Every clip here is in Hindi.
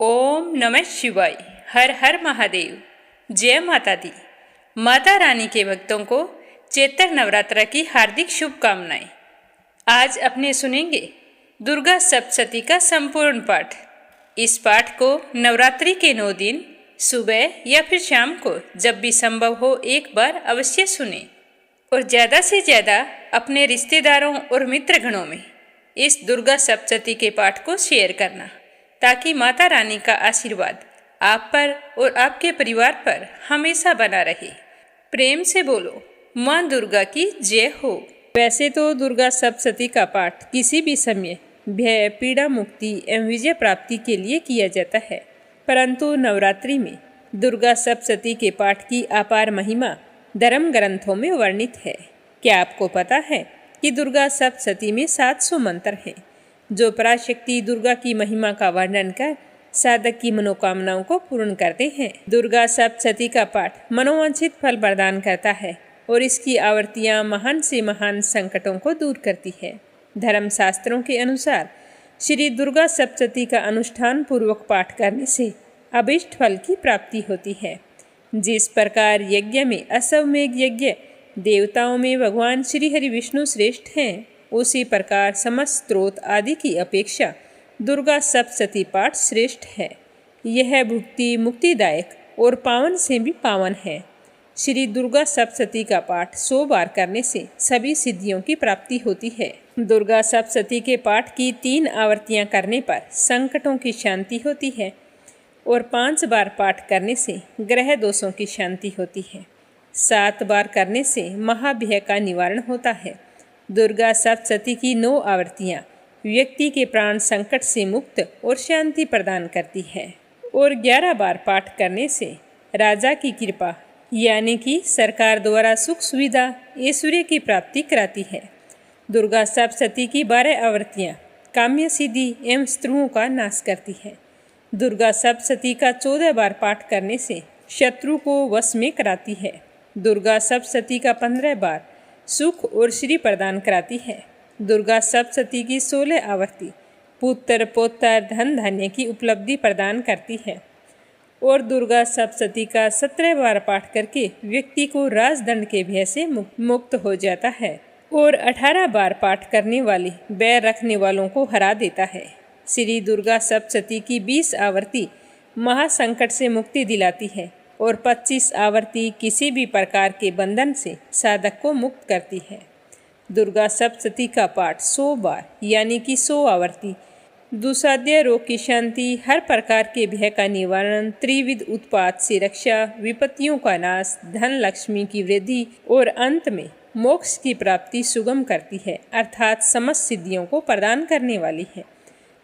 ओम नमः शिवाय। हर हर महादेव। जय माता दी। माता रानी के भक्तों को चैत्र नवरात्र की हार्दिक शुभकामनाएं। आज अपने सुनेंगे दुर्गा सप्तशती का संपूर्ण पाठ। इस पाठ को नवरात्रि के 9 दिन सुबह या फिर शाम को जब भी संभव हो एक बार अवश्य सुने और ज़्यादा से ज़्यादा अपने रिश्तेदारों और मित्रगणों में इस दुर्गा सप्तशती के पाठ को शेयर करना, ताकि माता रानी का आशीर्वाद आप पर और आपके परिवार पर हमेशा बना रहे। प्रेम से बोलो माँ दुर्गा की जय हो। वैसे तो दुर्गा सप्तशती का पाठ किसी भी समय भय, पीड़ा मुक्ति एवं विजय प्राप्ति के लिए किया जाता है, परंतु नवरात्रि में दुर्गा सप्तशती के पाठ की अपार महिमा धर्म ग्रंथों में वर्णित है। क्या आपको पता है कि दुर्गा सप्तशती में 700 मंत्र हैं, जो पराशक्ति दुर्गा की महिमा का वर्णन कर साधक की मनोकामनाओं को पूर्ण करते हैं। दुर्गा सप्तशती का पाठ मनोवांछित फल प्रदान करता है और इसकी आवृत्तियां महान से महान संकटों को दूर करती है। धर्म शास्त्रों के अनुसार श्री दुर्गा सप्तशती का अनुष्ठान पूर्वक पाठ करने से अभीष्ट फल की प्राप्ति होती है। जिस प्रकार यज्ञ में अश्वमेध यज्ञ, देवताओं में भगवान श्री हरि विष्णु श्रेष्ठ हैं, उसी प्रकार समस्त स्त्रोत आदि की अपेक्षा दुर्गा सप्तशती पाठ श्रेष्ठ है। यह भुक्ति मुक्तिदायक और पावन से भी पावन है। श्री दुर्गा सप्तशती का पाठ 100 बार करने से सभी सिद्धियों की प्राप्ति होती है। दुर्गा सप्तशती के पाठ की 3 आवृत्तियां करने पर संकटों की शांति होती है और 5 बार पाठ करने से ग्रह दोषों की शांति होती है। 7 बार करने से महाभय का निवारण होता है। दुर्गा सप्तशती की 9 आवृत्तियाँ व्यक्ति के प्राण संकट से मुक्त और शांति प्रदान करती है और 11 बार पाठ करने से राजा की कृपा यानी कि सरकार द्वारा सुख सुविधा ऐश्वर्य की प्राप्ति कराती है। दुर्गा सप्तशती की 12 आवृत्तियाँ काम्य सिद्धि एवं शत्रुओं का नाश करती है। दुर्गा सप्तशती का 14 बार पाठ करने से शत्रु को वश में कराती है। दुर्गा सप्तशती का 15 बार सुख और श्री प्रदान कराती है। दुर्गा सप्तशती की 16 आवृत्ति पुत्र पौत्र धन धान्य की उपलब्धि प्रदान करती है और दुर्गा सप्तशती का 17 बार पाठ करके व्यक्ति को राजदंड के भय से मुक्त हो जाता है और 18 बार पाठ करने वाले बैर रखने वालों को हरा देता है। श्री दुर्गा सप्तशती की 20 आवृत्ति महासंकट से मुक्ति दिलाती है और 25 आवृत्ति किसी भी प्रकार के बंधन से साधक को मुक्त करती है। दुर्गा सप्तशती का पाठ 100 बार यानी कि 100 आवृत्ति दुस्साध्य रोग की शांति, हर प्रकार के भय का निवारण, त्रिविध उत्पात से रक्षा, विपत्तियों का नाश, धन लक्ष्मी की वृद्धि और अंत में मोक्ष की प्राप्ति सुगम करती है, अर्थात समस्त सिद्धियों को प्रदान करने वाली है।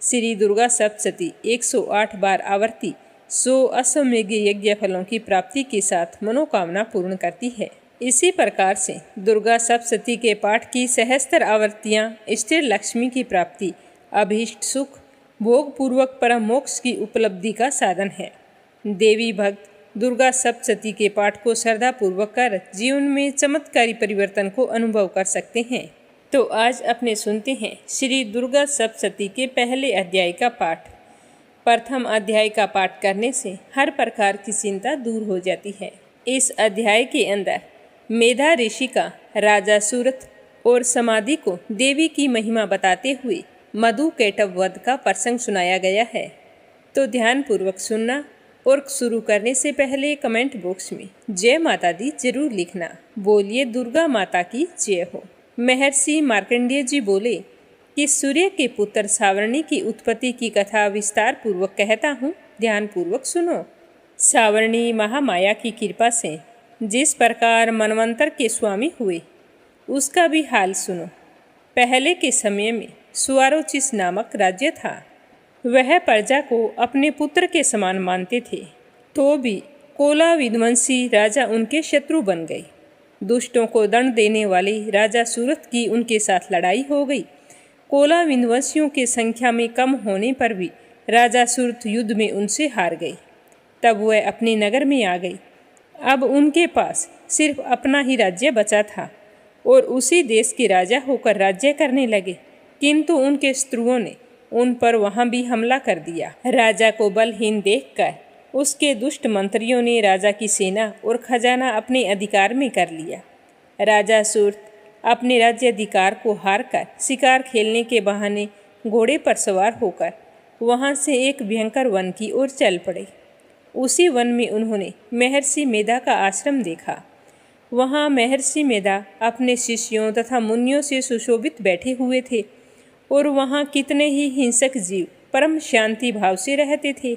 श्री दुर्गा सप्तशती 108 बार आवृत्ति 100 अश्वमेध यज्ञ फलों की प्राप्ति के साथ मनोकामना पूर्ण करती है। इसी प्रकार से दुर्गा सप्तशती के पाठ की 76 आवृत्तियाँ स्थिर लक्ष्मी की प्राप्ति, अभीष्ट सुख, भोग पूर्वक परम मोक्ष की उपलब्धि का साधन है। देवी भक्त दुर्गा सप्तशती के पाठ को श्रद्धा पूर्वक कर जीवन में चमत्कारी परिवर्तन को अनुभव कर सकते हैं। तो आज अपने सुनते हैं श्री दुर्गा सप्तशती के पहले अध्याय का पाठ। प्रथम अध्याय का पाठ करने से हर प्रकार की चिंता दूर हो जाती है। इस अध्याय के अंदर मेधा ऋषि का राजा सूरत और समाधि को देवी की महिमा बताते हुए मधु कैटव वध का प्रसंग सुनाया गया है। तो ध्यान पूर्वक सुनना और शुरू करने से पहले कमेंट बॉक्स में जय माता दी जरूर लिखना। बोलिए दुर्गा माता की जय हो। महर्षि मार्कंडेय जी बोले कि सूर्य के पुत्र सावर्णी की उत्पत्ति की कथा विस्तार पूर्वक कहता हूँ, ध्यान पूर्वक सुनो। सावर्णी महामाया की कृपा से जिस प्रकार मनवंतर के स्वामी हुए उसका भी हाल सुनो। पहले के समय में सुआरोचिस नामक राज्य था। वह प्रजा को अपने पुत्र के समान मानते थे, तो भी कोला विध्वंसी राजा उनके शत्रु बन गए। दुष्टों को दंड देने वाले राजा सूरत की उनके साथ लड़ाई हो गई। कोला विध्वंसियों की संख्या में कम होने पर भी राजा सूरत युद्ध में उनसे हार गए। तब वह अपने नगर में आ गई। अब उनके पास सिर्फ अपना ही राज्य बचा था और उसी देश के राजा होकर राज्य करने लगे, किंतु उनके शत्रुओं ने उन पर वहां भी हमला कर दिया। राजा को बलहीन देखकर उसके दुष्ट मंत्रियों ने राजा की सेना और खजाना अपने अधिकार में कर लिया। राजा सूर्त अपने राज्याधिकार को हारकर शिकार खेलने के बहाने घोड़े पर सवार होकर वहां से एक भयंकर वन की ओर चल पड़े। उसी वन में उन्होंने महर्षि मेधा का आश्रम देखा। वहां महर्षि मेधा अपने शिष्यों तथा मुनियों से सुशोभित बैठे हुए थे और वहां कितने ही हिंसक जीव परम शांति भाव से रहते थे।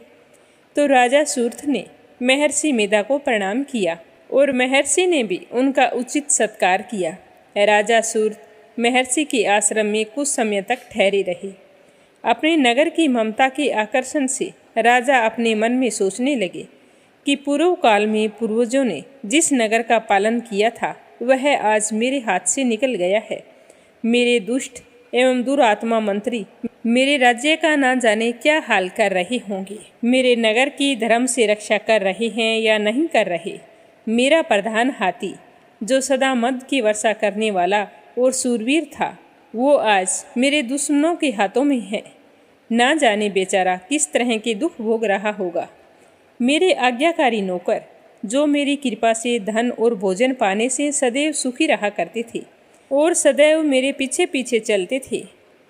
तो राजा सूर्त ने महर्षि मेधा को प्रणाम किया और महर्षि ने भी उनका उचित सत्कार किया। राजा सूर्त महर्षि के आश्रम में कुछ समय तक ठहरे रहे। अपने नगर की ममता के आकर्षण से राजा अपने मन में सोचने लगे कि पूर्व काल में पूर्वजों ने जिस नगर का पालन किया था वह आज मेरे हाथ से निकल गया है। मेरे दुष्ट एवं दुरात्मा मंत्री मेरे राज्य का ना जाने क्या हाल कर रहे होंगे। मेरे नगर की धर्म से रक्षा कर रहे हैं या नहीं कर रहे। मेरा प्रधान हाथी जो सदा मद की वर्षा करने वाला और सूरवीर था, वो आज मेरे दुश्मनों के हाथों में है। ना जाने बेचारा किस तरह के दुख भोग रहा होगा। मेरे आज्ञाकारी नौकर जो मेरी कृपा से धन और भोजन पाने से सदैव सुखी रहा करते थे और सदैव मेरे पीछे पीछे चलते थे,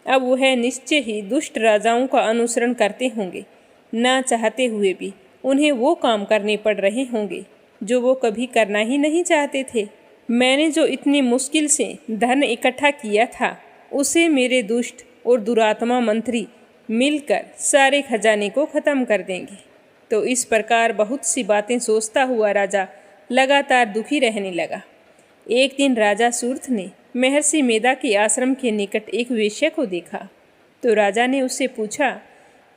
अब वह निश्चय ही दुष्ट राजाओं का अनुसरण करते होंगे। ना चाहते हुए भी उन्हें वो काम करने पड़ रहे होंगे जो वो कभी करना ही नहीं चाहते थे। मैंने जो इतनी मुश्किल से धन इकट्ठा किया था उसे मेरे दुष्ट और दुरात्मा मंत्री मिलकर सारे खजाने को खत्म कर देंगे। तो इस प्रकार बहुत सी बातें सोचता हुआ राजा लगातार दुखी रहने लगा। एक दिन राजा सूर्त ने महर्षि मेधा के आश्रम के निकट एक वेश्या को देखा। तो राजा ने उससे पूछा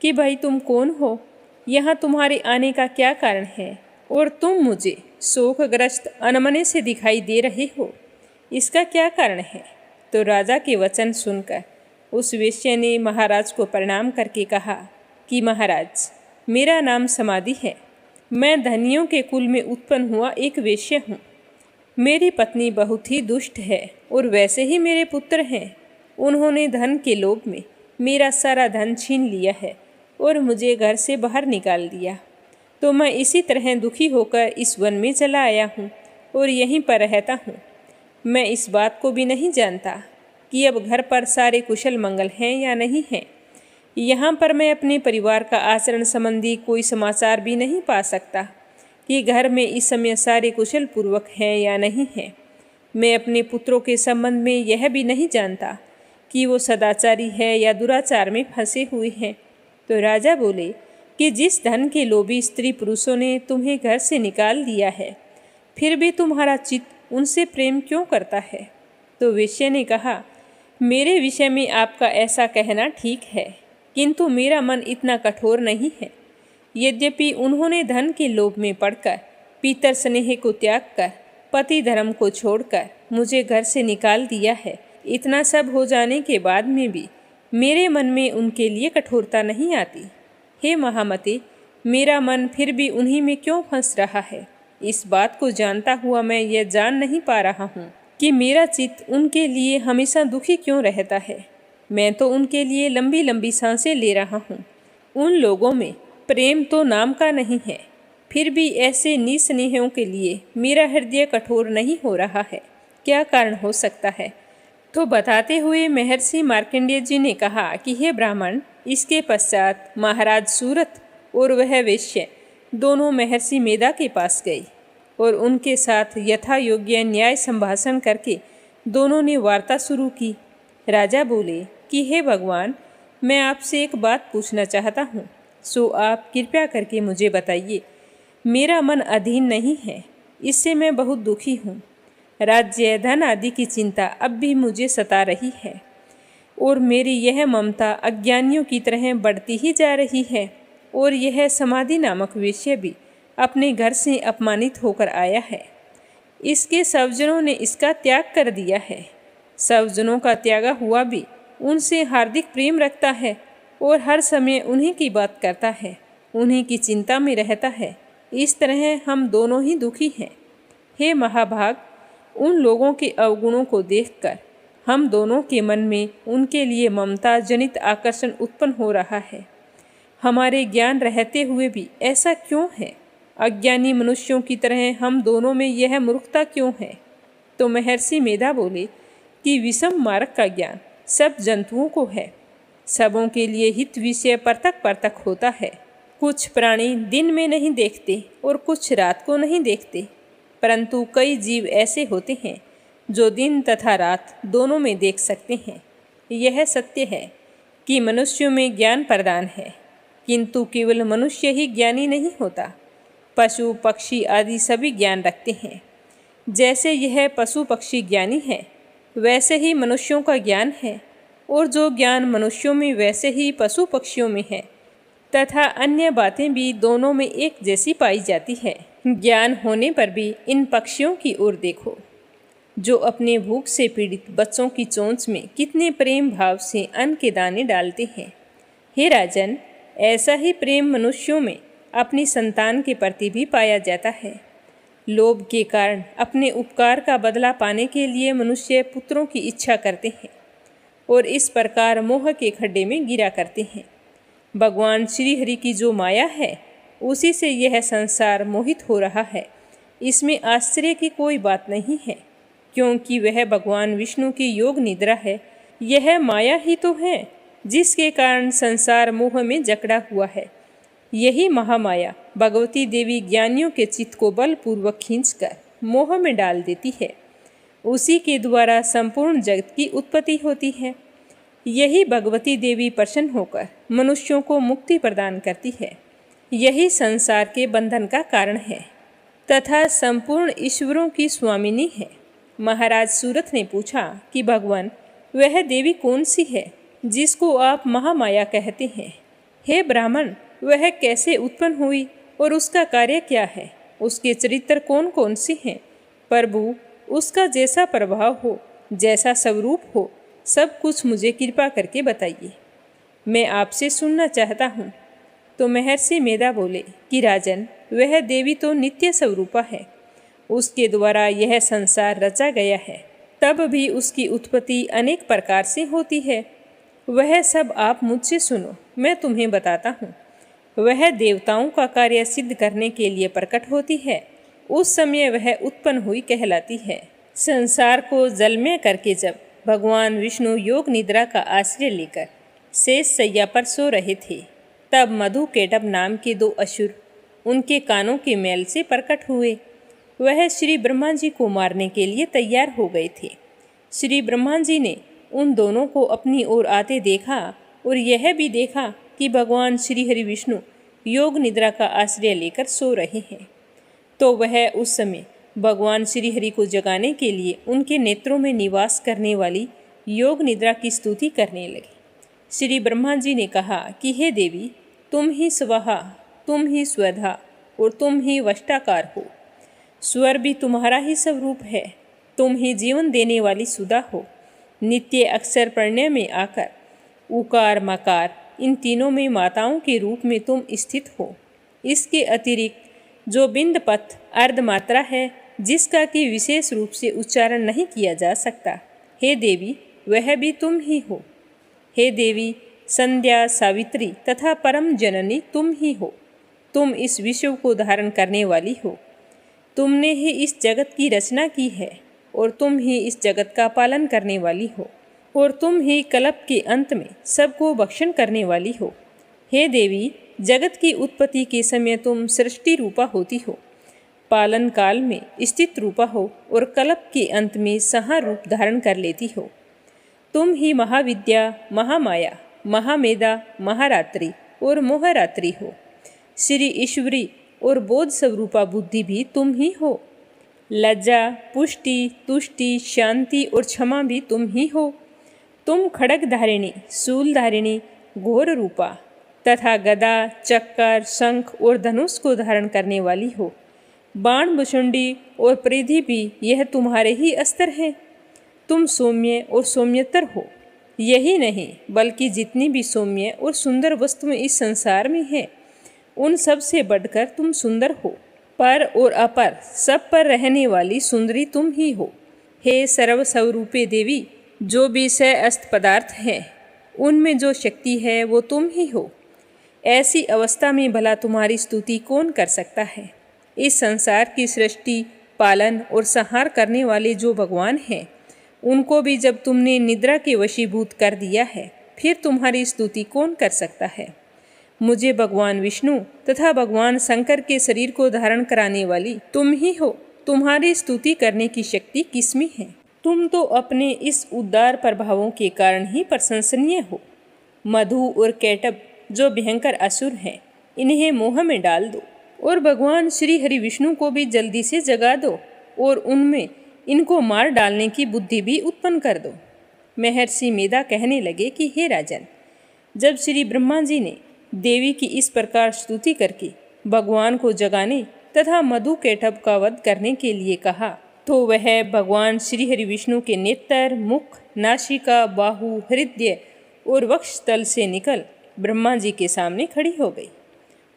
कि भाई तुम कौन हो, यहाँ तुम्हारे आने का क्या कारण है और तुम मुझे शोकग्रस्त अनमने से दिखाई दे रहे हो, इसका क्या कारण है। तो राजा के वचन सुनकर उस वेश्या ने महाराज को प्रणाम करके कहा कि महाराज, मेरा नाम समाधि है। मैं धनियों के कुल में उत्पन्न हुआ एक वेश्या हूँ। मेरी पत्नी बहुत ही दुष्ट है और वैसे ही मेरे पुत्र हैं। उन्होंने धन के लोभ में मेरा सारा धन छीन लिया है और मुझे घर से बाहर निकाल दिया। तो मैं इसी तरह दुखी होकर इस वन में चला आया हूँ और यहीं पर रहता हूँ। मैं इस बात को भी नहीं जानता कि अब घर पर सारे कुशल मंगल हैं या नहीं हैं। यहाँ पर मैं अपने परिवार का आचरण संबंधी कोई समाचार भी नहीं पा सकता कि घर में इस समय सारे कुशल पूर्वक हैं या नहीं हैं। मैं अपने पुत्रों के संबंध में यह भी नहीं जानता कि वो सदाचारी है या दुराचार में फंसे हुए हैं। तो राजा बोले कि जिस धन के लोभी स्त्री पुरुषों ने तुम्हें घर से निकाल दिया है, फिर भी तुम्हारा चित्त उनसे प्रेम क्यों करता है। तो वेश्या ने कहा, मेरे विषय में आपका ऐसा कहना ठीक है, किंतु मेरा मन इतना कठोर नहीं है। यद्यपि उन्होंने धन के लोभ में पड़कर पितर स्नेह को त्याग कर पति धर्म को छोड़कर मुझे घर से निकाल दिया है, इतना सब हो जाने के बाद में भी मेरे मन में उनके लिए कठोरता नहीं आती। हे महामते, मेरा मन फिर भी उन्हीं में क्यों फंस रहा है। इस बात को जानता हुआ मैं यह जान नहीं पा रहा हूँ कि मेरा चित्त उनके लिए हमेशा दुखी क्यों रहता है। मैं तो उनके लिए लंबी लंबी सांसें ले रहा हूँ। उन लोगों में प्रेम तो नाम का नहीं है, फिर भी ऐसे निस्नेहियों के लिए मेरा हृदय कठोर नहीं हो रहा है। क्या कारण हो सकता है। तो बताते हुए महर्षि मार्कंडेय जी ने कहा कि हे ब्राह्मण, इसके पश्चात महाराज सूरत और वह वेश्या दोनों महर्षि मेधा के पास गई और उनके साथ यथा योग्य न्याय संभाषण करके दोनों ने वार्ता शुरू की। राजा बोले कि हे भगवान, मैं आपसे एक बात पूछना चाहता हूँ, सो आप कृपया करके मुझे बताइए। मेरा मन अधीन नहीं है, इससे मैं बहुत दुखी हूँ। राज्य धन आदि की चिंता अब भी मुझे सता रही है और मेरी यह ममता अज्ञानियों की तरह बढ़ती ही जा रही है। और यह समाधि नामक वेश्या भी अपने घर से अपमानित होकर आया है। इसके स्वजनों ने इसका त्याग कर दिया है। स्वजनों का त्यागा हुआ भी उनसे हार्दिक प्रेम रखता है और हर समय उन्हीं की बात करता है, उन्हीं की चिंता में रहता है। इस तरह हम दोनों ही दुखी हैं। हे महाभाग, उन लोगों के अवगुणों को देखकर हम दोनों के मन में उनके लिए ममता जनित आकर्षण उत्पन्न हो रहा है। हमारे ज्ञान रहते हुए भी ऐसा क्यों है? अज्ञानी मनुष्यों की तरह हम दोनों में यह मूर्खता क्यों है? तो महर्षि मेधा बोले कि विषम मार्ग का ज्ञान सब जंतुओं को है। सबों के लिए हित विषय परतक परतक होता है। कुछ प्राणी दिन में नहीं देखते और कुछ रात को नहीं देखते, परंतु कई जीव ऐसे होते हैं जो दिन तथा रात दोनों में देख सकते हैं। यह सत्य है कि मनुष्यों में ज्ञान प्रदान है, किंतु केवल मनुष्य ही ज्ञानी नहीं होता। पशु पक्षी आदि सभी ज्ञान रखते हैं। जैसे यह पशु पक्षी ज्ञानी है, वैसे ही मनुष्यों का ज्ञान है, और जो ज्ञान मनुष्यों में वैसे ही पशु पक्षियों में है, तथा अन्य बातें भी दोनों में एक जैसी पाई जाती है। ज्ञान होने पर भी इन पक्षियों की ओर देखो, जो अपने भूख से पीड़ित बच्चों की चोंच में कितने प्रेम भाव से अन्न के दाने डालते हैं। हे राजन, ऐसा ही प्रेम मनुष्यों में अपनी संतान के प्रति भी पाया जाता है। लोभ के कारण अपने उपकार का बदला पाने के लिए मनुष्य पुत्रों की इच्छा करते हैं और इस प्रकार मोह के खड्डे में गिरा करते हैं। भगवान श्री हरि की जो माया है, उसी से यह संसार मोहित हो रहा है। इसमें आश्चर्य की कोई बात नहीं है, क्योंकि वह भगवान विष्णु की योग निद्रा है। यह माया ही तो है जिसके कारण संसार मोह में जकड़ा हुआ है। यही महामाया भगवती देवी ज्ञानियों के चित्त को बलपूर्वक खींचकर मोह में डाल देती है। उसी के द्वारा संपूर्ण जगत की उत्पत्ति होती है। यही भगवती देवी प्रसन्न होकर मनुष्यों को मुक्ति प्रदान करती है। यही संसार के बंधन का कारण है तथा संपूर्ण ईश्वरों की स्वामिनी है। महाराज सूरत ने पूछा कि भगवान, वह देवी कौन सी है जिसको आप महामाया कहते हैं? हे ब्राह्मण, वह कैसे उत्पन्न हुई और उसका कार्य क्या है? उसके चरित्र कौन कौन से हैं? प्रभु, उसका जैसा प्रभाव हो, जैसा स्वरूप हो, सब कुछ मुझे कृपा करके बताइए, मैं आपसे सुनना चाहता हूँ। तो महर्षि मेधा बोले कि राजन, वह देवी तो नित्य स्वरूपा है। उसके द्वारा यह संसार रचा गया है, तब भी उसकी उत्पत्ति अनेक प्रकार से होती है। वह सब आप मुझसे सुनो, मैं तुम्हें बताता हूँ। वह देवताओं का कार्य सिद्ध करने के लिए प्रकट होती है। उस समय वह उत्पन्न हुई कहलाती है। संसार को जलमय करके जब भगवान विष्णु योग निद्रा का आश्रय लेकर शेष सैया पर सो रहे थे, तब मधु केटभ नाम के दो असुर उनके कानों के मैल से प्रकट हुए। वह श्री ब्रह्मा जी को मारने के लिए तैयार हो गए थे। श्री ब्रह्मा जी ने उन दोनों को अपनी ओर आते देखा और यह भी देखा कि भगवान श्री हरि विष्णु योग निद्रा का आश्रय लेकर सो रहे हैं। तो वह उस समय भगवान श्री हरि को जगाने के लिए उनके नेत्रों में निवास करने वाली योग निद्रा की स्तुति करने लगे। श्री ब्रह्मा जी ने कहा कि हे देवी, तुम ही स्वाहा, तुम ही स्वधा और तुम ही वष्टाकार हो। स्वर भी तुम्हारा ही स्वरूप है। तुम ही जीवन देने वाली सुधा हो। नित्य अक्षर प्रणय में आकर उकार मकार इन तीनों में माताओं के रूप में तुम स्थित हो। इसके अतिरिक्त जो बिंद पथ अर्धमात्रा है, जिसका कि विशेष रूप से उच्चारण नहीं किया जा सकता, हे देवी, वह भी तुम ही हो। हे देवी, संध्या, सावित्री तथा परम जननी तुम ही हो। तुम इस विश्व को धारण करने वाली हो। तुमने ही इस जगत की रचना की है और तुम ही इस जगत का पालन करने वाली हो, और तुम ही कल्प के अंत में सबको भक्षण करने वाली हो। हे देवी, जगत की उत्पत्ति के समय तुम सृष्टि रूपा होती हो, पालन काल में स्थित रूपा हो और कल्प के अंत में संहार रूप धारण कर लेती हो। तुम ही महाविद्या, महामाया, महामेधा, महारात्रि और मोहरात्रि हो। श्री ईश्वरी और बोध स्वरूपा बुद्धि भी तुम ही हो। लज्जा, पुष्टि, तुष्टि, शांति और क्षमा भी तुम ही हो। तुम खड़ग धारिणी, शूल धारिणी, घोर रूपा तथा गदा, चक्कर, शंख और धनुष को धारण करने वाली हो। बाण, भुषुंडी और परिधि भी यह तुम्हारे ही अस्त्र हैं। तुम सौम्य और सौम्यतर हो। यही नहीं, बल्कि जितनी भी सौम्य और सुंदर वस्तुएं इस संसार में हैं, उन सब से बढ़कर तुम सुंदर हो। पर और अपर सब पर रहने वाली सुंदरी तुम ही हो। हे सर्वस्वरूपे देवी, जो भी सअस्त पदार्थ है उनमें जो शक्ति है वो तुम ही हो। ऐसी अवस्था में भला तुम्हारी स्तुति कौन कर सकता है। इस संसार की सृष्टि, पालन और संहार करने वाले जो भगवान हैं, उनको भी जब तुमने निद्रा के वशीभूत कर दिया है, फिर तुम्हारी स्तुति कौन कर सकता है। मुझे भगवान विष्णु तथा भगवान शंकर के शरीर को धारण कराने वाली तुम ही हो। तुम्हारी स्तुति करने की शक्ति किसमें है। तुम तो अपने इस उदार प्रभावों के कारण ही प्रशंसनीय हो। मधु और कैटभ जो भयंकर असुर हैं, इन्हें मोह में डाल दो और भगवान श्री हरि विष्णु को भी जल्दी से जगा दो और उनमें इनको मार डालने की बुद्धि भी उत्पन्न कर दो। महर्षि मेधा कहने लगे कि हे राजन, जब श्री ब्रह्मा जी ने देवी की इस प्रकार स्तुति करके भगवान को जगाने तथा मधु कैटभ का वध करने के लिए कहा, तो वह भगवान श्री हरि विष्णु के नेत्र, मुख, नासिका, बाहु, हृदय और वक्षस्थल से निकल ब्रह्मा जी के सामने खड़ी हो गई।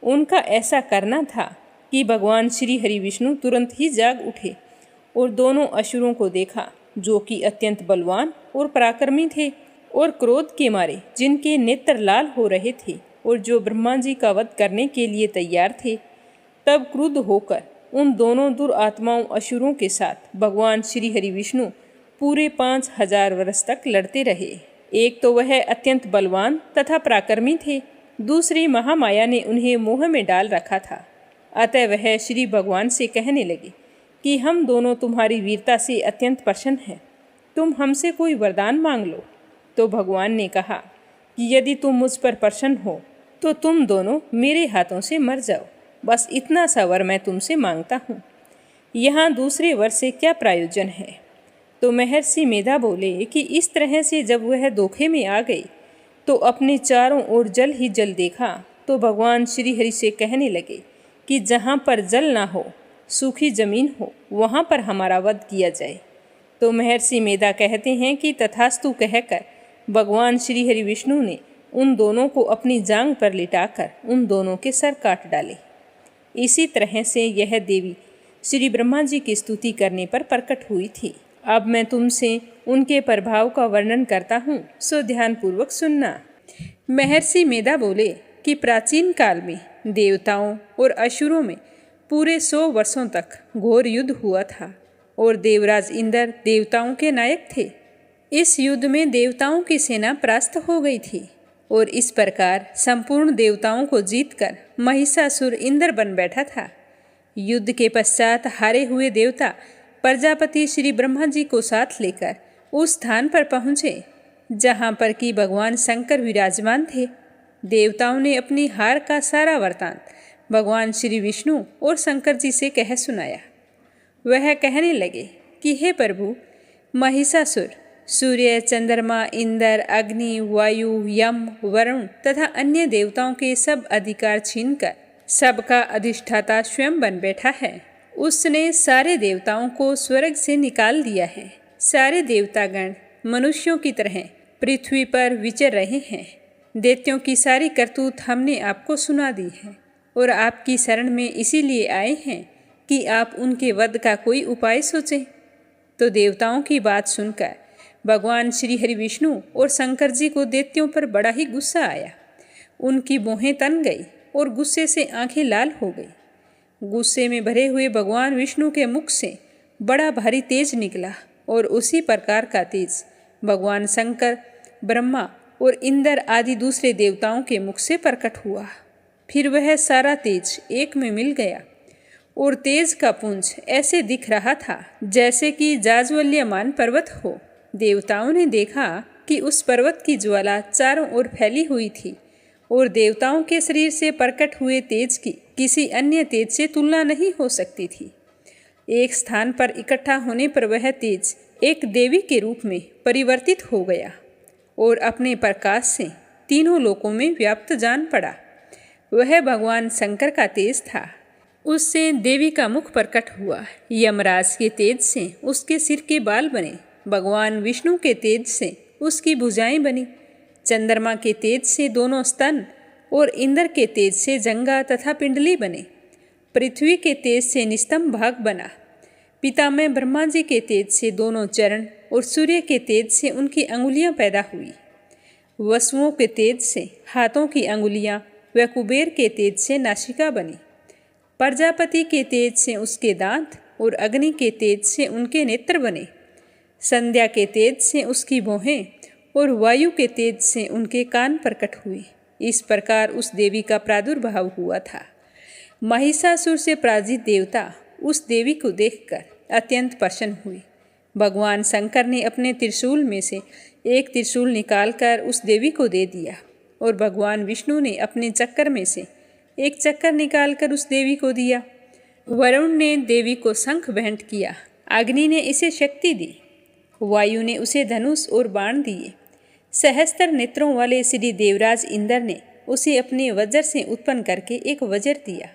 उनका ऐसा करना था कि भगवान श्री हरि विष्णु तुरंत ही जाग उठे और दोनों असुरों को देखा, जो कि अत्यंत बलवान और पराक्रमी थे और क्रोध के मारे जिनके नेत्र लाल हो रहे थे और जो ब्रह्मा जी का वध करने के लिए तैयार थे। तब क्रुद्ध होकर उन दोनों दुरात्माओं असुरों के साथ भगवान श्री हरि विष्णु पूरे 5000 वर्ष तक लड़ते रहे। एक तो वह अत्यंत बलवान तथा पराक्रमी थे, दूसरी महामाया ने उन्हें मोह में डाल रखा था। अतः वह श्री भगवान से कहने लगे कि हम दोनों तुम्हारी वीरता से अत्यंत प्रसन्न हैं, तुम हमसे कोई वरदान मांग लो। तो भगवान ने कहा कि यदि तुम मुझ पर प्रसन्न हो तो तुम दोनों मेरे हाथों से मर जाओ, बस इतना सा वर मैं तुमसे मांगता हूँ। यहाँ दूसरे वर से क्या प्रयोजन है। तो महर्षि मेधा बोले कि इस तरह से जब वह धोखे में आ गई तो अपने चारों ओर जल ही जल देखा, तो भगवान श्री हरि से कहने लगे कि जहाँ पर जल ना हो, सूखी जमीन हो, वहाँ पर हमारा वध किया जाए। तो महर्षि मेधा कहते हैं कि तथास्तु कहकर भगवान श्री हरि विष्णु ने उन दोनों को अपनी जांग पर लिटाकर उन दोनों के सर काट डाले। इसी तरह से यह देवी श्री ब्रह्मा जी की स्तुति करने पर प्रकट हुई थी। अब मैं तुमसे उनके प्रभाव का वर्णन करता हूँ, सो ध्यानपूर्वक सुनना। महर्षि मेधा बोले कि प्राचीन काल में देवताओं और असुरों में पूरे 100 वर्षों तक घोर युद्ध हुआ था और देवराज इंद्र देवताओं के नायक थे। इस युद्ध में देवताओं की सेना परास्त हो गई थी और इस प्रकार संपूर्ण देवताओं को जीतकर महिषासुर इंद्र बन बैठा था। युद्ध के पश्चात हारे हुए देवता प्रजापति श्री ब्रह्मा जी को साथ लेकर उस स्थान पर पहुँचे जहाँ पर कि भगवान शंकर विराजमान थे। देवताओं ने अपनी हार का सारा वृतांत भगवान श्री विष्णु और शंकर जी से कह सुनाया। वह कहने लगे कि हे प्रभु, महिषासुर सूर्य, चंद्रमा, इंद्र, अग्नि, वायु, यम, वरुण तथा अन्य देवताओं के सब अधिकार छीनकर सबका अधिष्ठाता स्वयं बन बैठा है। उसने सारे देवताओं को स्वर्ग से निकाल दिया है। सारे देवतागण मनुष्यों की तरह पृथ्वी पर विचर रहे हैं। दैत्यों की सारी करतूत हमने आपको सुना दी है और आपकी शरण में इसीलिए आए हैं कि आप उनके वध का कोई उपाय सोचें। तो देवताओं की बात सुनकर भगवान श्री हरि विष्णु और शंकर जी को दैत्यों पर बड़ा ही गुस्सा आया। उनकी भौहें तन गई और गुस्से से आंखें लाल हो गई। गुस्से में भरे हुए भगवान विष्णु के मुख से बड़ा भारी तेज निकला और उसी प्रकार का तेज भगवान शंकर, ब्रह्मा और इंद्र आदि दूसरे देवताओं के मुख से प्रकट हुआ। फिर वह सारा तेज एक में मिल गया और तेज का पुंज ऐसे दिख रहा था जैसे कि जाज्वल्यमान पर्वत हो। देवताओं ने देखा कि उस पर्वत की ज्वाला चारों ओर फैली हुई थी और देवताओं के शरीर से प्रकट हुए तेज की किसी अन्य तेज से तुलना नहीं हो सकती थी। एक स्थान पर इकट्ठा होने पर वह तेज एक देवी के रूप में परिवर्तित हो गया और अपने प्रकाश से तीनों लोकों में व्याप्त जान पड़ा। वह भगवान शंकर का तेज था। उससे देवी का मुख प्रकट हुआ। यमराज के तेज से उसके सिर के बाल बने। भगवान विष्णु के तेज से उसकी भुजाएं बनी। चंद्रमा के तेज से दोनों स्तन और इंद्र के तेज से जंगा तथा पिंडली बने। पृथ्वी के तेज से निस्तंभ भाग बना। पितामह ब्रह्मा जी के तेज से दोनों चरण और सूर्य के तेज से उनकी अंगुलियां पैदा हुई। वसुओं के तेज से हाथों की अंगुलियां व कुबेर के तेज से नासिका बनी। प्रजापति के तेज से उसके दांत और अग्नि के तेज से उनके नेत्र बने। संध्या के तेज से उसकी भौहें और वायु के तेज से उनके कान प्रकट हुए। इस प्रकार उस देवी का प्रादुर्भाव हुआ था। महिषासुर से पराजित देवता उस देवी को देखकर अत्यंत प्रसन्न हुए। भगवान शंकर ने अपने त्रिशूल में से एक त्रिशूल निकालकर उस देवी को दे दिया और भगवान विष्णु ने अपने चक्कर में से एक चक्कर निकालकर उस देवी को दिया। वरुण ने देवी को शंख भेंट किया। अग्नि ने इसे शक्ति दी। वायु ने उसे धनुष और बाण दिए। सहस्त्र नेत्रों वाले श्री देवराज इंद्र ने उसे अपने वज्र से उत्पन्न करके एक वज्र दिया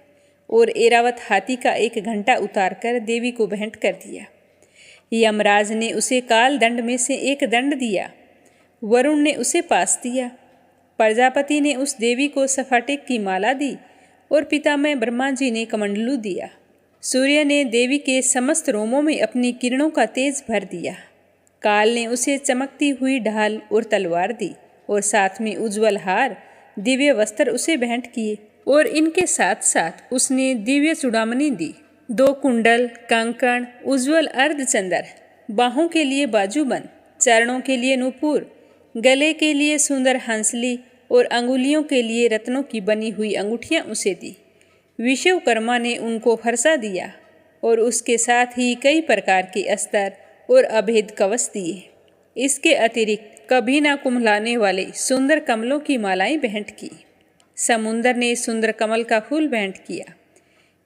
और ऐरावत हाथी का एक घंटा उतारकर देवी को भेंट कर दिया। यमराज ने उसे काल दंड में से एक दंड दिया। वरुण ने उसे पास दिया। प्रजापति ने उस देवी को सफाटेक की माला दी और पितामह ब्रह्मा जी ने कमंडलू दिया। सूर्य ने देवी के समस्त रोमों में अपनी किरणों का तेज भर दिया। काल ने उसे चमकती हुई ढाल और तलवार दी और साथ में उज्ज्वल हार दिव्य वस्त्र उसे भेंट किए और इनके साथ साथ उसने दिव्य चूड़ामणि दी। 2 कुंडल, कंकण, उज्ज्वल अर्धचंद्र, बाहों के लिए बाजूबंद, चरणों के लिए नूपुर, गले के लिए सुंदर हंसली और अंगुलियों के लिए रत्नों की बनी हुई अंगूठियां उसे दी। विश्वकर्मा ने उनको फरसा दिया और उसके साथ ही कई प्रकार के अस्त्र और अभेद कवच दिए। इसके अतिरिक्त कभी ना कुम्हलाने वाले सुंदर कमलों की मालाएं भेंट की। समुंदर ने सुंदर कमल का फूल भेंट किया।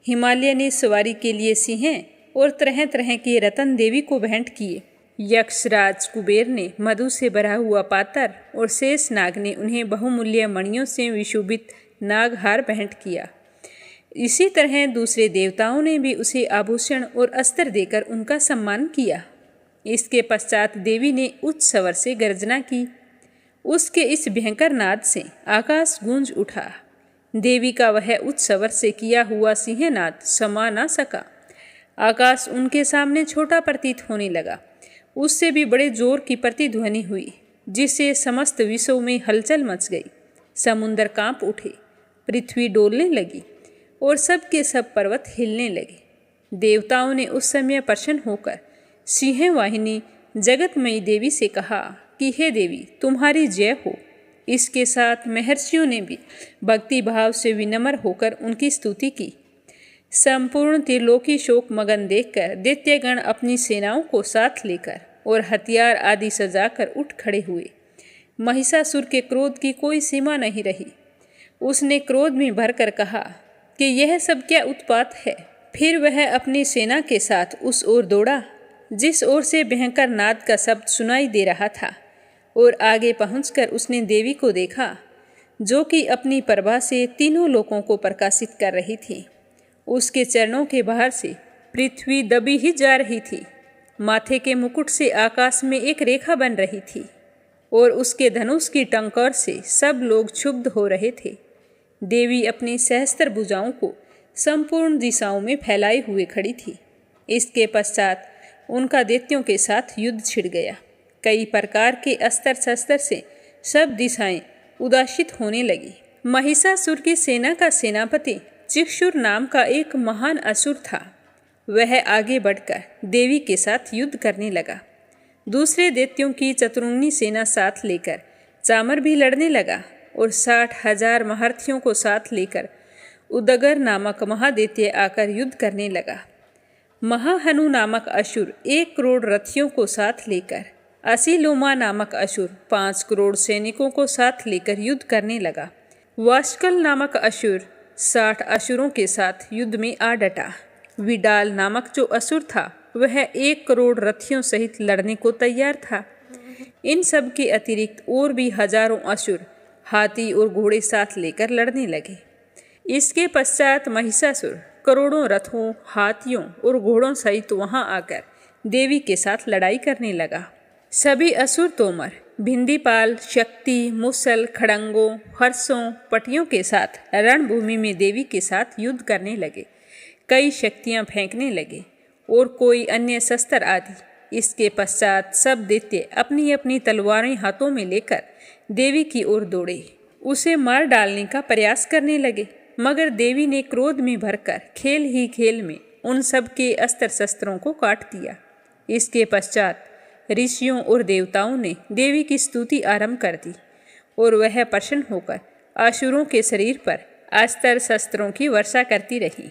हिमालय ने सवारी के लिए सिंहें और तरह तरह के रतन देवी को भेंट किए। यक्षराज कुबेर ने मधु से भरा हुआ पात्र और शेष नाग ने उन्हें बहुमूल्य मणियों से विशोभित नागहार भेंट किया। इसी तरह दूसरे देवताओं ने भी उसे आभूषण और अस्त्र देकर उनका सम्मान किया। इसके पश्चात देवी ने उच्च स्वर से गर्जना की। उसके इस भयंकर नाद से आकाश गूंज उठा। देवी का वह उच्च स्वर से किया हुआ सिंहनाद समा न सका। आकाश उनके सामने छोटा प्रतीत होने लगा। उससे भी बड़े जोर की प्रतिध्वनि हुई, जिससे समस्त विश्व में हलचल मच गई। समुद्र कांप उठे, पृथ्वी डोलने लगी और सब के सब पर्वत हिलने लगे। देवताओं ने उस समय प्रसन्न होकर सिंहवाहिनी जगतमयी देवी से कहा कि हे देवी, तुम्हारी जय हो। इसके साथ महर्षियों ने भी भक्ति भाव से विनम्र होकर उनकी स्तुति की। संपूर्ण त्रिलोकी शोक मगन देखकर दैत्यगण अपनी सेनाओं को साथ लेकर और हथियार आदि सजाकर उठ खड़े हुए। महिषासुर के क्रोध की कोई सीमा नहीं रही। उसने क्रोध में भरकर कहा कि यह सब क्या उत्पात है। फिर वह अपनी सेना के साथ उस ओर दौड़ा जिस ओर से भयंकर नाद का शब्द सुनाई दे रहा था, और आगे पहुंचकर उसने देवी को देखा, जो कि अपनी प्रभा से तीनों लोकों को प्रकाशित कर रही थी। उसके चरणों के बाहर से पृथ्वी दबी ही जा रही थी। माथे के मुकुट से आकाश में एक रेखा बन रही थी और उसके धनुष की टंकार से सब लोग क्षुब्ध हो रहे थे। देवी अपनी सहस्त्र भुजाओं को संपूर्ण दिशाओं में फैलाए हुए खड़ी थी। इसके पश्चात उनका दैत्यों के साथ युद्ध छिड़ गया। कई प्रकार के अस्त्र शस्त्र से सब दिशाएं उदासित होने लगी। महिषासुर की सेना का सेनापति चिक्षुर नाम का एक महान असुर था। वह आगे बढ़कर देवी के साथ युद्ध करने लगा। दूसरे दैत्यों की चतुर्मुखी सेना साथ लेकर चामर भी लड़ने लगा और 60,000 महारथियों को साथ लेकर उदगर नामक महादैत्य आकर युद्ध करने लगा। महाहनु नामक असुर 1 करोड़ रथियों को साथ लेकर, असीलोमा नामक असुर 5 करोड़ सैनिकों को साथ लेकर युद्ध करने लगा। वास्कल नामक असुर 60 असुरों के साथ युद्ध में आ डटा। विडाल नामक जो असुर था वह 1 करोड़ रथियों सहित लड़ने को तैयार था। इन सब के अतिरिक्त और भी हजारों असुर हाथी और घोड़े साथ लेकर लड़ने लगे। इसके पश्चात महिषासुर करोड़ों रथों, हाथियों और घोड़ों सहित वहां आकर देवी के साथ लड़ाई करने लगा। सभी असुर तोमर, भिंदीपाल, शक्ति, मुसल, खड़ंगों, हर्षों, पटियों के साथ रणभूमि में देवी के साथ युद्ध करने लगे। कई शक्तियां फेंकने लगे और कोई अन्य शस्त्र आदि इसके पश्चात सब दैत्य अपनी अपनी तलवारें हाथों में लेकर देवी की ओर दौड़े, उसे मार डालने का प्रयास करने लगे। मगर देवी ने क्रोध में भरकर खेल ही खेल में उन सब के अस्त्र शस्त्रों को काट दिया। इसके पश्चात ऋषियों और देवताओं ने देवी की स्तुति आरंभ कर दी और वह प्रसन्न होकर असुरों के शरीर पर अस्त्र शस्त्रों की वर्षा करती रही।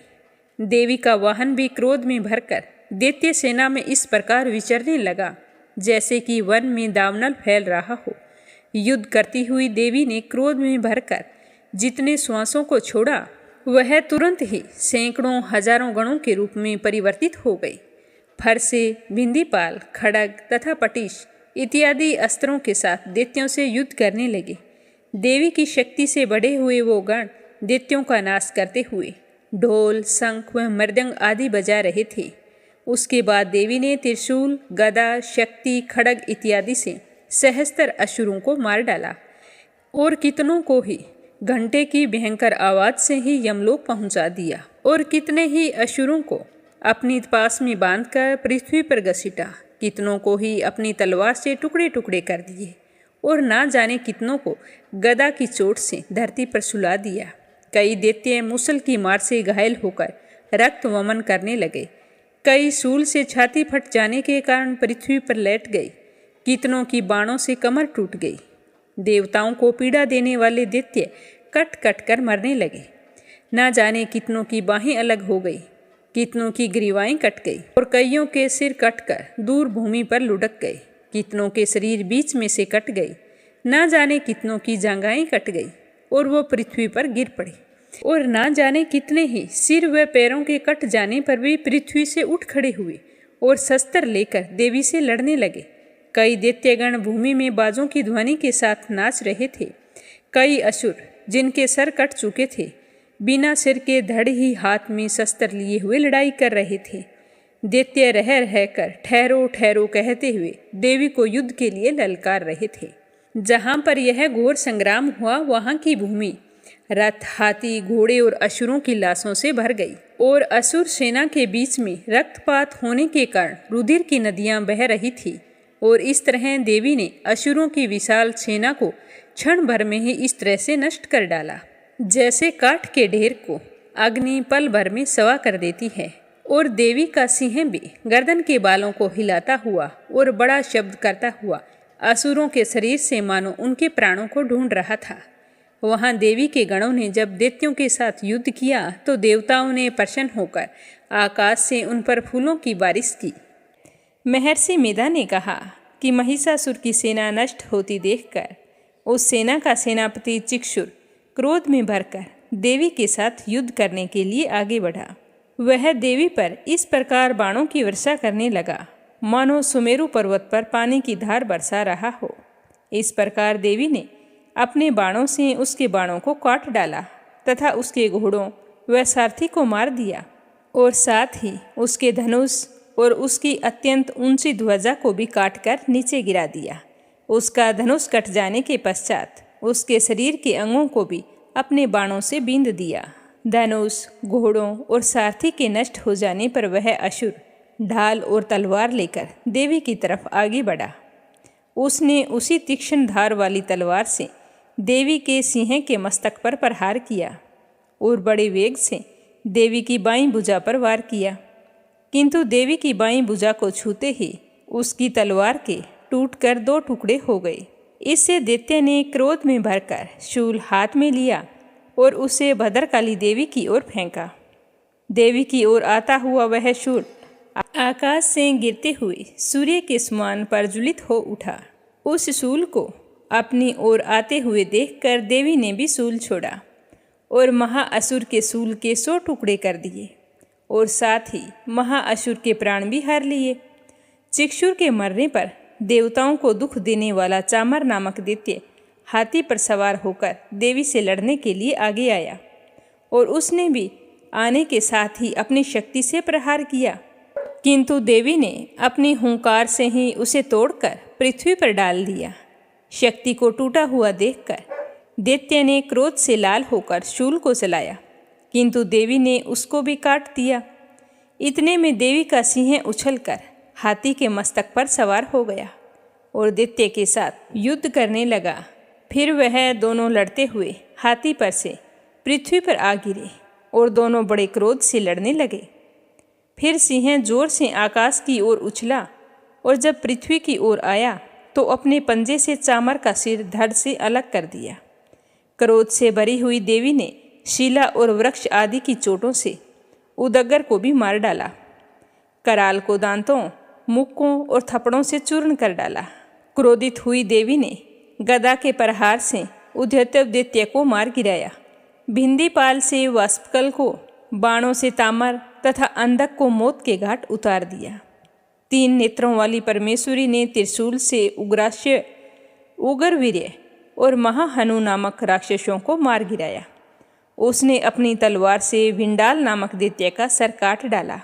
देवी का वाहन भी क्रोध में भरकर दैत्य सेना में इस प्रकार विचरने लगा जैसे कि वन में दावानल फैल रहा हो। युद्ध करती हुई देवी ने क्रोध में भरकर जितने श्वासों को छोड़ा वह तुरंत ही सैकड़ों हजारों गणों के रूप में परिवर्तित हो गई। फरसे, बिंदीपाल, खड़ग तथा पटिश इत्यादि अस्त्रों के साथ दैत्यों से युद्ध करने लगे। देवी की शक्ति से बढ़े हुए वो गण दैत्यों का नाश करते हुए ढोल, शंख व मृदंग आदि बजा रहे थे। उसके बाद देवी ने त्रिशूल, गदा, शक्ति, खड़ग इत्यादि से सहस्त्र असुरों को मार डाला और कितनों को ही घंटे की भयंकर आवाज से ही यमलोक पहुंचा दिया और कितने ही असुरों को अपनी पास में बांधकर पृथ्वी पर घसीटा, कितनों को ही अपनी तलवार से टुकड़े टुकड़े कर दिए और ना जाने कितनों को गदा की चोट से धरती पर सुला दिया। कई दैत्य मुसल की मार से घायल होकर रक्त वमन करने लगे। कई शूल से छाती फट जाने के कारण पृथ्वी पर लेट गई। कितनों की बाणों से कमर टूट गई। देवताओं को पीड़ा देने वाले दैत्य कट कट कर मरने लगे। ना जाने कितनों की बाहें अलग हो गई, कितनों की ग्रीवाएं कट गई और कईयों के सिर कटकर दूर भूमि पर लुढ़क गए। कितनों के शरीर बीच में से कट गई। ना जाने कितनों की जांघाएं कट गई और वो पृथ्वी पर गिर पड़े और ना जाने कितने ही सिर व पैरों के कट जाने पर भी पृथ्वी से उठ खड़े हुए और शस्त्र लेकर देवी से लड़ने लगे। कई दैत्यगण भूमि में बाजों की ध्वनि के साथ नाच रहे थे। कई असुर जिनके सर कट चुके थे बिना सिर के धड़ ही हाथ में शस्त्र लिए हुए लड़ाई कर रहे थे। दैत्य रह रहकर ठहरो ठहरो कहते हुए देवी को युद्ध के लिए ललकार रहे थे। जहाँ पर यह घोर संग्राम हुआ वहाँ की भूमि रथ, हाथी, घोड़े और असुरों की लाशों से भर गई और असुर सेना के बीच में रक्तपात होने के कारण रुधिर की नदियां बह रही थी। और इस तरह देवी ने असुरों की विशाल सेना को क्षण भर में ही इस तरह से नष्ट कर डाला जैसे काठ के ढेर को अग्नि पल भर में सवा कर देती है। और देवी का सिंह भी गर्दन के बालों को हिलाता हुआ और बड़ा शब्द करता हुआ असुरों के शरीर से मानो उनके प्राणों को ढूंढ रहा था। वहां देवी के गणों ने जब दैत्यों के साथ युद्ध किया तो देवताओं ने प्रसन्न होकर आकाश से उन पर फूलों की बारिश की। महर्षि मेधा ने कहा कि महिषासुर की सेना नष्ट होती देखकर उस सेना का सेनापति चिक्षुर क्रोध में भरकर देवी के साथ युद्ध करने के लिए आगे बढ़ा। वह देवी पर इस प्रकार बाणों की वर्षा करने लगा मानो सुमेरु पर्वत पर पानी की धार बरसा रहा हो। इस प्रकार देवी ने अपने बाणों से उसके बाणों को काट डाला तथा उसके घोड़ों व सारथी को मार दिया और साथ ही उसके धनुष और उसकी अत्यंत ऊंची ध्वजा को भी काटकर नीचे गिरा दिया। उसका धनुष कट जाने के पश्चात उसके शरीर के अंगों को भी अपने बाणों से बींध दिया। धनुष, घोड़ों और सारथी के नष्ट हो जाने पर वह असुर ढाल और तलवार लेकर देवी की तरफ आगे बढ़ा। उसने उसी तीक्ष्ण धार वाली तलवार से देवी के सिंह के मस्तक पर प्रहार किया और बड़े वेग से देवी की बाईं भुजा पर वार किया, किंतु देवी की बाईं भुजा को छूते ही उसकी तलवार के टूटकर दो टुकड़े हो गए। इससे दैत्य ने क्रोध में भरकर शूल हाथ में लिया और उसे भद्रकाली देवी की ओर फेंका। देवी की ओर आता हुआ वह शूल आकाश से गिरते हुए सूर्य के समान प्रज्वलित हो उठा। उस शूल को अपनी ओर आते हुए देखकर देवी ने भी शूल छोड़ा और महाअसुर के शूल के 100 टुकड़े कर दिए और साथ ही महाअसुर के प्राण भी हर लिए। चिक्षुर के मरने पर देवताओं को दुख देने वाला चामर नामक दैत्य हाथी पर सवार होकर देवी से लड़ने के लिए आगे आया और उसने भी आने के साथ ही अपनी शक्ति से प्रहार किया, किंतु देवी ने अपनी हुंकार से ही उसे तोड़कर पृथ्वी पर डाल दिया। शक्ति को टूटा हुआ देखकर दैत्य ने क्रोध से लाल होकर शूल को चलाया, किंतु देवी ने उसको भी काट दिया। इतने में देवी का सिंह उछलकर हाथी के मस्तक पर सवार हो गया और दैत्य के साथ युद्ध करने लगा। फिर वह दोनों लड़ते हुए हाथी पर से पृथ्वी पर आ गिरे और दोनों बड़े क्रोध से लड़ने लगे। फिर सिंह जोर से आकाश की ओर उछला और जब पृथ्वी की ओर आया तो अपने पंजे से चामर का सिर धड़ से अलग कर दिया। क्रोध से भरी हुई देवी ने शिला और वृक्ष आदि की चोटों से उदगर को भी मार डाला। कराल को दांतों, मुक्कों और थप्पड़ों से चूर्ण कर डाला। क्रोधित हुई देवी ने गदा के प्रहार से उद्यतव दैत्य को मार गिराया। भिंदीपाल से वाष्पकल को, बाणों से तामर तथा अंधक को मौत के घाट उतार दिया। 3 नेत्रों वाली परमेश्वरी ने त्रिशूल से उग्रास्य, उग्रवीर्य और महाहनु नामक राक्षसों को मार गिराया। उसने अपनी तलवार से विंडाल नामक दैत्य का सर काट डाला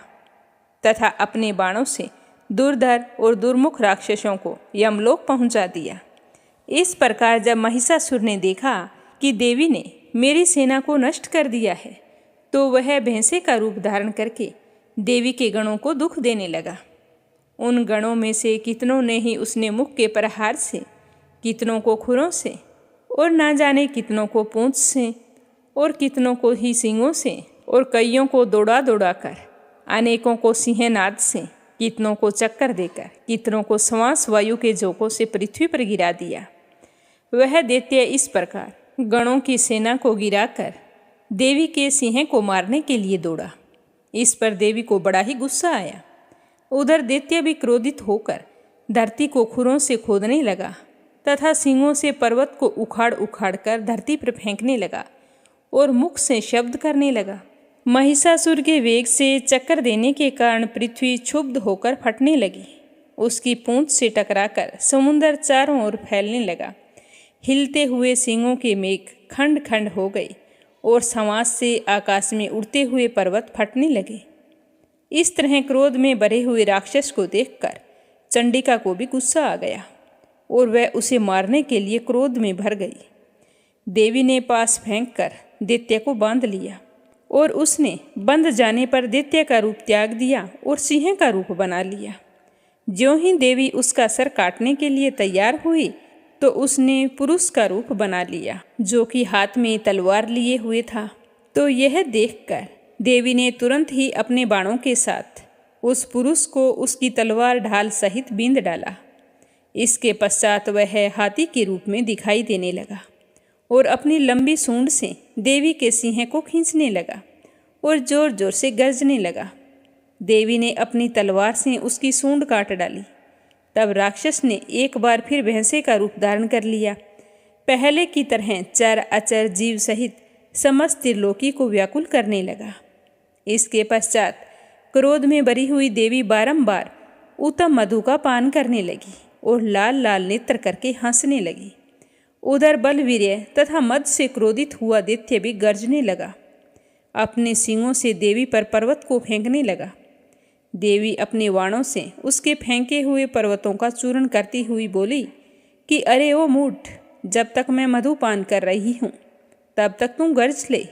तथा अपने बाणों से दुर्धर और दुर्मुख राक्षसों को यमलोक पहुंचा दिया। इस प्रकार जब महिषासुर ने देखा कि देवी ने मेरी सेना को नष्ट कर दिया है तो वह भैंसे का रूप धारण करके देवी के गणों को दुख देने लगा। उन गणों में से कितनों ने ही उसने मुख के प्रहार से, कितनों को खुरों से और ना जाने कितनों को पूंछ से और कितनों को ही सींगों से और कईयों को दौड़ा दौड़ा कर, अनेकों को सिंहनाद से, कितनों को चक्कर देकर, कितनों को श्वास वायु के झोंकों से पृथ्वी पर गिरा दिया। वह दैत्य इस प्रकार गणों की सेना को गिराकर देवी के सिंह को मारने के लिए दौड़ा। इस पर देवी को बड़ा ही गुस्सा आया। उधर दैत्य भी क्रोधित होकर धरती को खुरों से खोदने लगा तथा सींगों से पर्वत को उखाड़ उखाड़ कर धरती पर फेंकने लगा और मुख से शब्द करने लगा। महिषासुर के वेग से चक्कर देने के कारण पृथ्वी क्षुब्ध होकर फटने लगी। उसकी पूंछ से टकराकर समुद्र चारों ओर फैलने लगा। हिलते हुए सींगों के मेघ खंड खंड हो गए और संवास से आकाश में उड़ते हुए पर्वत फटने लगे। इस तरह क्रोध में भरे हुए राक्षस को देखकर चंडिका को भी गुस्सा आ गया और वह उसे मारने के लिए क्रोध में भर गई। देवी ने पास फेंक कर दैत्य को बांध लिया और उसने बंध जाने पर दैत्य का रूप त्याग दिया और सिंह का रूप बना लिया। ज्यों ही देवी उसका सर काटने के लिए तैयार हुई तो उसने पुरुष का रूप बना लिया जो कि हाथ में तलवार लिए हुए था। तो यह देखकर देवी ने तुरंत ही अपने बाणों के साथ उस पुरुष को उसकी तलवार ढाल सहित बींध डाला। इसके पश्चात वह हाथी के रूप में दिखाई देने लगा और अपनी लंबी सूंड से देवी के सिंह को खींचने लगा और जोर जोर से गरजने लगा। देवी ने अपनी तलवार से उसकी सूंड काट डाली। तब राक्षस ने एक बार फिर भैंसे का रूप धारण कर लिया। पहले की तरह चर अचर जीव सहित समस्त त्रिलोकी को व्याकुल करने लगा। इसके पश्चात क्रोध में भरी हुई देवी बारंबार उत्तम मधु का पान करने लगी और लाल लाल नेत्र करके हंसने लगी। उधर बलवीर्य तथा मद से क्रोधित हुआ दैत्य भी गर्जने लगा। अपने सींगों से देवी पर पर्वत को फेंकने लगा। देवी अपने वाणों से उसके फेंके हुए पर्वतों का चूर्ण करती हुई बोली कि अरे ओ मूढ़, जब तक मैं मधुपान कर रही हूँ तब तक तू गर्ज ले।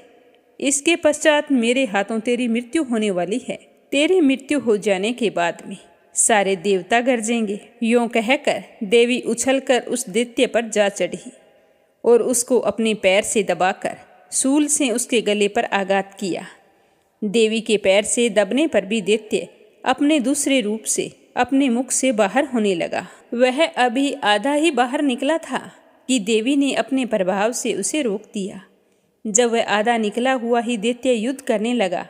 इसके पश्चात मेरे हाथों तेरी मृत्यु होने वाली है। तेरी मृत्यु हो जाने के बाद में सारे देवता गरजेंगे। यूं कहकर देवी उछलकर उस दैत्य पर जा चढ़ी और उसको अपने पैर से दबाकर शूल से उसके गले पर आघात किया। देवी के पैर से दबने पर भी दैत्य अपने दूसरे रूप से अपने मुख से बाहर होने लगा। वह अभी आधा ही बाहर निकला था कि देवी ने अपने प्रभाव से उसे रोक दिया। जब वह आधा निकला हुआ ही दैत्य युद्ध करने लगा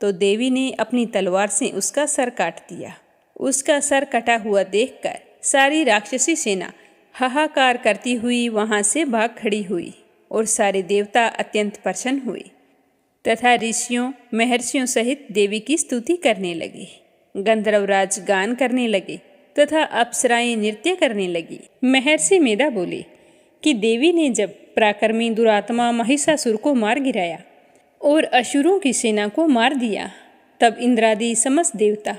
तो देवी ने अपनी तलवार से उसका सर काट दिया। उसका सर कटा हुआ देखकर सारी राक्षसी सेना हाहाकार करती हुई वहां से भाग खड़ी हुई और सारे देवता अत्यंत प्रसन्न हुए तथा ऋषियों महर्षियों सहित देवी की स्तुति करने लगे। गंधर्वराज गान करने लगे तथा अप्सराएं नृत्य करने लगी। महर्षि मेधा बोले कि देवी ने जब पराक्रमी दुरात्मा महिषासुर को मार गिराया और असुरों की सेना को मार दिया तब इंद्रादि समस्त देवता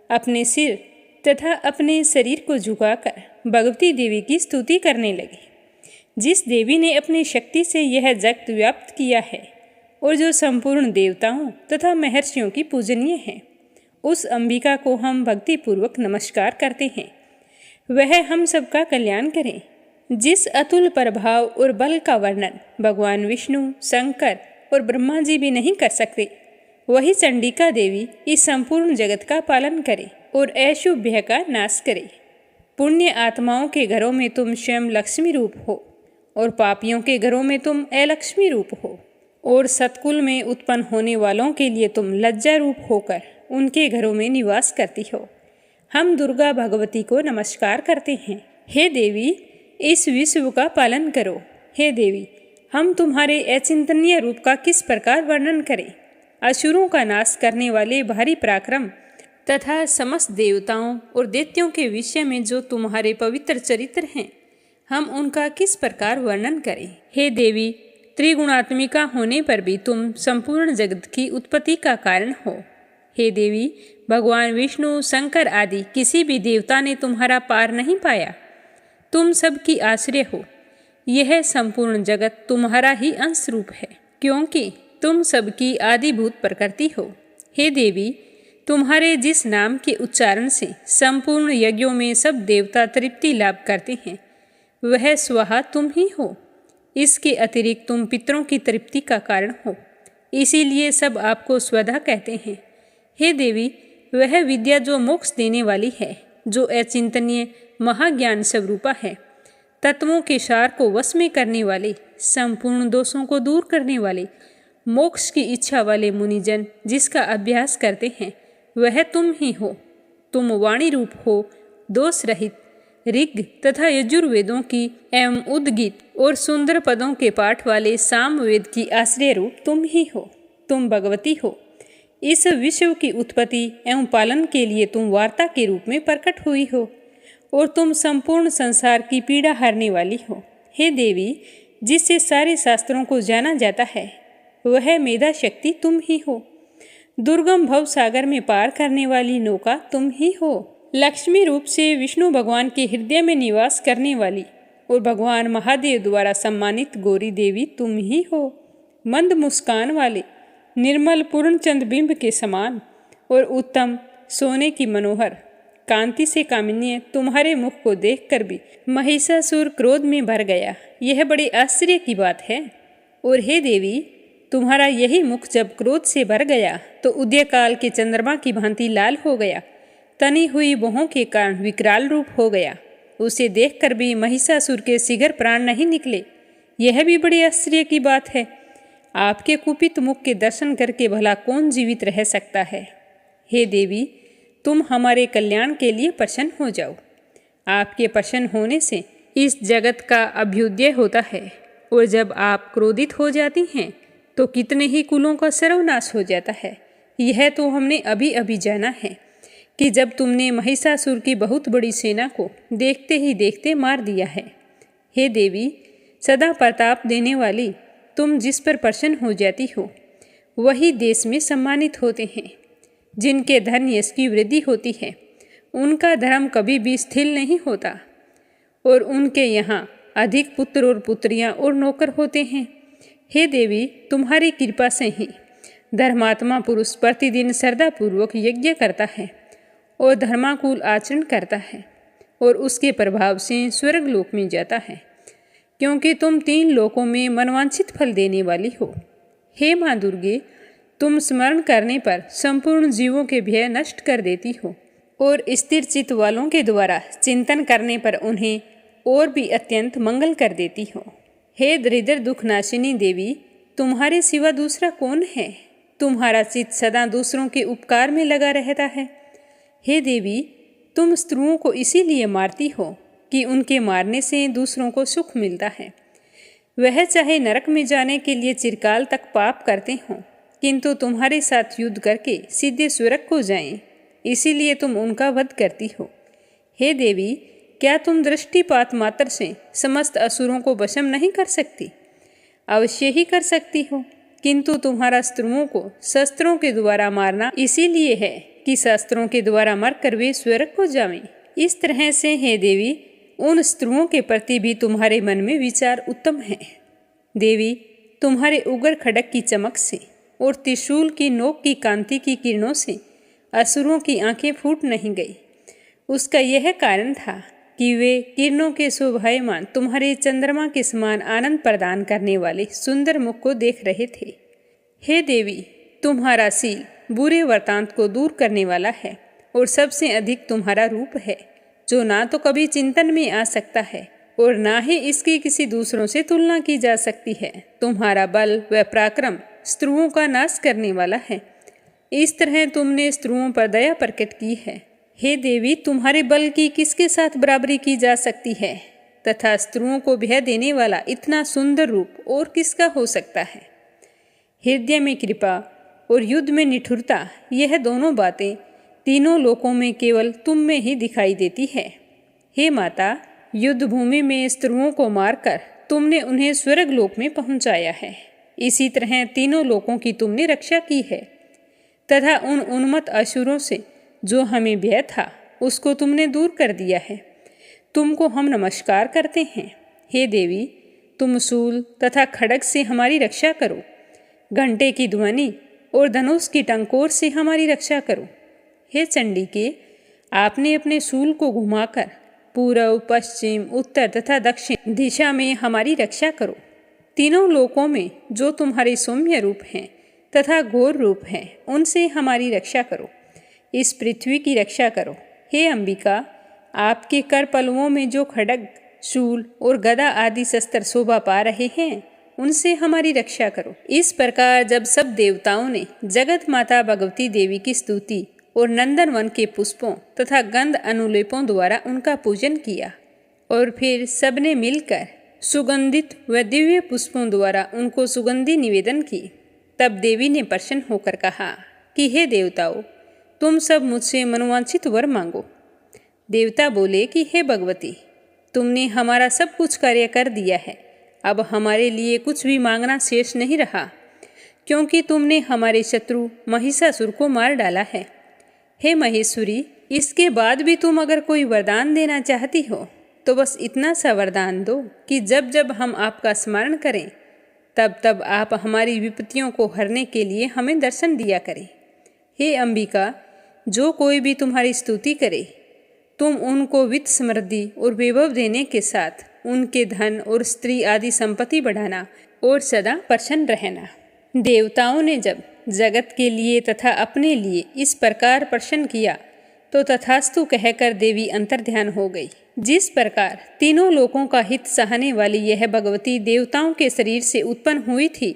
अपने सिर तथा अपने शरीर को झुकाकर भगवती देवी की स्तुति करने लगे। जिस देवी ने अपनी शक्ति से यह जगत व्याप्त किया है और जो संपूर्ण देवताओं तथा महर्षियों की पूजनीय है, उस अंबिका को हम भक्तिपूर्वक नमस्कार करते हैं। वह हम सबका कल्याण करे। जिस अतुल प्रभाव और बल का वर्णन भगवान विष्णु, शंकर और ब्रह्मा जी भी नहीं कर सकते, वही चंडिका देवी इस संपूर्ण जगत का पालन करे और अशुभ का नाश करे। पुण्य आत्माओं के घरों में तुम स्वयं लक्ष्मी रूप हो और पापियों के घरों में तुम अलक्ष्मी रूप हो, और सतकुल में उत्पन्न होने वालों के लिए तुम लज्जा रूप होकर उनके घरों में निवास करती हो। हम दुर्गा भगवती को नमस्कार करते हैं। हे देवी, इस विश्व का पालन करो। हे देवी, हम तुम्हारे अचिंतनीय रूप का किस प्रकार वर्णन करें। असुरों का नाश करने वाले भारी पराक्रम तथा समस्त देवताओं और दैत्यों के विषय में जो तुम्हारे पवित्र चरित्र हैं, हम उनका किस प्रकार वर्णन करें। हे देवी, त्रिगुणात्मिका होने पर भी तुम संपूर्ण जगत की उत्पत्ति का कारण हो। हे देवी, भगवान विष्णु, शंकर आदि किसी भी देवता ने तुम्हारा पार नहीं पाया। तुम सबकी आश्रय हो। यह संपूर्ण जगत तुम्हारा ही अंश रूप है, क्योंकि तुम सबकी आदिभूत प्रकृति हो। हे देवी, तुम्हारे जिस नाम के उच्चारण से संपूर्ण यज्ञों में सब देवता तृप्ति लाभ करते हैं, वह स्वाहा तुम ही हो। इसके अतिरिक्त तुम पितरों की तृप्ति का कारण हो, इसीलिए सब आपको स्वधा कहते हैं। हे देवी, वह विद्या जो मोक्ष देने वाली है, जो अचिंतनीय महाज्ञान स्वरूपा है, तत्वों के सार को वश में करने वाले, संपूर्ण दोषों को दूर करने वाले, मोक्ष की इच्छा वाले मुनिजन जिसका अभ्यास करते हैं, वह तुम ही हो। तुम वाणी रूप हो, दोष रहित, ऋग तथा यजुर्वेदों की एवं उद्गीत और सुंदर पदों के पाठ वाले सामवेद की आश्रय रूप तुम ही हो। तुम भगवती हो। इस विश्व की उत्पत्ति एवं पालन के लिए तुम वार्ता के रूप में प्रकट हुई हो, और तुम संपूर्ण संसार की पीड़ा हरने वाली हो। हे देवी, जिससे सारे शास्त्रों को जाना जाता है, वह मेधा शक्ति तुम ही हो। दुर्गम भव सागर में पार करने वाली नौका तुम ही हो। लक्ष्मी रूप से विष्णु भगवान के हृदय में निवास करने वाली और भगवान महादेव द्वारा सम्मानित गौरी देवी तुम ही हो। मंद मुस्कान वाले, निर्मल पूर्णचंद्र बिंब के समान और उत्तम सोने की मनोहर कांति से कामिन्य तुम्हारे मुख को देखकर भी महिषासुर क्रोध में भर गया। यह बड़े आश्चर्य की बात है। और हे देवी, तुम्हारा यही मुख जब क्रोध से भर गया तो उदय काल के चंद्रमा की भांति लाल हो गया, तनी हुई बहों के कारण विकराल रूप हो गया। उसे देखकर भी महिषासुर के शीघ्र प्राण नहीं निकले। यह भी बड़ी आश्चर्य की बात है। आपके कुपित मुख के दर्शन करके भला कौन जीवित रह सकता है। हे देवी, तुम हमारे कल्याण के लिए प्रसन्न हो जाओ। आपके प्रसन्न होने से इस जगत का अभ्युदय होता है, और जब आप क्रोधित हो जाती हैं तो कितने ही कुलों का सर्वनाश हो जाता है। यह तो हमने अभी अभी जाना है कि जब तुमने महिषासुर की बहुत बड़ी सेना को देखते ही देखते मार दिया है। हे देवी, सदा प्रताप देने वाली, तुम जिस पर प्रसन्न हो जाती हो, वही देश में सम्मानित होते हैं। जिनके धन यश की वृद्धि होती है, उनका धर्म कभी भी स्थिर नहीं होता, और उनके यहाँ अधिक पुत्र और पुत्रियाँ और नौकर होते हैं। हे देवी, तुम्हारी कृपा से ही धर्मात्मा पुरुष प्रतिदिन श्रद्धापूर्वक यज्ञ करता है और धर्माकुल आचरण करता है, और उसके प्रभाव से स्वर्गलोक में जाता है, क्योंकि तुम 3 लोकों में मनवांछित फल देने वाली हो। हे माँ दुर्गे, तुम स्मरण करने पर संपूर्ण जीवों के भय नष्ट कर देती हो, और स्थिर चित्त वालों के द्वारा चिंतन करने पर उन्हें और भी अत्यंत मंगल कर देती हो। हे दरिद्र दुखनाशिनी देवी, तुम्हारे सिवा दूसरा कौन है। तुम्हारा चित्त सदा दूसरों के उपकार में लगा रहता है। हे देवी, तुम स्त्रियों को इसीलिए मारती हो कि उनके मारने से दूसरों को सुख मिलता है। वह चाहे नरक में जाने के लिए चिरकाल तक पाप करते हों, किंतु तुम्हारे साथ युद्ध करके सीधे स्वर्ग को जाएं, इसीलिए तुम उनका वध करती हो। हे देवी, क्या तुम दृष्टिपात मात्र से समस्त असुरों को वशम नहीं कर सकती। अवश्य ही कर सकती हो, किंतु तुम्हारा स्त्रियों को शस्त्रों के द्वारा मारना इसीलिए है कि शस्त्रों के द्वारा मरकर वे स्वर्ग को जावें। इस तरह से हे देवी, उन स्त्रियों के प्रति भी तुम्हारे मन में विचार उत्तम है। देवी, तुम्हारे उग्र खड़क की चमक से और त्रिशूल की नोक की कांति की किरणों से असुरों की आंखें फूट नहीं गई। उसका यह कारण था कि वे किरणों के शोभायमान तुम्हारे चंद्रमा के समान आनंद प्रदान करने वाले सुंदर मुख को देख रहे थे। हे देवी, तुम्हारा शील बुरे वर्तांत को दूर करने वाला है और सबसे अधिक तुम्हारा रूप है, जो ना तो कभी चिंतन में आ सकता है और ना ही इसकी किसी दूसरों से तुलना की जा सकती है। तुम्हारा बल व पराक्रम स्त्रुओं का नाश करने वाला है। इस तरह तुमने स्त्रुओं पर दया प्रकट की है। हे देवी, तुम्हारे बल की किसके साथ बराबरी की जा सकती है, तथा स्त्रुओं को भय देने वाला इतना सुंदर रूप और किसका हो सकता है। हृदय में कृपा और युद्ध में निठुरता, यह दोनों बातें तीनों लोकों में केवल तुम में ही दिखाई देती है। हे माता, युद्ध भूमि में स्त्रुओं को मारकर तुमने उन्हें स्वर्ग लोक में पहुंचाया है। इसी तरह तीनों लोकों की तुमने रक्षा की है, तथा उन उन्मत्त असुरों से जो हमें भय था उसको तुमने दूर कर दिया है। तुमको हम नमस्कार करते हैं। हे देवी, तुम शूल तथा खड्ग से हमारी रक्षा करो, घंटे की ध्वनि और धनुष की टंकोर से हमारी रक्षा करो। हे चंडिके, आपने अपने शूल को घुमाकर पूर्व, पश्चिम, उत्तर तथा दक्षिण दिशा में हमारी रक्षा करो। तीनों लोकों में जो तुम्हारे सौम्य रूप हैं तथा घोर रूप हैं, उनसे हमारी रक्षा करो। इस पृथ्वी की रक्षा करो। हे अंबिका, आपके कर पलवों में जो खड्ग, शूल और गदा आदि शस्त्र शोभा पा रहे हैं, उनसे हमारी रक्षा करो। इस प्रकार जब सब देवताओं ने जगत माता भगवती देवी की स्तुति और नंदन वन के पुष्पों तथा गंध अनुलेपों द्वारा उनका पूजन किया और फिर सबने मिलकर सुगंधित व दिव्य पुष्पों द्वारा उनको सुगंधि निवेदन की, तब देवी ने प्रसन्न होकर कहा कि हे देवताओं, तुम सब मुझसे मनोवांछित वर मांगो। देवता बोले कि हे भगवती, तुमने हमारा सब कुछ कार्य कर दिया है, अब हमारे लिए कुछ भी मांगना शेष नहीं रहा, क्योंकि तुमने हमारे शत्रु महिषासुर को मार डाला है। हे महेश्वरी, इसके बाद भी तुम अगर कोई वरदान देना चाहती हो तो बस इतना सा वरदान दो कि जब जब हम आपका स्मरण करें तब तब आप हमारी विपत्तियों को हरने के लिए हमें दर्शन दिया करें। हे अंबिका, जो कोई भी तुम्हारी स्तुति करे, तुम उनको वित्त समृद्धि और वैभव देने के साथ उनके धन और स्त्री आदि संपत्ति बढ़ाना और सदा प्रसन्न रहना। देवताओं ने जब जगत के लिए तथा अपने लिए इस प्रकार प्रसन्न किया तो तथास्तु कहकर देवी अंतर्ध्यान हो गई। जिस प्रकार तीनों लोकों का हित सहने वाली यह भगवती देवताओं के शरीर से उत्पन्न हुई थी,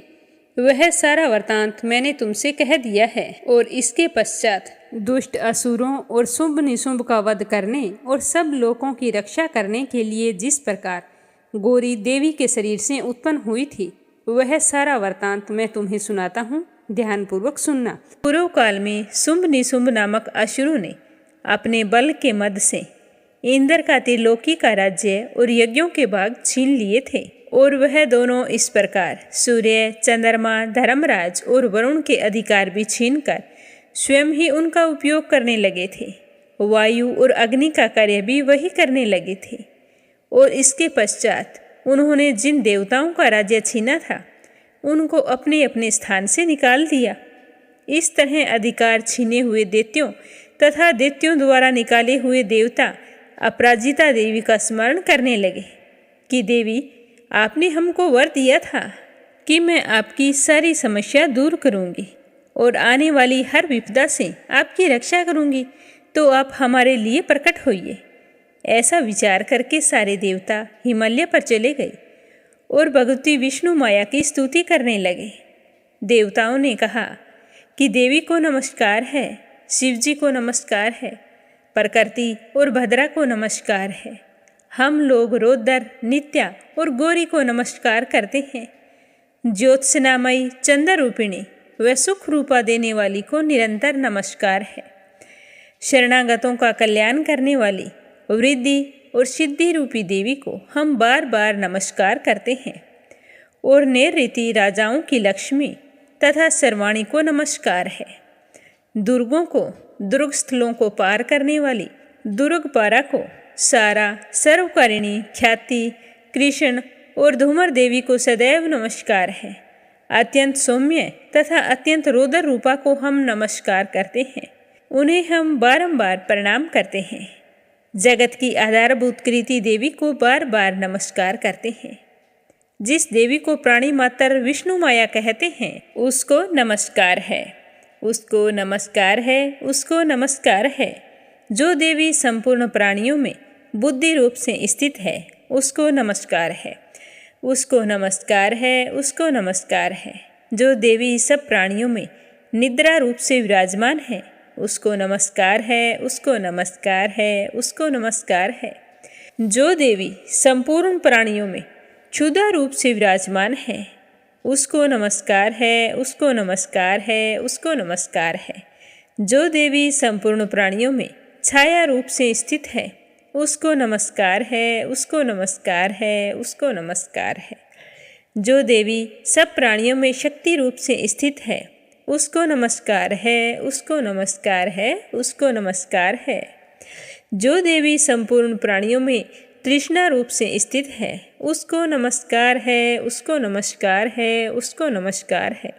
वह सारा वृतांत मैंने तुमसे कह दिया है। और इसके पश्चात दुष्ट असुरों और शुभ निशुंभ का वध करने और सब लोकों की रक्षा करने के लिए जिस प्रकार गौरी देवी के शरीर से उत्पन्न हुई थी, वह सारा वृतांत मैं तुम्हें सुनाता हूँ, ध्यानपूर्वक सुनना। पूर्व काल में शुंभ निशुंभ नामक असुरों ने अपने बल के मद से इंद्र का त्रिलोकी का राज्य और यज्ञों के भाग छीन लिए थे, और वह दोनों इस प्रकार सूर्य, चंद्रमा, धर्मराज और वरुण के अधिकार भी छीनकर स्वयं ही उनका उपयोग करने लगे थे। वायु और अग्नि का कार्य भी वही करने लगे थे। और इसके पश्चात उन्होंने जिन देवताओं का राज्य छीना था, उनको अपने अपने स्थान से निकाल दिया। इस तरह अधिकार छीने हुए दैत्यों तथा दैत्यों द्वारा निकाले हुए देवता अपराजिता देवी का स्मरण करने लगे कि देवी, आपने हमको वर दिया था कि मैं आपकी सारी समस्या दूर करूंगी और आने वाली हर विपदा से आपकी रक्षा करूंगी, तो आप हमारे लिए प्रकट होइए। ऐसा विचार करके सारे देवता हिमालय पर चले गए और भगवती विष्णु माया की स्तुति करने लगे। देवताओं ने कहा कि देवी को नमस्कार है, शिव जी को नमस्कार है, प्रकृति और भद्रा को नमस्कार है। हम लोग रौद्र, नित्या और गौरी को नमस्कार करते हैं। ज्योत्सनामयी, चंद्र रूपिणी व सुख रूपा देने वाली को निरंतर नमस्कार है। शरणागतों का कल्याण करने वाली वृद्धि और सिद्धि रूपी देवी को हम बार बार नमस्कार करते हैं। और नैऋति राजाओं की लक्ष्मी तथा सर्वाणी को नमस्कार है। दुर्गों को, दुर्ग स्थलों को पार करने वाली दुर्गपारा को, सारा, सर्वकारिणी, ख्याति, कृष्ण और धूमर देवी को सदैव नमस्कार है। अत्यंत सौम्य तथा अत्यंत रौद्र रूपा को हम नमस्कार करते हैं। उन्हें हम बारंबार प्रणाम करते हैं। जगत की आधारभूत कृति देवी को बार बार नमस्कार करते हैं। जिस देवी को प्राणी मात्र विष्णु माया कहते हैं, उसको नमस्कार है, उसको नमस्कार है, उसको नमस्कार है। जो देवी संपूर्ण प्राणियों में बुद्धि रूप से स्थित है, उसको नमस्कार है, उसको नमस्कार है, उसको नमस्कार है। जो देवी सब प्राणियों में निद्रा रूप से विराजमान है, उसको नमस्कार है, उसको नमस्कार है, उसको नमस्कार है। जो देवी संपूर्ण प्राणियों में क्षुधा रूप से विराजमान है, उसको नमस्कार है, उसको नमस्कार है, उसको नमस्कार है। जो देवी संपूर्ण प्राणियों में छाया रूप से स्थित है, उसको नमस्कार है, उसको नमस्कार है, उसको नमस्कार है। जो देवी सब प्राणियों में शक्ति रूप से स्थित है, उसको नमस्कार है, उसको नमस्कार है, उसको नमस्कार है। जो देवी संपूर्ण प्राणियों में तृष्णा रूप से स्थित है, उसको नमस्कार है, उसको नमस्कार है, उसको नमस्कार है।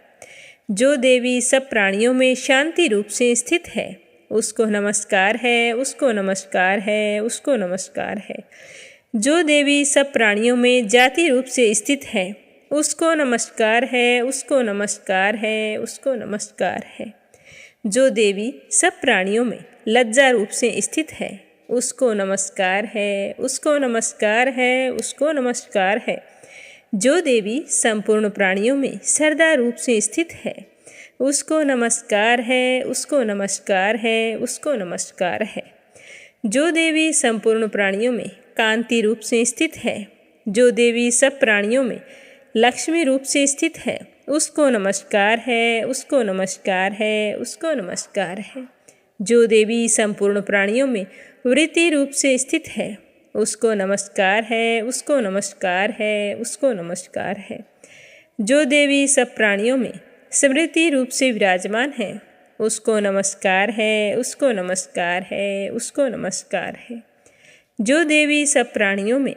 जो देवी सब प्राणियों में शांति रूप से स्थित है, उसको नमस्कार है, उसको नमस्कार है, उसको नमस्कार है। जो देवी सब प्राणियों में जाति रूप से स्थित है, उसको नमस्कार है, उसको नमस्कार है, उसको नमस्कार है। जो देवी सब प्राणियों में लज्जा रूप से स्थित है, उसको नमस्कार है, उसको नमस्कार है, उसको नमस्कार है। जो देवी संपूर्ण प्राणियों में श्रद्धा रूप से स्थित है, उसको नमस्कार है, उसको नमस्कार है, उसको नमस्कार है। जो देवी संपूर्ण प्राणियों में कांति रूप से स्थित है, जो देवी सब प्राणियों में लक्ष्मी रूप से स्थित है, उसको नमस्कार है, उसको नमस्कार है, उसको नमस्कार है। जो देवी संपूर्ण प्राणियों में वृत्ति रूप से स्थित है, उसको नमस्कार है, उसको नमस्कार है, उसको नमस्कार है। जो देवी सब प्राणियों में स्मृति रूप से विराजमान है, उसको नमस्कार है, उसको नमस्कार है, उसको नमस्कार है। जो देवी सब प्राणियों में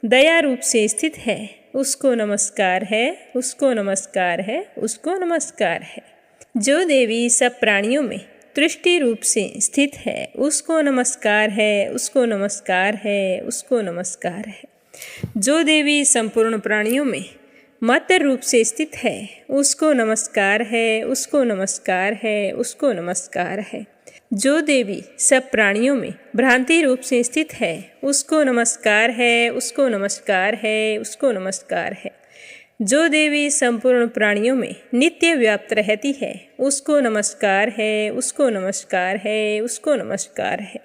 दया रूप से स्थित है, उसको नमस्कार है, उसको नमस्कार है, उसको नमस्कार है। जो देवी सब प्राणियों में दृष्टि रूप से स्थित है, उसको नमस्कार है, उसको नमस्कार है, उसको नमस्कार है। जो देवी संपूर्ण प्राणियों में मत रूप से स्थित है, उसको नमस्कार है, उसको नमस्कार है, उसको नमस्कार है। जो देवी सब प्राणियों में भ्रांति रूप से स्थित है, उसको नमस्कार है, उसको नमस्कार है, उसको नमस्कार है। जो देवी संपूर्ण प्राणियों में नित्य व्याप्त रहती है, उसको नमस्कार है, उसको नमस्कार है, उसको नमस्कार है।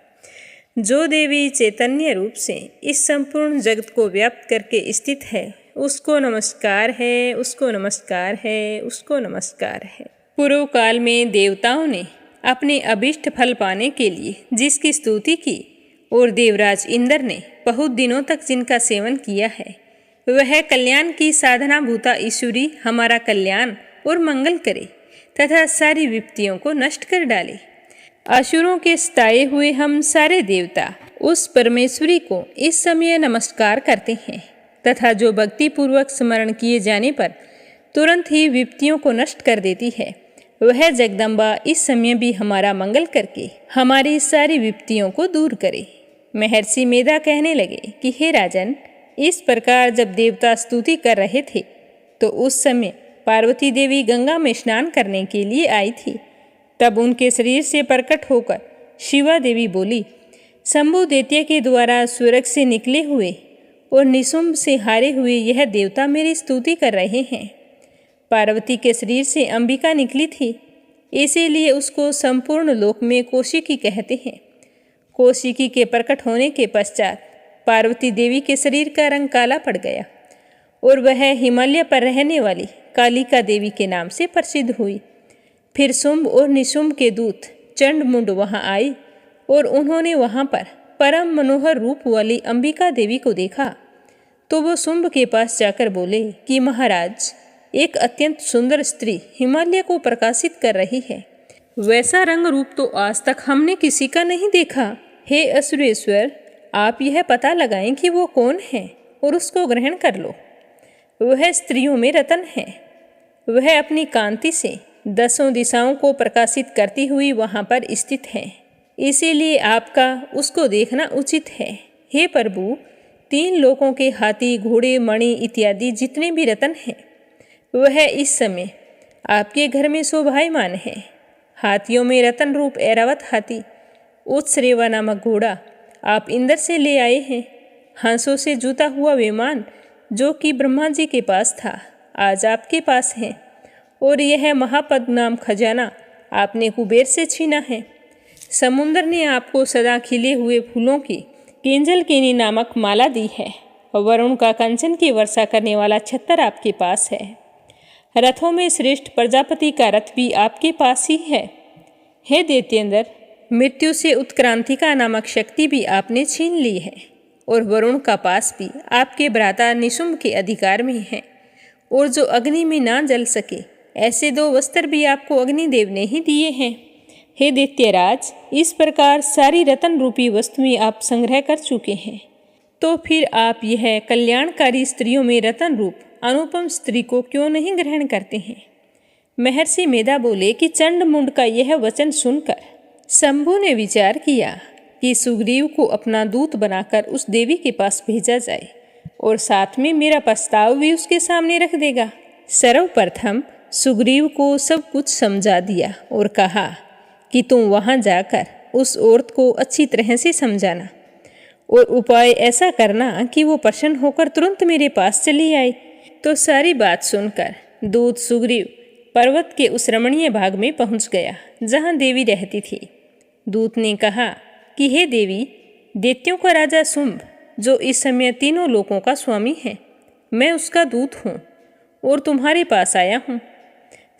जो देवी चैतन्य रूप से इस संपूर्ण जगत को व्याप्त करके स्थित है, उसको नमस्कार है, उसको नमस्कार है, उसको नमस्कार है। पूर्व काल में देवताओं ने अपने अभीष्ट फल पाने के लिए जिसकी स्तुति की और देवराज इंद्र ने बहुत दिनों तक जिनका सेवन किया है, वह कल्याण की साधना भूता ईश्वरी हमारा कल्याण और मंगल करे तथा सारी विपत्तियों को नष्ट कर डाले। असुरों के सताए हुए हम सारे देवता उस परमेश्वरी को इस समय नमस्कार करते हैं तथा जो भक्ति पूर्वक स्मरण किए जाने पर तुरंत ही विपत्तियों को नष्ट कर देती है, वह जगदम्बा इस समय भी हमारा मंगल करके हमारी सारी विपत्तियों को दूर करे। महर्षि मेधा कहने लगे कि हे राजन, इस प्रकार जब देवता स्तुति कर रहे थे तो उस समय पार्वती देवी गंगा में स्नान करने के लिए आई थी। तब उनके शरीर से प्रकट होकर शिवा देवी बोली, शंभु दैत्य के द्वारा स्वर्ग से निकले हुए और निशुंभ से हारे हुए यह देवता मेरी स्तुति कर रहे हैं। पार्वती के शरीर से अंबिका निकली थी, इसीलिए उसको संपूर्ण लोक में कौशिकी कहते हैं। कौशिकी के प्रकट होने के पश्चात पार्वती देवी के शरीर का रंग काला पड़ गया और वह हिमालय पर रहने वाली कालिका देवी के नाम से प्रसिद्ध हुई। फिर शुंभ और निशुंभ के दूत चंडमुंड वहां आए और उन्होंने वहां पर परम मनोहर रूप वाली अंबिका देवी को देखा तो वो शुंभ के पास जाकर बोले कि महाराज, एक अत्यंत सुंदर स्त्री हिमालय को प्रकाशित कर रही है। वैसा रंग रूप तो आज तक हमने किसी का नहीं देखा। हे असुरेश्वर, आप यह पता लगाएं कि वो कौन है और उसको ग्रहण कर लो। वह स्त्रियों में रतन है। वह अपनी कांति से 10 दिशाओं को प्रकाशित करती हुई वहाँ पर स्थित है, इसीलिए आपका उसको देखना उचित है। हे प्रभु, 3 लोकों के हाथी, घोड़े, मणि इत्यादि जितने भी रत्न हैं वह इस समय आपके घर में शोभायमान है। हाथियों में रतन रूप ऐरावत हाथी, उत्सरेवा नामक घोड़ा आप इंद्र से ले आए हैं। हंसों से जुता हुआ विमान जो कि ब्रह्मा जी के पास था आज आपके पास है। और यह महापद नाम खजाना आपने कुबेर से छीना है। समुद्र ने आपको सदा खिले हुए फूलों की किंजल केनी नामक माला दी है। वरुण का कंचन की वर्षा करने वाला छत्तर आपके पास है। रथों में श्रेष्ठ प्रजापति का रथ भी आपके पास ही है। हे दैत्येंद्र, मृत्यु से उत्क्रांतिका नामक शक्ति भी आपने छीन ली है। और वरुण का पास भी आपके भ्राता निशुंभ के अधिकार में है। और जो अग्नि में ना जल सके ऐसे 2 वस्त्र भी आपको अग्निदेव ने ही दिए हैं। हे दैत्यराज, इस प्रकार सारी रतन रूपी वस्तुएं आप संग्रह कर चुके हैं, तो फिर आप यह कल्याणकारी स्त्रियों में रतन रूप अनुपम स्त्री को क्यों नहीं ग्रहण करते हैं? महर्षि मेधा बोले कि चंड मुंड का यह वचन सुनकर शंभु ने विचार किया कि सुग्रीव को अपना दूत बनाकर उस देवी के पास भेजा जाए और साथ में मेरा प्रस्ताव भी उसके सामने रख देगा। सर्वप्रथम सुग्रीव को सब कुछ समझा दिया और कहा कि तुम वहां जाकर उस औरत को अच्छी तरह से समझाना और उपाय ऐसा करना कि वो प्रसन्न होकर तुरंत मेरे पास चली आए। तो सारी बात सुनकर दूत सुग्रीव पर्वत के उस रमणीय भाग में पहुंच गया जहां देवी रहती थी। दूत ने कहा कि हे देवी, दैत्यों का राजा शुंभ जो इस समय 3 लोकों का स्वामी है, मैं उसका दूत हूँ और तुम्हारे पास आया हूँ।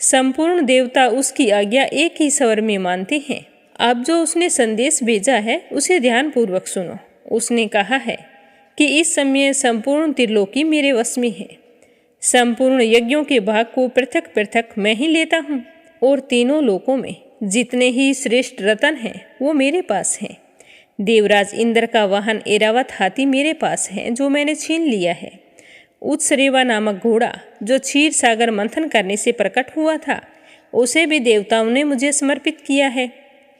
संपूर्ण देवता उसकी आज्ञा एक ही स्वर में मानते हैं। अब जो उसने संदेश भेजा है उसे ध्यानपूर्वक सुनो। उसने कहा है कि इस समय संपूर्ण त्रिलोकी मेरे वश में है। संपूर्ण यज्ञों के भाग को पृथक पृथक मैं ही लेता हूँ और 3 लोकों में जितने ही श्रेष्ठ रतन हैं वो मेरे पास हैं। देवराज इंद्र का वाहन ऐरावत हाथी मेरे पास है जो मैंने छीन लिया है। उत्सरेवा नामक घोड़ा जो क्षीर सागर मंथन करने से प्रकट हुआ था उसे भी देवताओं ने मुझे समर्पित किया है।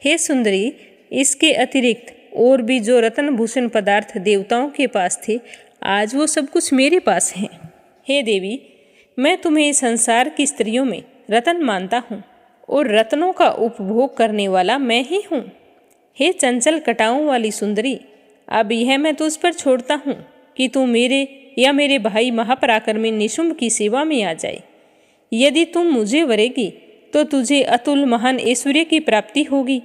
हे सुंदरी, इसके अतिरिक्त और भी जो रत्न भूषण पदार्थ देवताओं के पास थे आज वो सब कुछ मेरे पास हैं। हे देवी, मैं तुम्हें संसार की स्त्रियों में रतन मानता हूँ और रत्नों का उपभोग करने वाला मैं ही हूँ। हे चंचल कटाओं वाली सुंदरी, अब यह मैं तुझ पर छोड़ता हूँ कि तू मेरे या मेरे भाई महापराक्रमी निशुंभ की सेवा में आ जाए। यदि तुम मुझे वरेगी तो तुझे अतुल महान ऐश्वर्य की प्राप्ति होगी।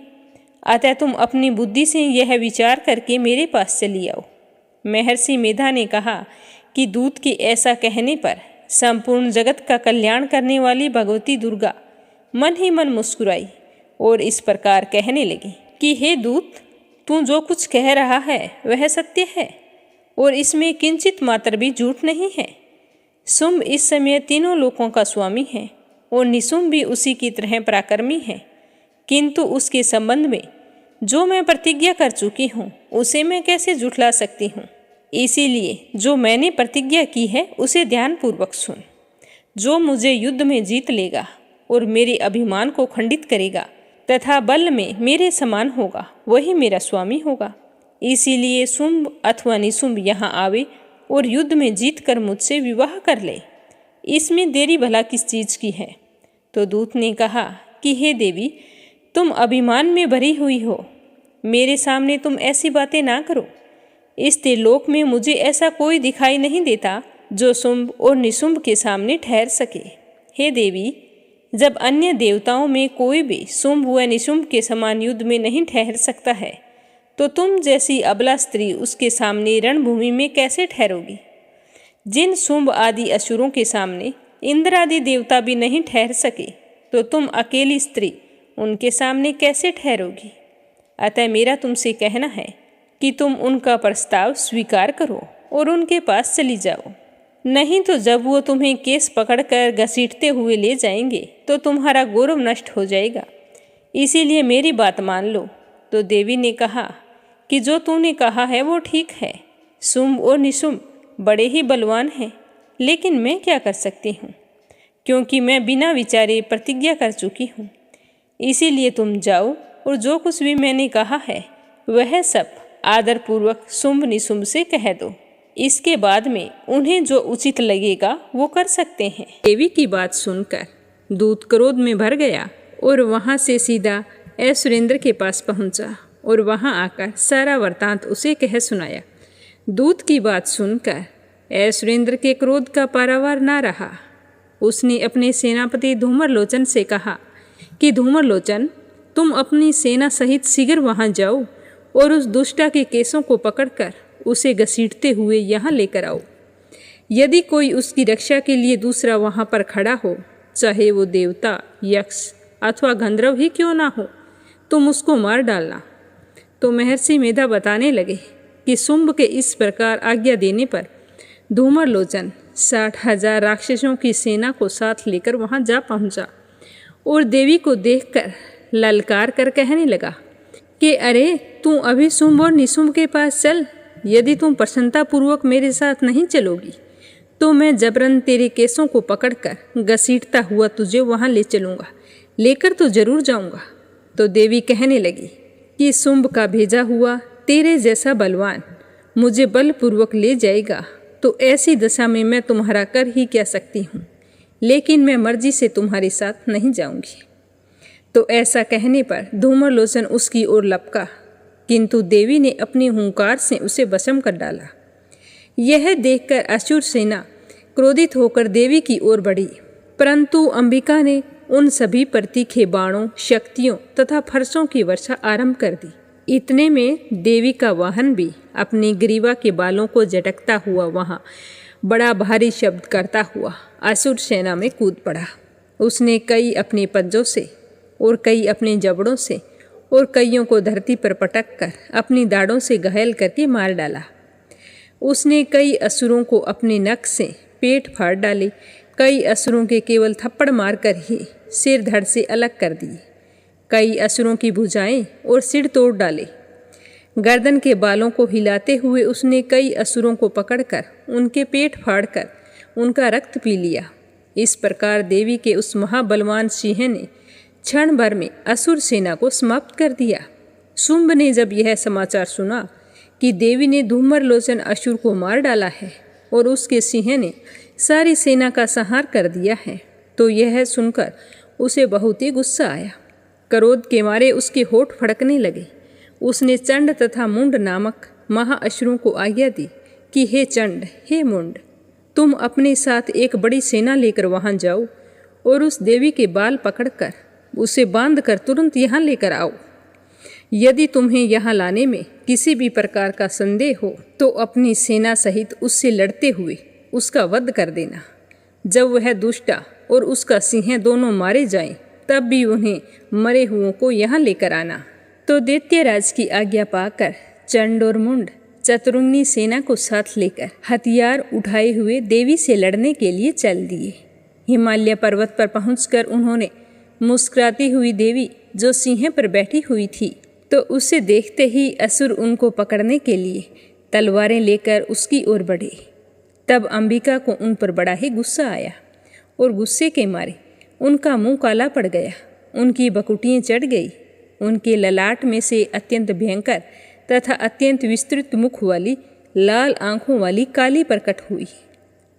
अतः तुम अपनी बुद्धि से यह विचार करके मेरे पास चली आओ। महर्षि मेधा ने कहा कि दूत के ऐसा कहने पर संपूर्ण जगत का कल्याण करने वाली भगवती दुर्गा मन ही मन मुस्कुराई और इस प्रकार कहने लगी कि हे दूत, तू जो कुछ कह रहा है वह सत्य है और इसमें किंचित मात्र भी झूठ नहीं है। शुंभ इस समय 3 लोकों का स्वामी है और निशुंभ भी उसी की तरह पराक्रमी है, किंतु उसके संबंध में जो मैं प्रतिज्ञा कर चुकी हूँ उसे मैं कैसे झुठला सकती हूँ। इसीलिए जो मैंने प्रतिज्ञा की है उसे ध्यानपूर्वक सुन। जो मुझे युद्ध में जीत लेगा और मेरे अभिमान को खंडित करेगा तथा बल में मेरे समान होगा वही मेरा स्वामी होगा। इसीलिए शुंभ अथवा निशुंभ यहाँ आवे और युद्ध में जीत कर मुझसे विवाह कर ले। इसमें देरी भला किस चीज़ की है? तो दूत ने कहा कि हे देवी, तुम अभिमान में भरी हुई हो, मेरे सामने तुम ऐसी बातें ना करो। इस त्रिलोक में मुझे ऐसा कोई दिखाई नहीं देता जो शुंभ और निशुंभ के सामने ठहर सके। हे देवी, जब अन्य देवताओं में कोई भी शुंभ व निशुंभ के समान युद्ध में नहीं ठहर सकता है तो तुम जैसी अबला स्त्री उसके सामने रणभूमि में कैसे ठहरोगी? जिन शुंभ आदि असुरों के सामने इंद्र आदि देवता भी नहीं ठहर सके तो तुम अकेली स्त्री उनके सामने कैसे ठहरोगी? अतः मेरा तुमसे कहना है कि तुम उनका प्रस्ताव स्वीकार करो और उनके पास चली जाओ। नहीं तो जब वो तुम्हें केस पकड़कर घसीटते हुए ले जाएंगे तो तुम्हारा गौरव नष्ट हो जाएगा। इसीलिए मेरी बात मान लो। तो देवी ने कहा कि जो तूने कहा है वो ठीक है। शुंभ और निशुंभ बड़े ही बलवान हैं, लेकिन मैं क्या कर सकती हूँ? क्योंकि मैं बिना विचारे प्रतिज्ञा कर चुकी हूँ। इसीलिए तुम जाओ और जो कुछ भी मैंने कहा है वह सब आदरपूर्वक शुंभ निशुंभ से कह दो। इसके बाद में उन्हें जो उचित लगेगा वो कर सकते हैं। देवी की बात सुनकर दूत क्रोध में भर गया और वहाँ से सीधा ऐश्वर्येंद्र के पास पहुँचा और वहाँ आकर सारा वृतांत उसे कह सुनाया। दूत की बात सुनकर ऐश्वर्येंद्र के क्रोध का पारावार ना रहा। उसने अपने सेनापति धूम्रलोचन से कहा कि धूम्रलोचन, तुम अपनी सेना सहित शीघ्र वहाँ जाओ और उस दुष्टा के केसों को पकड़कर उसे घसीटते हुए यहाँ लेकर आओ। यदि कोई उसकी रक्षा के लिए दूसरा वहाँ पर खड़ा हो, चाहे वो देवता, यक्ष अथवा गंधर्व ही क्यों ना हो, तुम उसको मार डालना। तो महर्षि मेधा बताने लगे कि शुंभ के इस प्रकार आज्ञा देने पर धूम्रलोचन 60,000 राक्षसों की सेना को साथ लेकर वहाँ जा पहुँचा और देवी को देखकर ललकार कर कहने लगा कि अरे, तू अभी शुंभ और निशुंभ के पास चल। यदि तुम प्रसन्नतापूर्वक मेरे साथ नहीं चलोगी तो मैं जबरन तेरे केसों को पकड़कर घसीटता हुआ तुझे वहाँ ले चलूँगा, लेकर तो जरूर जाऊँगा। तो देवी कहने लगी कि शुंभ का भेजा हुआ तेरे जैसा बलवान मुझे बलपूर्वक ले जाएगा तो ऐसी दशा में मैं तुम्हारा कर ही क्या सकती हूँ, लेकिन मैं मर्जी से तुम्हारे साथ नहीं जाऊँगी। तो ऐसा कहने पर धूम्रलोचन उसकी ओर लपका, किंतु देवी ने अपनी हुंकार से उसे वशम कर डाला। यह देखकर असुर सेना क्रोधित होकर देवी की ओर बढ़ी, परंतु अंबिका ने उन सभी पर तीखे बाणों, शक्तियों तथा फरसों की वर्षा आरंभ कर दी। इतने में देवी का वाहन भी अपनी ग्रीवा के बालों को झटकता हुआ वहाँ बड़ा भारी शब्द करता हुआ असुर सेना में कूद पड़ा। उसने कई अपने पंजों से और कई अपने जबड़ों से और कईयों को धरती पर पटक कर अपनी दाढ़ों से घायल करके मार डाला। उसने कई असुरों को अपने नख से पेट फाड़ डाले, कई असुरों के केवल थप्पड़ मारकर ही सिर धड़ से अलग कर दिए, कई असुरों की भुजाएं और सिर तोड़ डाले। गर्दन के बालों को हिलाते हुए उसने कई असुरों को पकड़कर उनके पेट फाड़कर उनका रक्त पी लिया। इस प्रकार देवी के उस महाबलवान सिंह ने क्षण भर में असुर सेना को समाप्त कर दिया। शुंभ ने जब यह समाचार सुना कि देवी ने धूम्रलोचन असुर को मार डाला है और उसके सिंह ने सारी सेना का संहार कर दिया है, तो यह सुनकर उसे बहुत ही गुस्सा आया। क्रोध के मारे उसके होठ फड़कने लगे। उसने चंड तथा मुंड नामक महाअसुरों को आज्ञा दी कि हे चंड, हे मुंड, तुम अपने साथ एक बड़ी सेना लेकर वहाँ जाओ और उस देवी के बाल पकड़कर उसे बांधकर तुरंत यहाँ लेकर आओ। यदि तुम्हें यहाँ लाने में किसी भी प्रकार का संदेह हो तो अपनी सेना सहित उससे लड़ते हुए उसका वध कर देना। जब वह दुष्टा और उसका सिंह दोनों मारे जाएं, तब भी उन्हें मरे हुओं को यहाँ लेकर आना। तो दैत्यराज की आज्ञा पाकर चंड और मुंड चतुरंगी सेना को साथ लेकर हथियार उठाए हुए देवी से लड़ने के लिए चल दिए। हिमालय पर्वत पर पहुंचकर उन्होंने मुस्कुराती हुई देवी जो सिंह पर बैठी हुई थी, तो उसे देखते ही असुर उनको पकड़ने के लिए तलवारें लेकर उसकी ओर बढ़े। तब अंबिका को उन पर बड़ा ही गुस्सा आया और गुस्से के मारे उनका मुंह काला पड़ गया, उनकी बकुटियाँ चढ़ गई। उनके ललाट में से अत्यंत भयंकर तथा अत्यंत विस्तृत मुख वाली लाल आंखों वाली काली प्रकट हुई,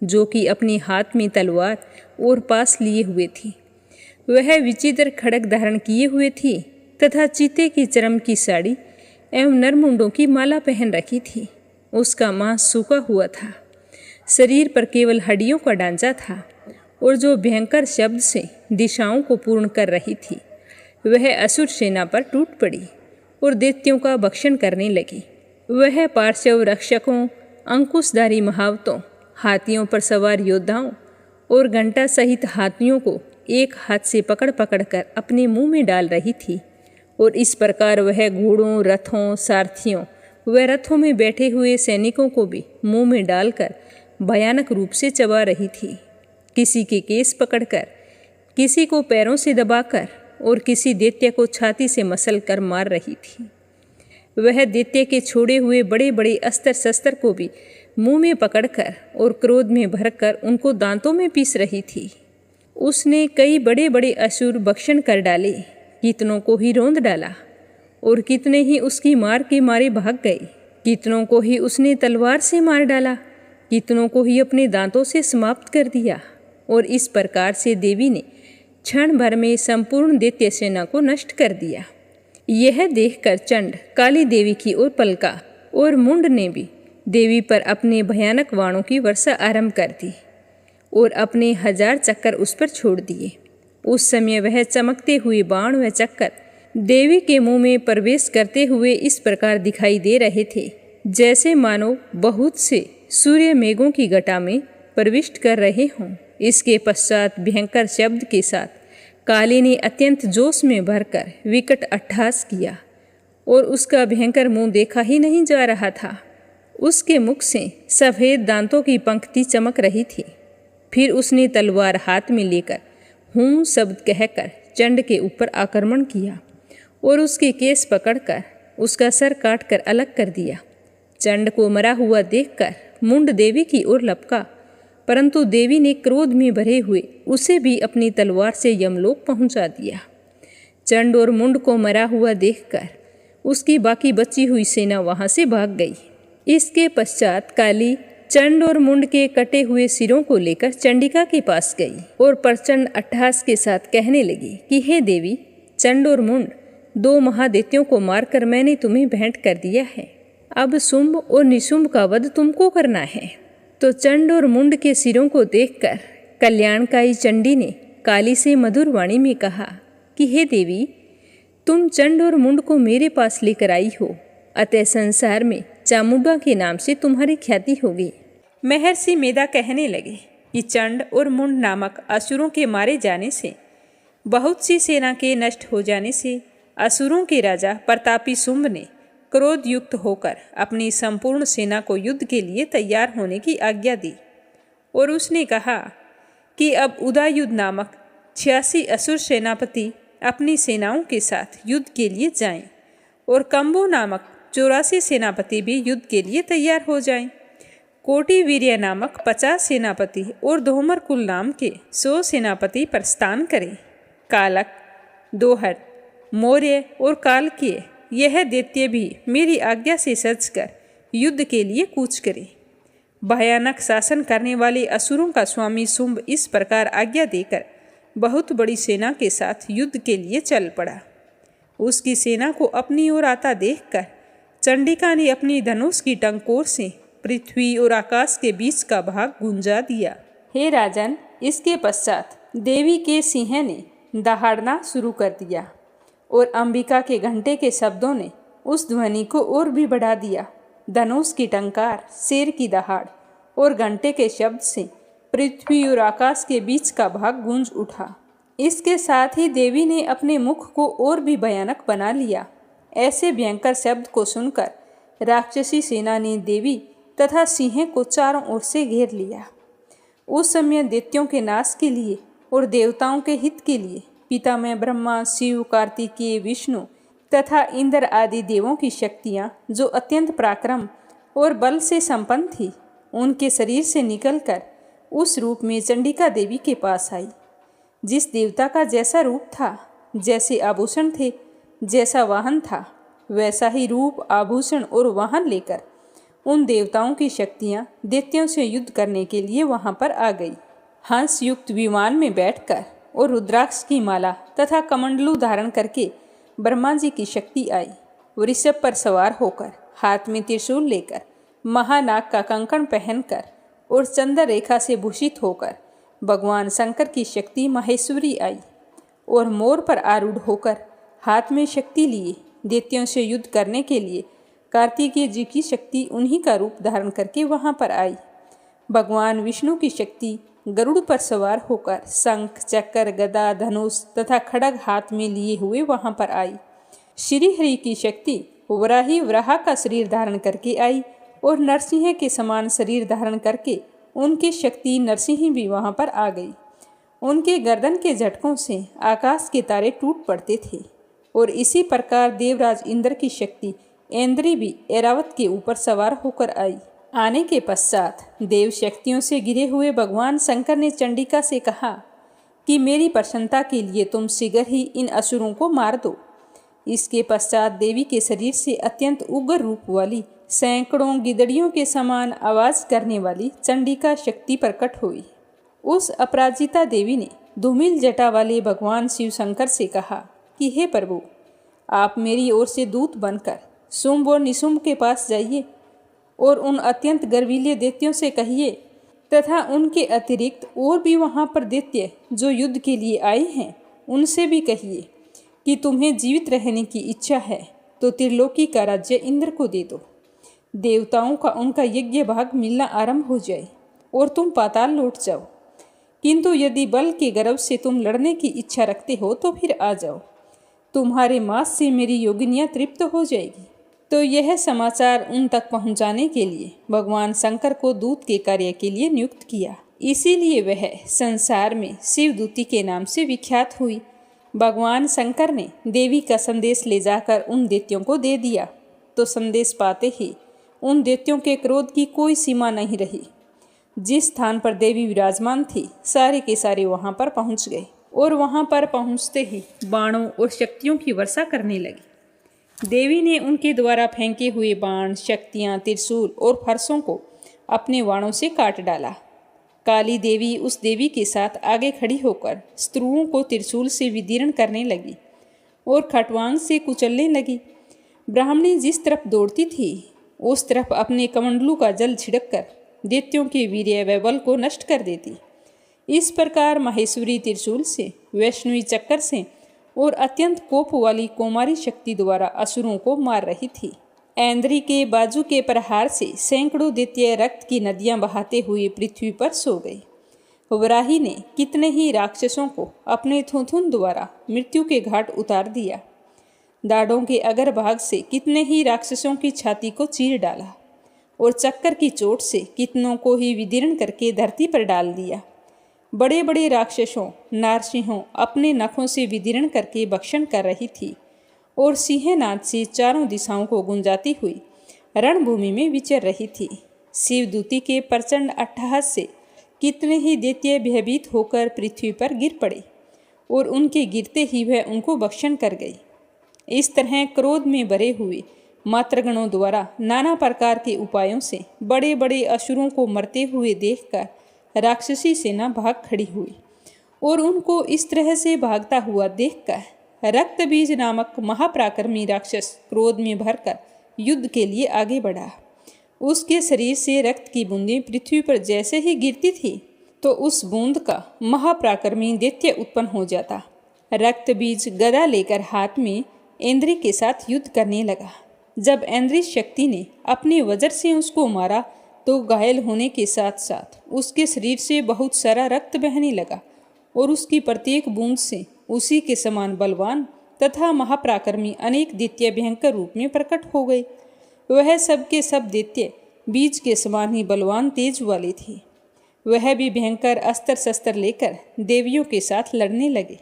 जो कि अपने हाथ में तलवार और पास लिए हुए थी। वह विचित्र खड्ग धारण किए हुए थी तथा चीते की चरम की साड़ी एवं नरमुंडों की माला पहन रखी थी। उसका मांस सूखा हुआ था, शरीर पर केवल हड्डियों का ढांचा था और जो भयंकर शब्द से दिशाओं को पूर्ण कर रही थी, वह असुर सेना पर टूट पड़ी और दैत्यों का भक्षण करने लगी। वह पार्श्व रक्षकों, अंकुशधारी महावतों, हाथियों पर सवार योद्धाओं और घंटा सहित हाथियों को एक हाथ से पकड़ पकड़ कर अपने मुंह में डाल रही थी। और इस प्रकार वह घोड़ों, रथों, सारथियों व रथों में बैठे हुए सैनिकों को भी मुंह में डालकर भयानक रूप से चबा रही थी। किसी के केस पकड़कर, किसी को पैरों से दबाकर और किसी दैत्य को छाती से मसल कर मार रही थी। वह दैत्य के छोड़े हुए बड़े बड़े अस्त्र शस्त्र को भी मुंह में पकड़कर और क्रोध में भरकर उनको दांतों में पीस रही थी। उसने कई बड़े बड़े असुर भक्षण कर डाले, कितनों को ही रौंद डाला और कितने ही उसकी मार के मारे भाग गए। कितनों को ही उसने तलवार से मार डाला, कितनों को ही अपने दांतों से समाप्त कर दिया। और इस प्रकार से देवी ने क्षण भर में संपूर्ण दैत्य सेना को नष्ट कर दिया। यह देखकर चंड काली देवी की ओर पलका और मुंड ने भी देवी पर अपने भयानक बाणों की वर्षा आरंभ कर दी और अपने 1000 चक्कर उस पर छोड़ दिए। उस समय वह चमकते हुए बाण व चक्कर देवी के मुंह में प्रवेश करते हुए इस प्रकार दिखाई दे रहे थे, जैसे मानो बहुत से सूर्य मेघों की घटा में प्रविष्ट कर रहे हों। इसके पश्चात भयंकर शब्द के साथ काली ने अत्यंत जोश में भरकर विकट अट्टहास किया और उसका भयंकर मुंह देखा ही नहीं जा रहा था। उसके मुख से सफ़ेद दांतों की पंक्ति चमक रही थी। फिर उसने तलवार हाथ में लेकर हूँ शब्द कहकर चंड के ऊपर आक्रमण किया और उसके केस पकड़कर उसका सर काटकर अलग कर दिया। चंड को मरा हुआ देखकर मुंड देवी की ओर लपका, परंतु देवी ने क्रोध में भरे हुए उसे भी अपनी तलवार से यमलोक पहुंचा दिया। चंड और मुंड को मरा हुआ देखकर उसकी बाकी बची हुई सेना वहां से भाग गई। इसके पश्चात काली चंड और मुंड के कटे हुए सिरों को लेकर चंडिका के पास गई और प्रचंड अट्टहास के साथ कहने लगी कि हे देवी, चंड और मुंड 2 महादैत्यों को मारकर मैंने तुम्हें भेंट कर दिया है। अब शुंभ और निशुंभ का वध तुमको करना है। तो चंड और मुंड के सिरों को देखकर कल्याणकाई चंडी ने काली से मधुर वाणी में कहा कि हे देवी, तुम चंड और मुंड को मेरे पास लेकर आई हो, अतः संसार में चामुंडा के नाम से तुम्हारी ख्याति होगी। महर्षि मेधा कहने लगे कि चंड और मुंड नामक असुरों के मारे जाने से, बहुत सी सेना के नष्ट हो जाने से असुरों के राजा प्रतापी शुंभ ने क्रोध युक्त होकर अपनी संपूर्ण सेना को युद्ध के लिए तैयार होने की आज्ञा दी और उसने कहा कि अब उदायुध नामक 86 असुर सेनापति अपनी सेनाओं के साथ युद्ध के लिए जाएं और कंबो नामक 84 सेनापति भी युद्ध के लिए तैयार हो जाएं। कोटि वीर्य नामक 50 सेनापति और धोमर कुल नाम के 100 सेनापति प्रस्थान करें। कालक, दोहर, मौर्य और कालकीय यह दैत्य भी मेरी आज्ञा से सजकर युद्ध के लिए कूच करे। भयानक शासन करने वाले असुरों का स्वामी शुंभ इस प्रकार आज्ञा देकर बहुत बड़ी सेना के साथ युद्ध के लिए चल पड़ा। उसकी सेना को अपनी ओर आता देखकर चंडिका ने अपनी धनुष की टंकोर से पृथ्वी और आकाश के बीच का भाग गुंजा दिया। हे राजन, इसके पश्चात देवी के सिंह ने दहाड़ना शुरू कर दिया और अंबिका के घंटे के शब्दों ने उस ध्वनि को और भी बढ़ा दिया। धनुष की टंकार, शेर की दहाड़ और घंटे के शब्द से पृथ्वी और आकाश के बीच का भाग गूंज उठा। इसके साथ ही देवी ने अपने मुख को और भी भयानक बना लिया। ऐसे भयंकर शब्द को सुनकर राक्षसी सेना ने देवी तथा सिंह को चारों ओर से घेर लिया। उस समय दैत्यों के नाश के लिए और देवताओं के हित के लिए पितामह ब्रह्मा, शिव, कार्तिकेय, विष्णु तथा इंद्र आदि देवों की शक्तियाँ, जो अत्यंत पराक्रम और बल से संपन्न थी, उनके शरीर से निकलकर उस रूप में चंडिका देवी के पास आई। जिस देवता का जैसा रूप था, जैसे आभूषण थे, जैसा वाहन था, वैसा ही रूप, आभूषण और वाहन लेकर उन देवताओं की शक्तियाँ दैत्यों से युद्ध करने के लिए वहाँ पर आ गई। हंस युक्त विमान में बैठकर और रुद्राक्ष की माला तथा कमंडलू धारण करके ब्रह्मा जी की शक्ति आई। वृषभ पर सवार होकर, हाथ में त्रिशूल लेकर, महानाग का कंकण पहनकर और चंद्र रेखा से भूषित होकर भगवान शंकर की शक्ति महेश्वरी आई और मोर पर आरूढ़ होकर हाथ में शक्ति लिए दैत्यों से युद्ध करने के लिए कार्तिकेय जी की शक्ति उन्हीं का रूप धारण करके वहाँ पर आई। भगवान विष्णु की शक्ति गरुड़ पर सवार होकर शंख, चक्र, गदा, धनुष तथा खड्ग हाथ में लिए हुए वहाँ पर आई। श्री हरि की शक्ति वराही वराह का शरीर धारण करके आई और नरसिंह के समान शरीर धारण करके उनकी शक्ति नरसिंह भी वहाँ पर आ गई। उनके गर्दन के झटकों से आकाश के तारे टूट पड़ते थे और इसी प्रकार देवराज इंद्र की शक्ति ऐन्द्री भी ऐरावत के ऊपर सवार होकर आई। आने के पश्चात देव शक्तियों से घिरे हुए भगवान शंकर ने चंडिका से कहा कि मेरी प्रसन्नता के लिए तुम शीघ्र ही इन असुरों को मार दो। इसके पश्चात देवी के शरीर से अत्यंत उग्र रूप वाली सैकड़ों गिदड़ियों के समान आवाज करने वाली चंडिका शक्ति प्रकट हुई। उस अपराजिता देवी ने धूमिल जटा वाले भगवान शिव शंकर से कहा कि हे प्रभु, आप मेरी ओर से दूत बनकर शुंभ और निशुंभ के पास जाइए और उन अत्यंत गर्वीले दैत्यों से कहिए तथा उनके अतिरिक्त और भी वहाँ पर दैत्य जो युद्ध के लिए आए हैं उनसे भी कहिए कि तुम्हें जीवित रहने की इच्छा है तो त्रिलोकी का राज्य इंद्र को दे दो। देवताओं का उनका यज्ञ भाग मिलना आरंभ हो जाए और तुम पाताल लौट जाओ। किंतु यदि बल के गर्व से तुम लड़ने की इच्छा रखते हो तो फिर आ जाओ, तुम्हारे मांस से मेरी योगिनियाँ तृप्त हो जाएगी। तो यह समाचार उन तक पहुंचाने के लिए भगवान शंकर को दूत के कार्य के लिए नियुक्त किया। इसीलिए वह संसार में शिवदूती के नाम से विख्यात हुई। भगवान शंकर ने देवी का संदेश ले जाकर उन दैत्यों को दे दिया तो संदेश पाते ही उन दैत्यों के क्रोध की कोई सीमा नहीं रही। जिस स्थान पर देवी विराजमान थी सारे के सारे वहां पर पहुंच गए और वहां पर पहुंचते ही बाणों और शक्तियों की वर्षा करने लगी। देवी ने उनके द्वारा फेंके हुए बाण, शक्तियां, त्रिशूल और फरसों को अपने बाणों से काट डाला। काली देवी उस देवी के साथ आगे खड़ी होकर स्त्रुओं को त्रिशूल से विदीर्ण करने लगी और खटवांग से कुचलने लगी। ब्राह्मणी जिस तरफ दौड़ती थी उस तरफ अपने कमंडलू का जल छिड़ककर दैत्यों के वीर्य व बल को नष्ट कर देती। इस प्रकार महेश्वरी त्रिशूल से, वैष्णवी चक्कर से और अत्यंत कोप वाली कुमारी शक्ति द्वारा असुरों को मार रही थी। ऐन्द्री के बाजू के प्रहार से सैकड़ों दैत्य रक्त की नदियां बहाते हुए पृथ्वी पर सो गए। वराही ने कितने ही राक्षसों को अपने थुथुन द्वारा मृत्यु के घाट उतार दिया। दाढ़ों के अगर भाग से कितने ही राक्षसों की छाती को चीर डाला और चक्कर की चोट से कितनों को ही विदीर्ण करके धरती पर डाल दिया। बड़े बड़े राक्षसों, नारसिंहों अपने नखों से विदीर्ण करके भक्षण कर रही थी और सिंहनाद से चारों दिशाओं को गुंजाती हुई रणभूमि में विचर रही थी। शिवदूती के प्रचंड अट्टहास से कितने ही दैत्य भयभीत होकर पृथ्वी पर गिर पड़े और उनके गिरते ही वह उनको भक्षण कर गई। इस तरह क्रोध में भरे हुए मातृगणों द्वारा नाना प्रकार के उपायों से बड़े बड़े असुरों को मरते हुए देखकर राक्षसी सेना भाग खड़ी हुई और उनको इस तरह से भागता हुआ देखकर रक्तबीज नामक महापराक्रमी राक्षस क्रोध में भरकर युद्ध के लिए आगे बढ़ा। उसके शरीर से रक्त की बूंदें पृथ्वी पर जैसे ही गिरती थी तो उस बूंद का महापराक्रमी दैत्य उत्पन्न हो जाता। रक्तबीज गदा लेकर हाथ में ऐन्द्री के साथ युद्ध करने लगा। जब ऐन्द्री शक्ति ने अपने वज्र से उसको मारा तो घायल होने के साथ साथ उसके शरीर से बहुत सारा रक्त बहने लगा और उसकी प्रत्येक बूंद से उसी के समान बलवान तथा महापराक्रमी अनेक दैत्य भयंकर रूप में प्रकट हो गए। वह सब के सब दैत्य बीज के समान ही बलवान तेज वाले थे। वह भी भयंकर अस्त्र शस्त्र लेकर देवियों के साथ लड़ने लगे।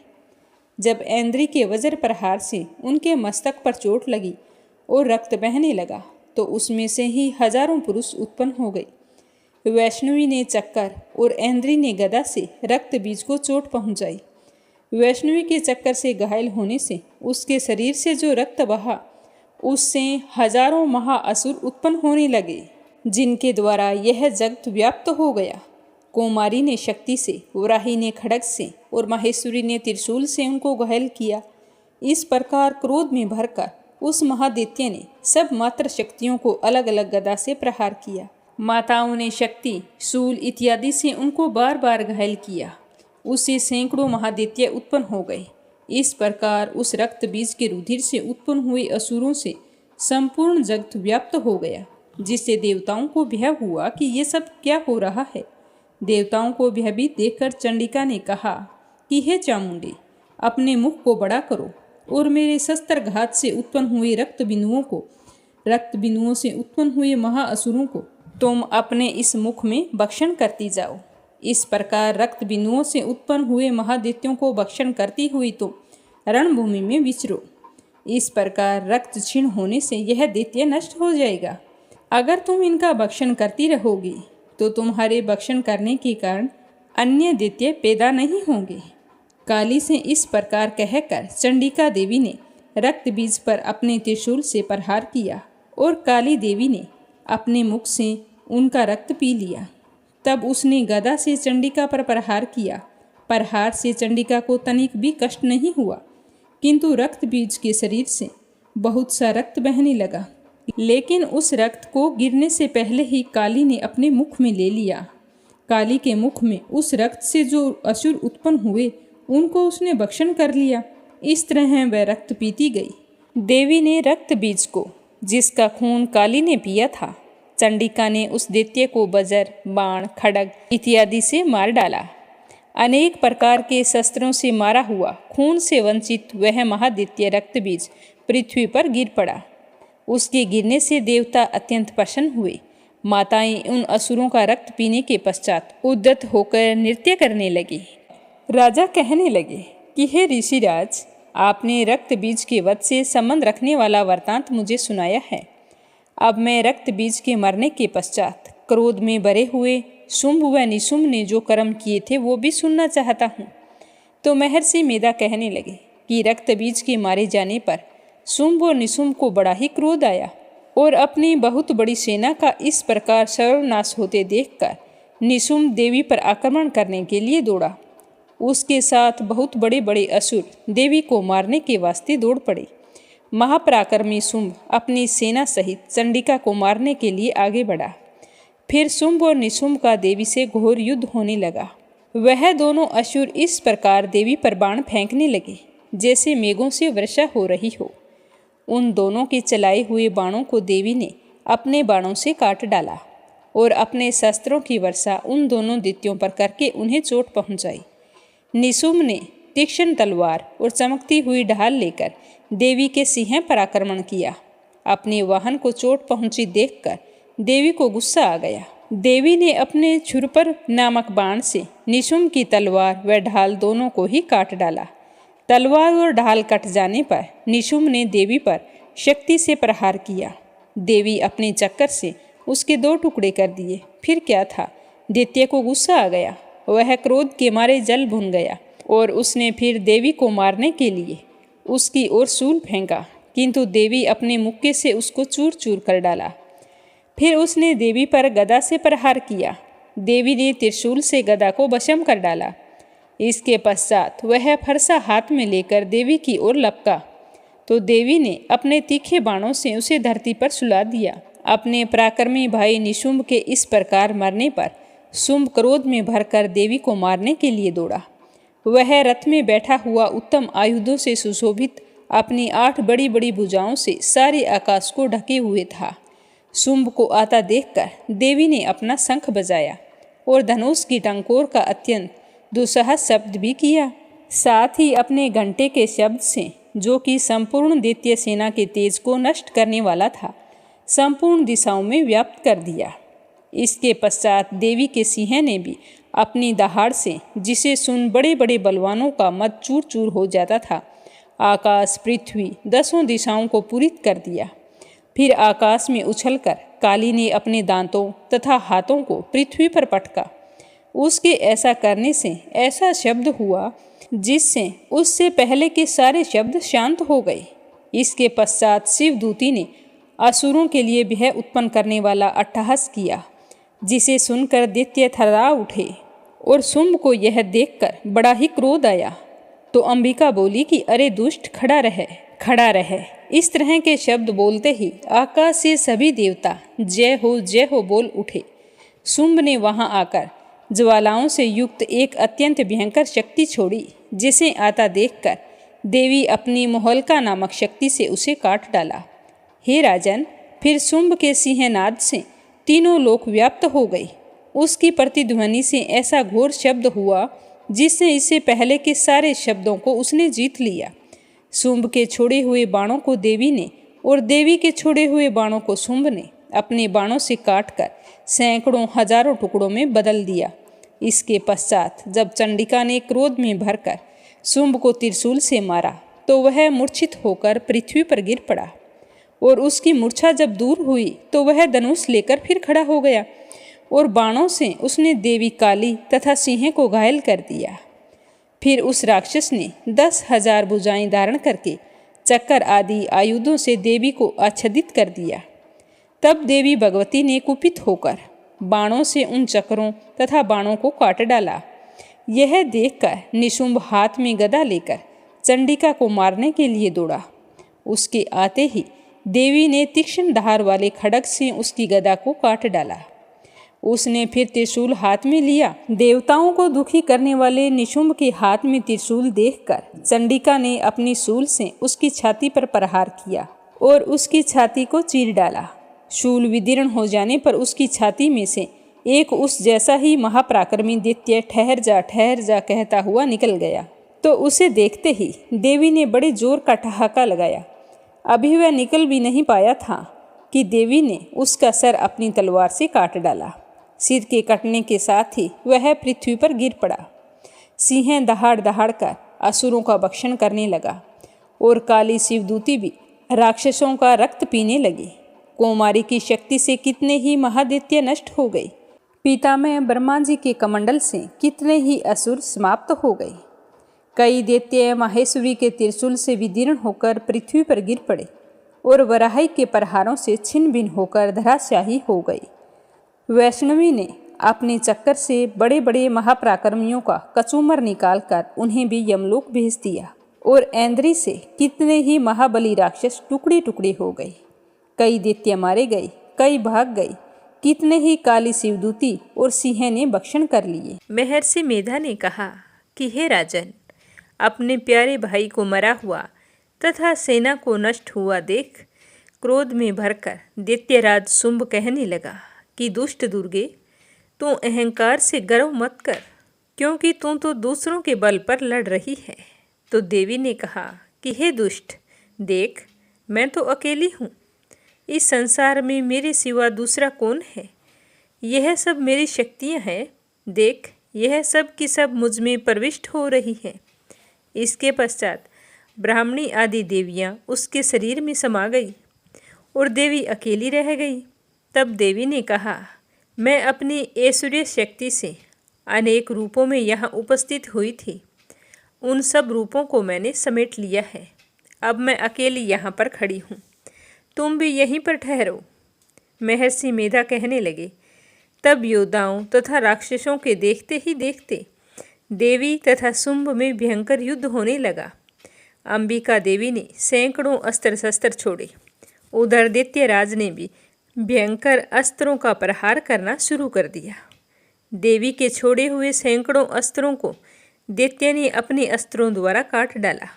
जब ऐन्द्री के वज्र प्रहार से उनके मस्तक पर चोट लगी और रक्त बहने लगा तो उसमें से ही हजारों पुरुष उत्पन्न हो गए। वैष्णवी ने चक्कर और ऐन्द्री ने गदा से रक्त बीज को चोट पहुंचाई। वैष्णवी के चक्कर से घायल होने से उसके शरीर से जो रक्त बहा उससे हजारों महाअसुर उत्पन्न होने लगे जिनके द्वारा यह जगत व्याप्त हो गया। कुमारी ने शक्ति से, वराही ने खड्ग से और माहेश्वरी ने त्रिशूल से उनको घायल किया। इस प्रकार क्रोध में भरकर उस महादैत्य ने सब मात्र शक्तियों को अलग अलग गदा से प्रहार किया। माताओं ने शक्ति, शूल इत्यादि से उनको बार बार घायल किया। उससे सैकड़ों महादैत्य उत्पन्न हो गए। इस प्रकार उस रक्त बीज के रुधिर से उत्पन्न हुए असुरों से संपूर्ण जगत व्याप्त हो गया, जिससे देवताओं को भय हुआ कि ये सब क्या हो रहा है। देवताओं को भयभीत देखकर चंडिका ने कहा कि हे चामुंडी, अपने मुख को बड़ा करो और मेरे शस्त्र घात से उत्पन्न हुए रक्त बिंदुओं से उत्पन्न हुए महाअसुरों को तुम अपने इस मुख में भक्षण करती जाओ। इस प्रकार रक्त बिंदुओं से उत्पन्न हुए महादैत्यों को भक्षण करती हुई तुम रणभूमि में विचरो। इस प्रकार रक्त क्षीण होने से यह दैत्य नष्ट हो जाएगा। अगर तुम इनका भक्षण करती रहोगी तो तुम्हारे भक्षण करने के कारण अन्य दैत्य पैदा नहीं होंगे काली से इस प्रकार कहकर चंडिका देवी ने रक्त बीज पर अपने त्रिशूल से प्रहार किया और काली देवी ने अपने मुख से उनका रक्त पी लिया। तब उसने गदा से चंडिका पर प्रहार किया। प्रहार से चंडिका को तनिक भी कष्ट नहीं हुआ, किंतु रक्त बीज के शरीर से बहुत सा रक्त बहने लगा। लेकिन उस रक्त को गिरने से पहले ही काली ने अपने मुख में ले लिया। काली के मुख में उस रक्त से जो असुर उत्पन्न हुए उनको उसने भक्षण कर लिया। इस तरह वह रक्त पीती गई। देवी ने रक्त बीज को, जिसका खून काली ने पिया था, चंडिका ने उस दैत्य को वज्र, बाण, खड्ग इत्यादि से मार डाला। अनेक प्रकार के शस्त्रों से मारा हुआ, खून से वंचित वह महादैत्य रक्त बीज पृथ्वी पर गिर पड़ा। उसके गिरने से देवता अत्यंत प्रसन्न हुए। माताएं उन असुरों का रक्त पीने के पश्चात उद्यत होकर नृत्य करने लगी। राजा कहने लगे कि हे ऋषिराज, आपने रक्त बीज के वध से संबंध रखने वाला वृतांत मुझे सुनाया है। अब मैं रक्त बीज के मरने के पश्चात क्रोध में भरे हुए शुंभ व निशुंभ ने जो कर्म किए थे वो भी सुनना चाहता हूँ। तो महर्षि मेधा कहने लगे कि रक्त बीज के मारे जाने पर शुंभ और निशुंभ को बड़ा ही क्रोध आया और अपनी बहुत बड़ी सेना का इस प्रकार सर्वनाश होते देखकर निशुंभ देवी पर आक्रमण करने के लिए दौड़ा। उसके साथ बहुत बड़े बड़े असुर देवी को मारने के वास्ते दौड़ पड़े। महापराक्रमी शुंभ अपनी सेना सहित चंडिका को मारने के लिए आगे बढ़ा। फिर शुंभ और निशुंभ का देवी से घोर युद्ध होने लगा। वह दोनों असुर इस प्रकार देवी पर बाण फेंकने लगे जैसे मेघों से वर्षा हो रही हो। उन दोनों के चलाए हुए बाणों को देवी ने अपने बाणों से काट डाला और अपने शस्त्रों की वर्षा उन दोनों दैत्यों पर करके उन्हें चोट पहुंचाई। निशुंभ ने तीक्ष्ण तलवार और चमकती हुई ढाल लेकर देवी के सिंह पर आक्रमण किया। अपने वाहन को चोट पहुंची देखकर देवी को गुस्सा आ गया। देवी ने अपने छुरपर नामक बाण से निशुंभ की तलवार व ढाल दोनों को ही काट डाला। तलवार और ढाल कट जाने पर निशुंभ ने देवी पर शक्ति से प्रहार किया। देवी अपने चक्कर से उसके 2 टुकड़े कर दिए। फिर क्या था, दैत्य को गुस्सा आ गया। वह क्रोध के मारे जल भुन गया और उसने फिर देवी को मारने के लिए उसकी ओर शूल फेंका, किंतु देवी अपने मुक्के से उसको चूर चूर कर डाला। फिर उसने देवी पर गदा से प्रहार किया। देवी ने त्रिशूल से गदा को भस्म कर डाला। इसके पश्चात वह फरसा हाथ में लेकर देवी की ओर लपका तो देवी ने अपने तीखे बाणों से उसे धरती पर सुला दिया। अपने पराक्रमी भाई निशुंभ के इस प्रकार मरने पर शुंभ क्रोध में भरकर देवी को मारने के लिए दौड़ा। वह रथ में बैठा हुआ उत्तम आयुधों से सुशोभित अपनी 8 बड़ी बड़ी भुजाओं से सारे आकाश को ढके हुए था। शुंभ को आता देखकर देवी ने अपना शंख बजाया और धनुष की टंकोर का अत्यंत दुस्साहस शब्द भी किया। साथ ही अपने घंटे के शब्द से, जो कि संपूर्ण दैत्य सेना के तेज को नष्ट करने वाला था, संपूर्ण दिशाओं में व्याप्त कर दिया। इसके पश्चात देवी के सिंह ने भी अपनी दहाड़ से, जिसे सुन बड़े बड़े बलवानों का मत चूर चूर हो जाता था, आकाश पृथ्वी 10 दिशाओं को पूरित कर दिया। फिर आकाश में उछलकर काली ने अपने दांतों तथा हाथों को पृथ्वी पर पटका। उसके ऐसा करने से ऐसा शब्द हुआ जिससे उससे पहले के सारे शब्द शांत हो गए। इसके पश्चात शिवदूती ने असुरों के लिए भय उत्पन्न करने वाला अट्टहास किया, जिसे सुनकर दैत्य थर्रा उठे और शुंभ को यह देखकर बड़ा ही क्रोध आया। तो अंबिका बोली कि अरे दुष्ट, खड़ा रह, खड़ा रह। इस तरह के शब्द बोलते ही आकाश से सभी देवता जय हो बोल उठे। शुंभ ने वहां आकर ज्वालाओं से युक्त एक अत्यंत भयंकर शक्ति छोड़ी, जिसे आता देखकर देवी अपनी मोहलका नामक शक्ति से उसे काट डाला। हे राजन, फिर शुंभ के सिंहनाद से तीनों लोक व्याप्त हो गई। उसकी प्रतिध्वनि से ऐसा घोर शब्द हुआ जिससे इससे पहले के सारे शब्दों को उसने जीत लिया। शुंभ के छोड़े हुए बाणों को देवी ने और देवी के छोड़े हुए बाणों को शुंभ ने अपने बाणों से काटकर सैकड़ों हजारों टुकड़ों में बदल दिया। इसके पश्चात जब चंडिका ने क्रोध में भरकर शुंभ को त्रिशूल से मारा तो वह मूर्छित होकर पृथ्वी पर गिर पड़ा और उसकी मूर्छा जब दूर हुई तो वह धनुष लेकर फिर खड़ा हो गया और बाणों से उसने देवी काली तथा सिंह को घायल कर दिया। फिर उस राक्षस ने 10,000 भुजाएं धारण करके चक्कर आदि आयुधों से देवी को आच्छादित कर दिया। तब देवी भगवती ने कुपित होकर बाणों से उन चक्रों तथा बाणों को काट डाला। यह देखकर निशुंभ हाथ में गदा लेकर चंडिका को मारने के लिए दौड़ा। उसके आते ही देवी ने तीक्ष्ण धार वाले खड्ग से उसकी गदा को काट डाला। उसने फिर त्रिशूल हाथ में लिया। देवताओं को दुखी करने वाले निशुंभ के हाथ में त्रिशूल देखकर चंडिका ने अपनी शूल से उसकी छाती पर प्रहार किया और उसकी छाती को चीर डाला। शूल विदीर्ण हो जाने पर उसकी छाती में से एक उस जैसा ही महापराक्रमी दैत्य ठहर जा कहता हुआ निकल गया। तो उसे देखते ही देवी ने बड़े जोर का ठहाका लगाया। अभी वह निकल भी नहीं पाया था कि देवी ने उसका सर अपनी तलवार से काट डाला। सिर के कटने के साथ ही वह पृथ्वी पर गिर पड़ा। सिंह दहाड़ दहाड़ कर असुरों का भक्षण करने लगा और काली शिवदूती भी राक्षसों का रक्त पीने लगी। कौमारी की शक्ति से कितने ही महादैत्य नष्ट हो गए। पितामह ब्रह्मा जी के कमंडल से कितने ही असुर समाप्त हो गए। कई दैत्य माहेश्वरी के त्रिशूल से विदीर्ण होकर पृथ्वी पर गिर पड़े और वराही के प्रहारों से छिन्न भिन्न होकर धराशायी हो गई। वैष्णवी ने अपने चक्कर से बड़े बड़े महापराक्रमियों का कचूमर निकालकर उन्हें भी यमलोक भेज दिया और ऐन्द्री से कितने ही महाबली राक्षस टुकड़े टुकड़े हो गए। कई दैत्य मारे गए, कई भाग गए, कितने ही काली शिवदूती और सिंह ने भक्षण कर लिए। महर्षि मेधा ने कहा कि हे राजन, अपने प्यारे भाई को मरा हुआ तथा सेना को नष्ट हुआ देख क्रोध में भरकर दैत्यराज शुंभ कहने लगा कि दुष्ट दुर्गे, तू अहंकार से गर्व मत कर, क्योंकि तू तो दूसरों के बल पर लड़ रही है। तो देवी ने कहा कि हे दुष्ट, देख मैं तो अकेली हूँ। इस संसार में मेरे सिवा दूसरा कौन है? यह सब मेरी शक्तियाँ हैं। देख, यह सब की सब मुझ में प्रविष्ट हो रही हैं। इसके पश्चात ब्राह्मणी आदि देवियाँ उसके शरीर में समा गई और देवी अकेली रह गई। तब देवी ने कहा, मैं अपनी ऐश्वर्य शक्ति से अनेक रूपों में यहाँ उपस्थित हुई थी। उन सब रूपों को मैंने समेट लिया है। अब मैं अकेली यहाँ पर खड़ी हूँ, तुम भी यहीं पर ठहरो। महर्षि मेधा कहने लगे। तब योद्धाओं तथा राक्षसों के देखते ही देखते देवी तथा शुंभ में भयंकर युद्ध होने लगा। अंबिका देवी ने सैकड़ों अस्त्र शस्त्र छोड़े। उधर दैत्यराज ने भी भयंकर अस्त्रों का प्रहार करना शुरू कर दिया। देवी के छोड़े हुए सैकड़ों अस्त्रों को दैत्य ने अपने अस्त्रों द्वारा काट डाला।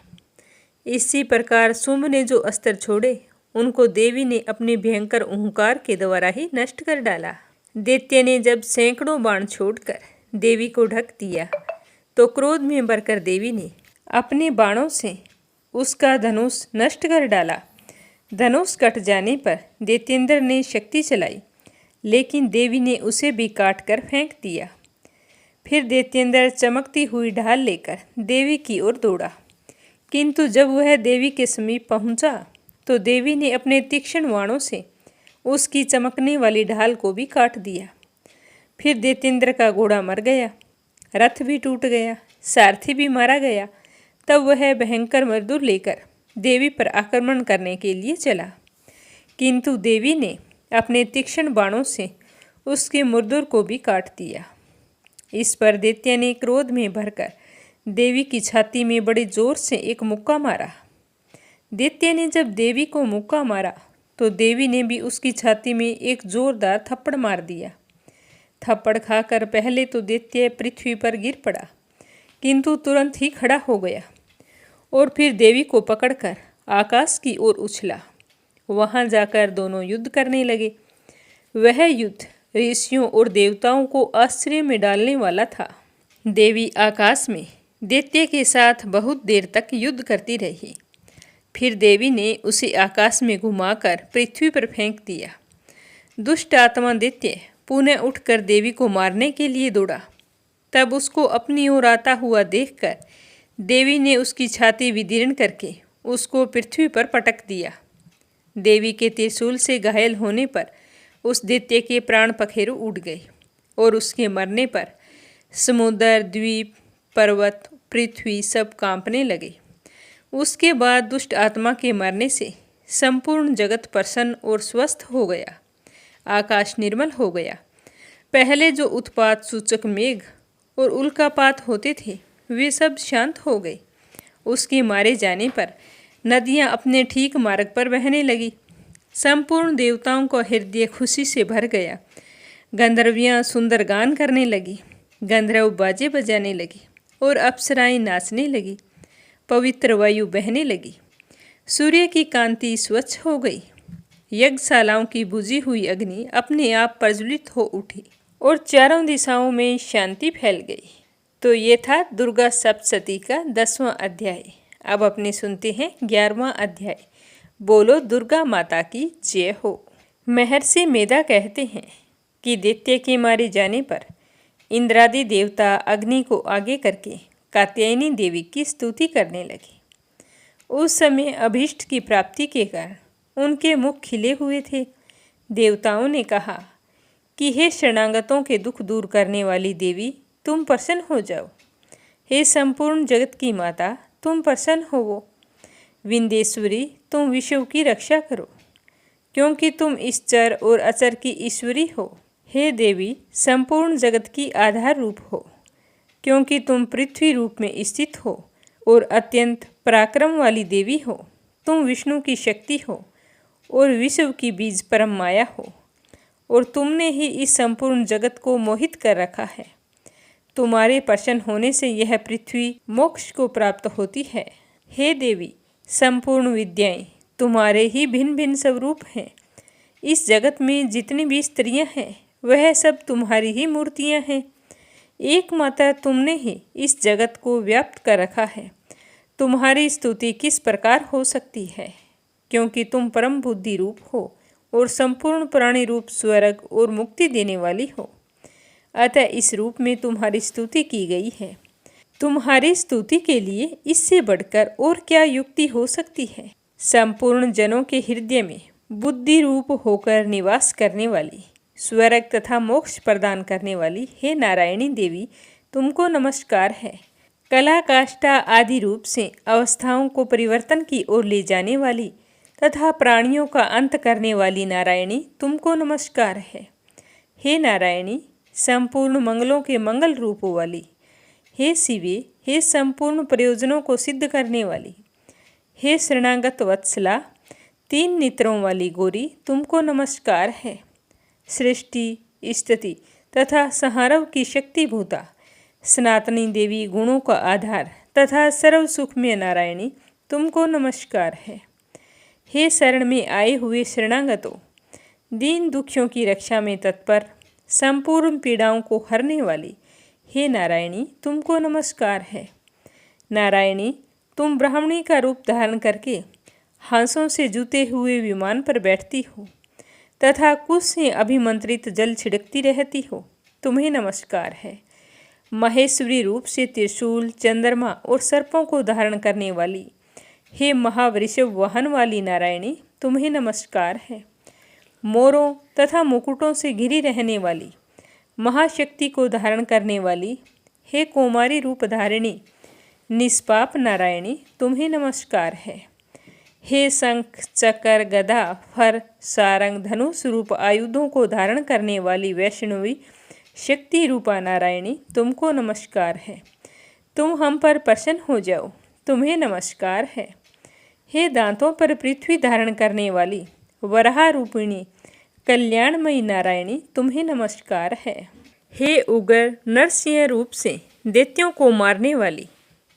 इसी प्रकार शुंभ ने जो अस्त्र छोड़े उनको देवी ने अपने भयंकर ओंकार के द्वारा ही नष्ट कर डाला। दैत्य ने जब सैकड़ों बाण छोड़कर देवी को ढक दिया तो क्रोध में भरकर देवी ने अपने बाणों से उसका धनुष नष्ट कर डाला। धनुष कट जाने पर दैत्येंद्र ने शक्ति चलाई, लेकिन देवी ने उसे भी काट कर फेंक दिया। फिर दैत्येंद्र चमकती हुई ढाल लेकर देवी की ओर दौड़ा, किंतु जब वह देवी के समीप पहुंचा तो देवी ने अपने तीक्ष्ण बाणों से उसकी चमकने वाली ढाल को भी काट दिया। फिर दैत्येंद्र का घोड़ा मर गया, रथ भी टूट गया, सारथी भी मारा गया। तब वह भयंकर मृदुर लेकर देवी पर आक्रमण करने के लिए चला, किंतु देवी ने अपने तीक्ष्ण बाणों से उसके मृदुर को भी काट दिया। इस पर दैत्य ने क्रोध में भरकर देवी की छाती में बड़े जोर से एक मुक्का मारा। दैत्य ने जब देवी को मुक्का मारा तो देवी ने भी उसकी छाती में एक जोरदार थप्पड़ मार दिया। थप्पड़ खाकर पहले तो दैत्य पृथ्वी पर गिर पड़ा, किंतु तुरंत ही खड़ा हो गया और फिर देवी को पकड़कर आकाश की ओर उछला। वहां जाकर दोनों युद्ध करने लगे। वह युद्ध ऋषियों और देवताओं को आश्चर्य में डालने वाला था। देवी आकाश में दैत्य के साथ बहुत देर तक युद्ध करती रही। फिर देवी ने उसे आकाश में घुमाकर पृथ्वी पर फेंक दिया। दुष्ट आत्मा दैत्य पुनः उठकर देवी को मारने के लिए दौड़ा। तब उसको अपनी ओर आता हुआ देखकर देवी ने उसकी छाती विदीर्ण करके उसको पृथ्वी पर पटक दिया। देवी के त्रिशूल से घायल होने पर उस दैत्य के प्राण पखेरु उड़ गए और उसके मरने पर समुद्र, द्वीप, पर्वत, पृथ्वी सब कांपने लगे। उसके बाद दुष्ट आत्मा के मरने से संपूर्ण जगत प्रसन्न और स्वस्थ हो गया। आकाश निर्मल हो गया। पहले जो उत्पात सूचक मेघ और उल्कापात होते थे वे सब शांत हो गए। उसके मारे जाने पर नदियां अपने ठीक मार्ग पर बहने लगी। संपूर्ण देवताओं का हृदय खुशी से भर गया। गंधर्वियाँ सुंदर गान करने लगी, गंधर्व बाजे बजाने लगी और अप्सराएं नाचने लगी। पवित्र वायु बहने लगी। सूर्य की कांति स्वच्छ हो गई। यज्ञशालाओं की बुझी हुई अग्नि अपने आप प्रज्वलित हो उठी और चारों दिशाओं में शांति फैल गई। तो ये था दुर्गा सप्तशती का 10वां अध्याय। अब अपने सुनते हैं 11वां अध्याय। बोलो दुर्गा माता की जय हो। महर्षि मेधा कहते हैं कि दैत्य के मारे जाने पर इंद्रादि देवता अग्नि को आगे करके कात्यायनी देवी की स्तुति करने लगे। उस समय अभीष्ट की प्राप्ति के कारण उनके मुख खिले हुए थे। देवताओं ने कहा कि हे शरणागतों के दुख दूर करने वाली देवी, तुम प्रसन्न हो जाओ। हे संपूर्ण जगत की माता, तुम प्रसन्न होवो। विंध्येश्वरी, तुम विश्व की रक्षा करो, क्योंकि तुम इस चर और अचर की ईश्वरी हो। हे देवी, संपूर्ण जगत की आधार रूप हो, क्योंकि तुम पृथ्वी रूप में स्थित हो और अत्यंत पराक्रम वाली देवी हो। तुम विष्णु की शक्ति हो और विश्व की बीज परम माया हो, और तुमने ही इस संपूर्ण जगत को मोहित कर रखा है। तुम्हारे प्रसन्न होने से यह पृथ्वी मोक्ष को प्राप्त होती है। हे देवी, संपूर्ण विद्याएं तुम्हारे ही भिन्न भिन्न स्वरूप हैं। इस जगत में जितनी भी स्त्रियां हैं वह सब तुम्हारी ही मूर्तियां हैं। एकमात्र तुमने ही इस जगत को व्याप्त कर रखा है। तुम्हारी स्तुति किस प्रकार हो सकती है, क्योंकि तुम परम बुद्धि रूप हो और संपूर्ण प्राणी रूप स्वर्ग और मुक्ति देने वाली हो। अतः इस रूप में तुम्हारी स्तुति की गई है। तुम्हारी स्तुति के लिए इससे बढ़कर और क्या युक्ति हो सकती है। संपूर्ण जनों के हृदय में बुद्धि रूप होकर निवास करने वाली, स्वर्ग तथा मोक्ष प्रदान करने वाली हे नारायणी देवी, तुमको नमस्कार है। कला काष्ठा आदि रूप से अवस्थाओं को परिवर्तन की ओर ले जाने वाली तथा प्राणियों का अंत करने वाली नारायणी, तुमको नमस्कार है। हे नारायणी, संपूर्ण मंगलों के मंगल रूप वाली, हे शिवे, हे संपूर्ण प्रयोजनों को सिद्ध करने वाली, हे शरणागत वत्सला, 3 नेत्रों वाली गौरी, तुमको नमस्कार है। सृष्टि, स्थिति तथा संहारव की शक्ति भूता, सनातनी देवी, गुणों का आधार तथा सर्व सुखमय नारायणी, तुमको नमस्कार है। हे शरण में आए हुए शरणागतों, दीन दुखियों की रक्षा में तत्पर, संपूर्ण पीड़ाओं को हरने वाली हे नारायणी, तुमको नमस्कार है। नारायणी, तुम ब्राह्मणी का रूप धारण करके हांसों से जुते हुए विमान पर बैठती हो तथा कुश से अभिमंत्रित जल छिड़कती रहती हो, तुम्हें नमस्कार है। महेश्वरी रूप से त्रिशूल, चंद्रमा और सर्पों को धारण करने वाली हे महावृषभ वाहन वाली नारायणी, तुम्हें नमस्कार है। मोरों तथा मुकुटों से घिरी रहने वाली, महाशक्ति को धारण करने वाली हे कौमारी रूप धारिणी निष्पाप नारायणी, तुम्हें नमस्कार है। हे शंख, चक्र, गदा, फर, सारंग, धनुष रूप आयुधों को धारण करने वाली वैष्णवी शक्ति रूपा नारायणी, तुमको नमस्कार है। तुम हम पर प्रसन्न हो जाओ, तुम्हें नमस्कार है। हे दांतों पर पृथ्वी धारण करने वाली वराह रूपिणी कल्याणमयी नारायणी, तुम्हें नमस्कार है। हे उग्र नरसिंह रूप से दैत्यों को मारने वाली,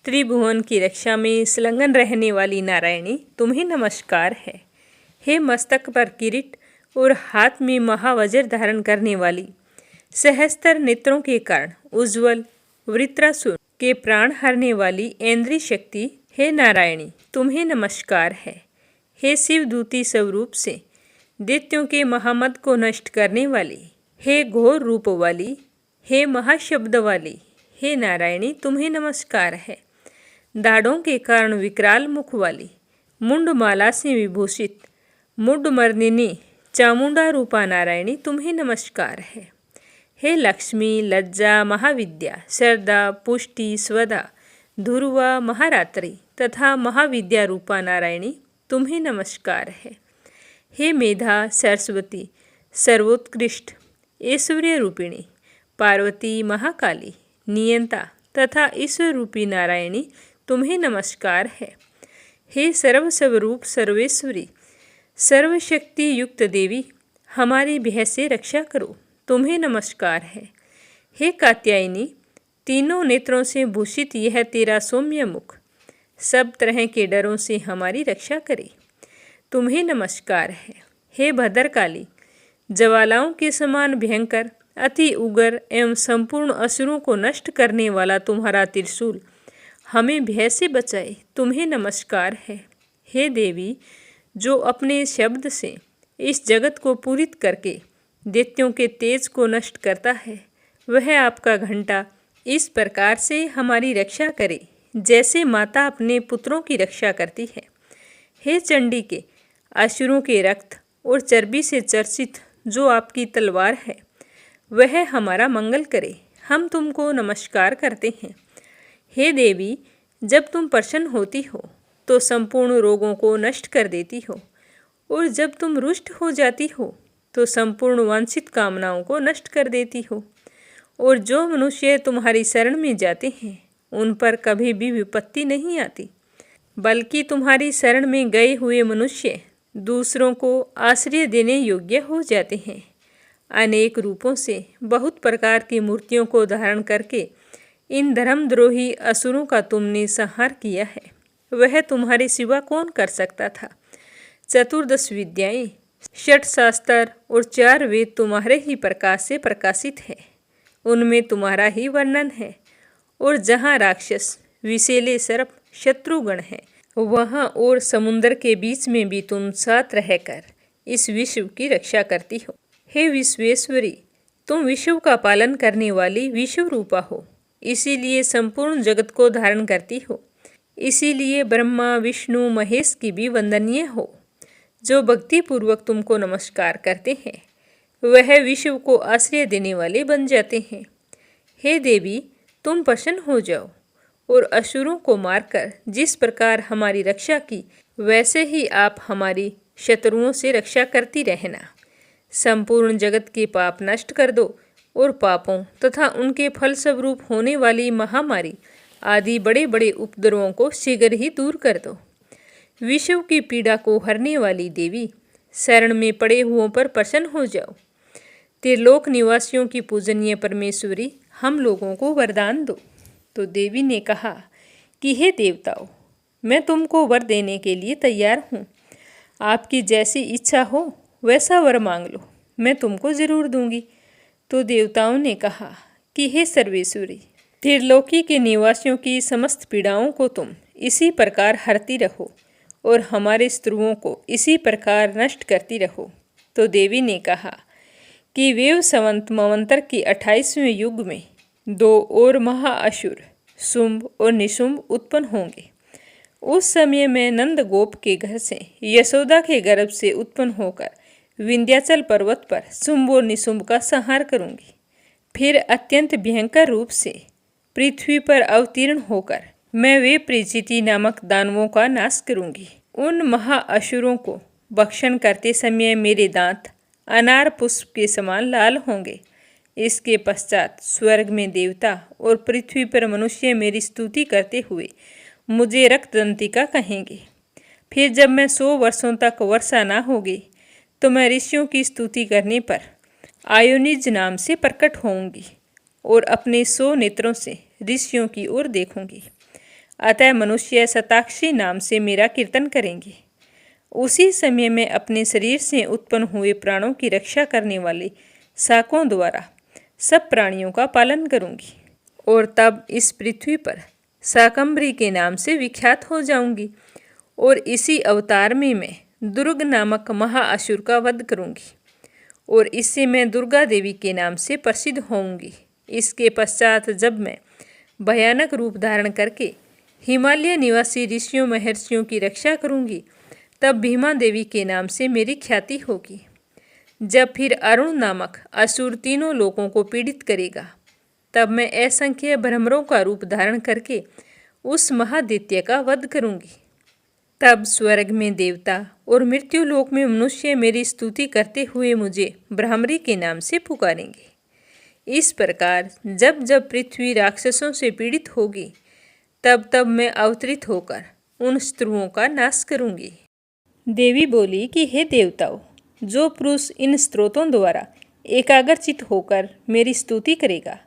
त्रिभुवन की रक्षा में संलग्न रहने वाली नारायणी, तुम्हें नमस्कार है। हे मस्तक पर किरीट और हाथ में महावज्र धारण करने वाली, सहस्त्र नेत्रों के कारण उज्ज्वल वृत्रासुर के प्राण हरने इंद्री ऐन्द्री शक्ति हे नारायणी, तुम्हें नमस्कार है। हे शिवदूती स्वरूप से दैत्यों के महामद को नष्ट करने वाली, हे घोर रूप वाली, हे महाशब्द वाली हे नारायणी, तुम्हें नमस्कार है। दाढ़ों के कारण विकराल मुख वाली, मुंडमाला से विभूषित मुंडमर्दिनी चामुंडा रूपा नारायणी, तुम्हें नमस्कार है। हे लक्ष्मी, लज्जा, महाविद्या, श्रद्धा, पुष्टि, स्वदा, ध्रुवा महारात्रि तथा महाविद्या रूपा नारायणी तुम्हें नमस्कार है। हे मेधा सरस्वती सर्वोत्कृष्ट ऐश्वर्य रूपिणी पार्वती महाकाली नियंता तथा ईश्वर रूपी नारायणी तुम्हें नमस्कार है। हे सर्वस्वरूप सर्वेश्वरी सर्वशक्ति युक्त देवी हमारी भय से रक्षा करो तुम्हें नमस्कार है। हे कात्यायनी तीनों नेत्रों से भूषित यह तेरा सौम्य मुख सब तरह के डरों से हमारी रक्षा करे तुम्हें नमस्कार है। हे भद्रकाली ज्वालाओं के समान भयंकर अति उग्र एवं संपूर्ण असुरों को नष्ट करने वाला तुम्हारा त्रिशूल हमें भय से बचाए तुम्हें नमस्कार है। हे देवी जो अपने शब्द से इस जगत को पूरित करके दैत्यों के तेज को नष्ट करता है वह आपका घंटा इस प्रकार से हमारी रक्षा करे जैसे माता अपने पुत्रों की रक्षा करती है। हे चंडी के असुरों के रक्त और चर्बी से चर्चित जो आपकी तलवार है वह हमारा मंगल करे हम तुमको नमस्कार करते हैं। हे देवी जब तुम प्रसन्न होती हो तो संपूर्ण रोगों को नष्ट कर देती हो और जब तुम रुष्ट हो जाती हो तो संपूर्ण वांछित कामनाओं को नष्ट कर देती हो और जो मनुष्य तुम्हारी शरण में जाते हैं उन पर कभी भी विपत्ति नहीं आती बल्कि तुम्हारी शरण में गए हुए मनुष्य दूसरों को आश्रय देने योग्य हो जाते हैं। अनेक रूपों से बहुत प्रकार की मूर्तियों को धारण करके इन धर्मद्रोही असुरों का तुमने संहार किया है वह तुम्हारे सिवा कौन कर सकता था। 14 विद्याएं 6 शास्त्र और 4 वेद तुम्हारे ही प्रकाश से प्रकाशित है उनमें तुम्हारा ही वर्णन है और जहाँ राक्षस विषैले सर्प शत्रुगण है वहाँ और समुद्र के बीच में भी तुम साथ रहकर इस विश्व की रक्षा करती हो। हे विश्वेश्वरी तुम विश्व का पालन करने वाली विश्व रूपा हो इसीलिए संपूर्ण जगत को धारण करती हो। इसीलिए ब्रह्मा विष्णु महेश की भी वंदनीय हो जो भक्तिपूर्वक तुमको नमस्कार करते हैं वह विश्व को आश्रय देने वाले बन जाते हैं। हे देवी तुम प्रसन्न हो जाओ और असुरों को मारकर जिस प्रकार हमारी रक्षा की वैसे ही आप हमारी शत्रुओं से रक्षा करती रहना। संपूर्ण जगत के पाप नष्ट कर दो और पापों तथा उनके फल स्वरूप होने वाली महामारी आदि बड़े बड़े उपद्रवों को शीघ्र ही दूर कर दो। विश्व की पीड़ा को हरने वाली देवी शरण में पड़े हुओं पर प्रसन्न हो जाओ। त्रिलोक निवासियों की पूजनीय परमेश्वरी हम लोगों को वरदान दो। तो देवी ने कहा कि हे देवताओं मैं तुमको वर देने के लिए तैयार हूँ आपकी जैसी इच्छा हो वैसा वर मांग लो मैं तुमको ज़रूर दूंगी। तो देवताओं ने कहा कि हे सर्वेश्वरी त्रिलोकी के निवासियों की समस्त पीड़ाओं को तुम इसी प्रकार हरती रहो और हमारे शत्रुओं को इसी प्रकार नष्ट करती रहो। तो देवी ने कहा कि वेव संवत मवंतर के 28वें युग में 2 और महाअसुर शुंभ और निशुंभ उत्पन्न होंगे। उस समय मैं नंद गोप के घर से यशोदा के गर्भ से उत्पन्न होकर विंध्याचल पर्वत पर शुंभ और निशुंभ का संहार करूंगी। फिर अत्यंत भयंकर रूप से पृथ्वी पर अवतीर्ण होकर मैं वे प्रीचिति नामक दानवों का नाश करूंगी। उन महाअसुरों को भक्षण करते समय मेरे दांत अनार पुष्प के समान लाल होंगे। इसके पश्चात स्वर्ग में देवता और पृथ्वी पर मनुष्य मेरी स्तुति करते हुए मुझे रक्तदंतिका कहेंगे। फिर जब मैं 100 वर्षों तक वर्षा ना होगी तो मैं ऋषियों की स्तुति करने पर आयोनिज नाम से प्रकट होऊंगी और अपने 100 नेत्रों से ऋषियों की ओर देखूंगी। अतः मनुष्य शताक्षी नाम से मेरा कीर्तन करेंगे। उसी समय मैं अपने शरीर से उत्पन्न हुए प्राणों की रक्षा करने वाले शाकों द्वारा सब प्राणियों का पालन करूंगी और तब इस पृथ्वी पर शाकंभरी के नाम से विख्यात हो जाऊंगी और इसी अवतार में मैं दुर्ग नामक महाअसुर का वध करूंगी और इससे मैं दुर्गा देवी के नाम से प्रसिद्ध होऊंगी। इसके पश्चात जब मैं भयानक रूप धारण करके हिमालय निवासी ऋषियों महर्षियों की रक्षा करूंगी तब भीमा देवी के नाम से मेरी ख्याति होगी। जब फिर अरुण नामक असुर तीनों लोगों को पीड़ित करेगा तब मैं असंख्य भ्रमरों का रूप धारण करके उस महादैत्य का वध करूंगी। तब स्वर्ग में देवता और मृत्युलोक में मनुष्य मेरी स्तुति करते हुए मुझे भ्रामरी के नाम से पुकारेंगे। इस प्रकार जब जब पृथ्वी राक्षसों से पीड़ित होगी, तब तब मैं अवतरित होकर उन शत्रुओं का नाश करूंगी। देवी बोली कि हे देवताओं, जो पुरुष इन स्त्रोतों द्वारा एकाग्रचित होकर मेरी स्तुति करेगा,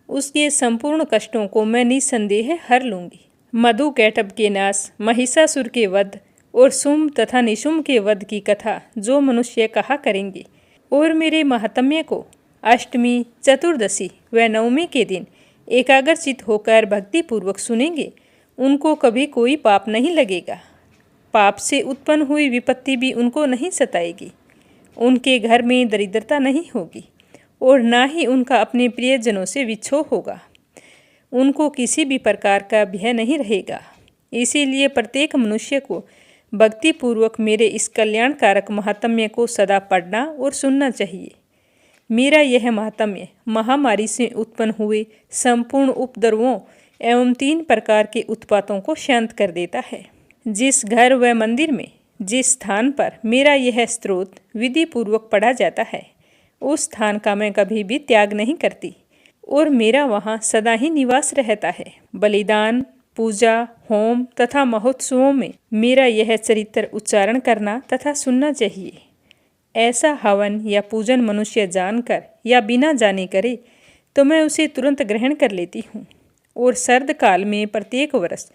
उसके संपूर्ण कष्टों को मैं निसंदेह हर लूंगी। मधु कैटभ के नाश, महिषासुर के वध और शुंभ तथा निशुंभ के वध की कथा जो मनुष्य कहा करेंगे और मेरे महात्म्य को अष्टमी, चतुर्दशी व नवमी के दिन एकाग्रचित होकर भक्तिपूर्वक सुनेंगे, उनको कभी कोई पाप नहीं लगेगा। पाप से उत्पन्न हुई विपत्ति भी उनको नहीं सताएगी। उनके घर में दरिद्रता नहीं होगी और ना ही उनका अपने प्रियजनों से विक्षोभ होगा। उनको किसी भी प्रकार का भय नहीं रहेगा। इसीलिए प्रत्येक मनुष्य को भक्तिपूर्वक मेरे इस कल्याणकारक महात्म्य को सदा पढ़ना और सुनना चाहिए। मेरा यह महात्म्य महामारी से उत्पन्न हुए संपूर्ण उपद्रवों एवं 3 प्रकार के उत्पातों को शांत कर देता है। जिस घर व मंदिर में, जिस स्थान पर मेरा यह स्तोत्र विधि पूर्वक पढ़ा जाता है, उस स्थान का मैं कभी भी त्याग नहीं करती और मेरा वहाँ सदा ही निवास रहता है। बलिदान, पूजा, होम तथा महोत्सवों में मेरा यह चरित्र उच्चारण करना तथा सुनना चाहिए। ऐसा हवन या पूजन मनुष्य जानकर या बिना जाने करे तो मैं उसे तुरंत ग्रहण कर लेती हूँ। और सर्द काल में प्रत्येक वर्ष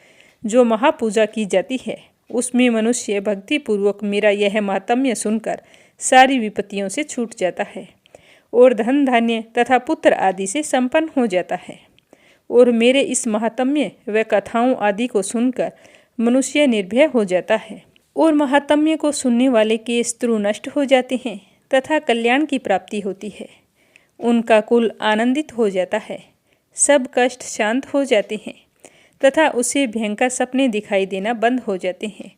जो महापूजा की जाती है, उसमें मनुष्य भक्तिपूर्वक मेरा यह महात्म्य सुनकर सारी विपत्तियों से छूट जाता है और धन धान्य तथा पुत्र आदि से संपन्न हो जाता है। और मेरे इस महात्म्य व कथाओं आदि को सुनकर मनुष्य निर्भय हो जाता है और महात्म्य को सुनने वाले के शत्रु नष्ट हो जाते हैं तथा कल्याण की प्राप्ति होती है। उनका कुल आनंदित हो जाता है, सब कष्ट शांत हो जाते हैं तथा उसे भयंकर सपने दिखाई देना बंद हो जाते हैं।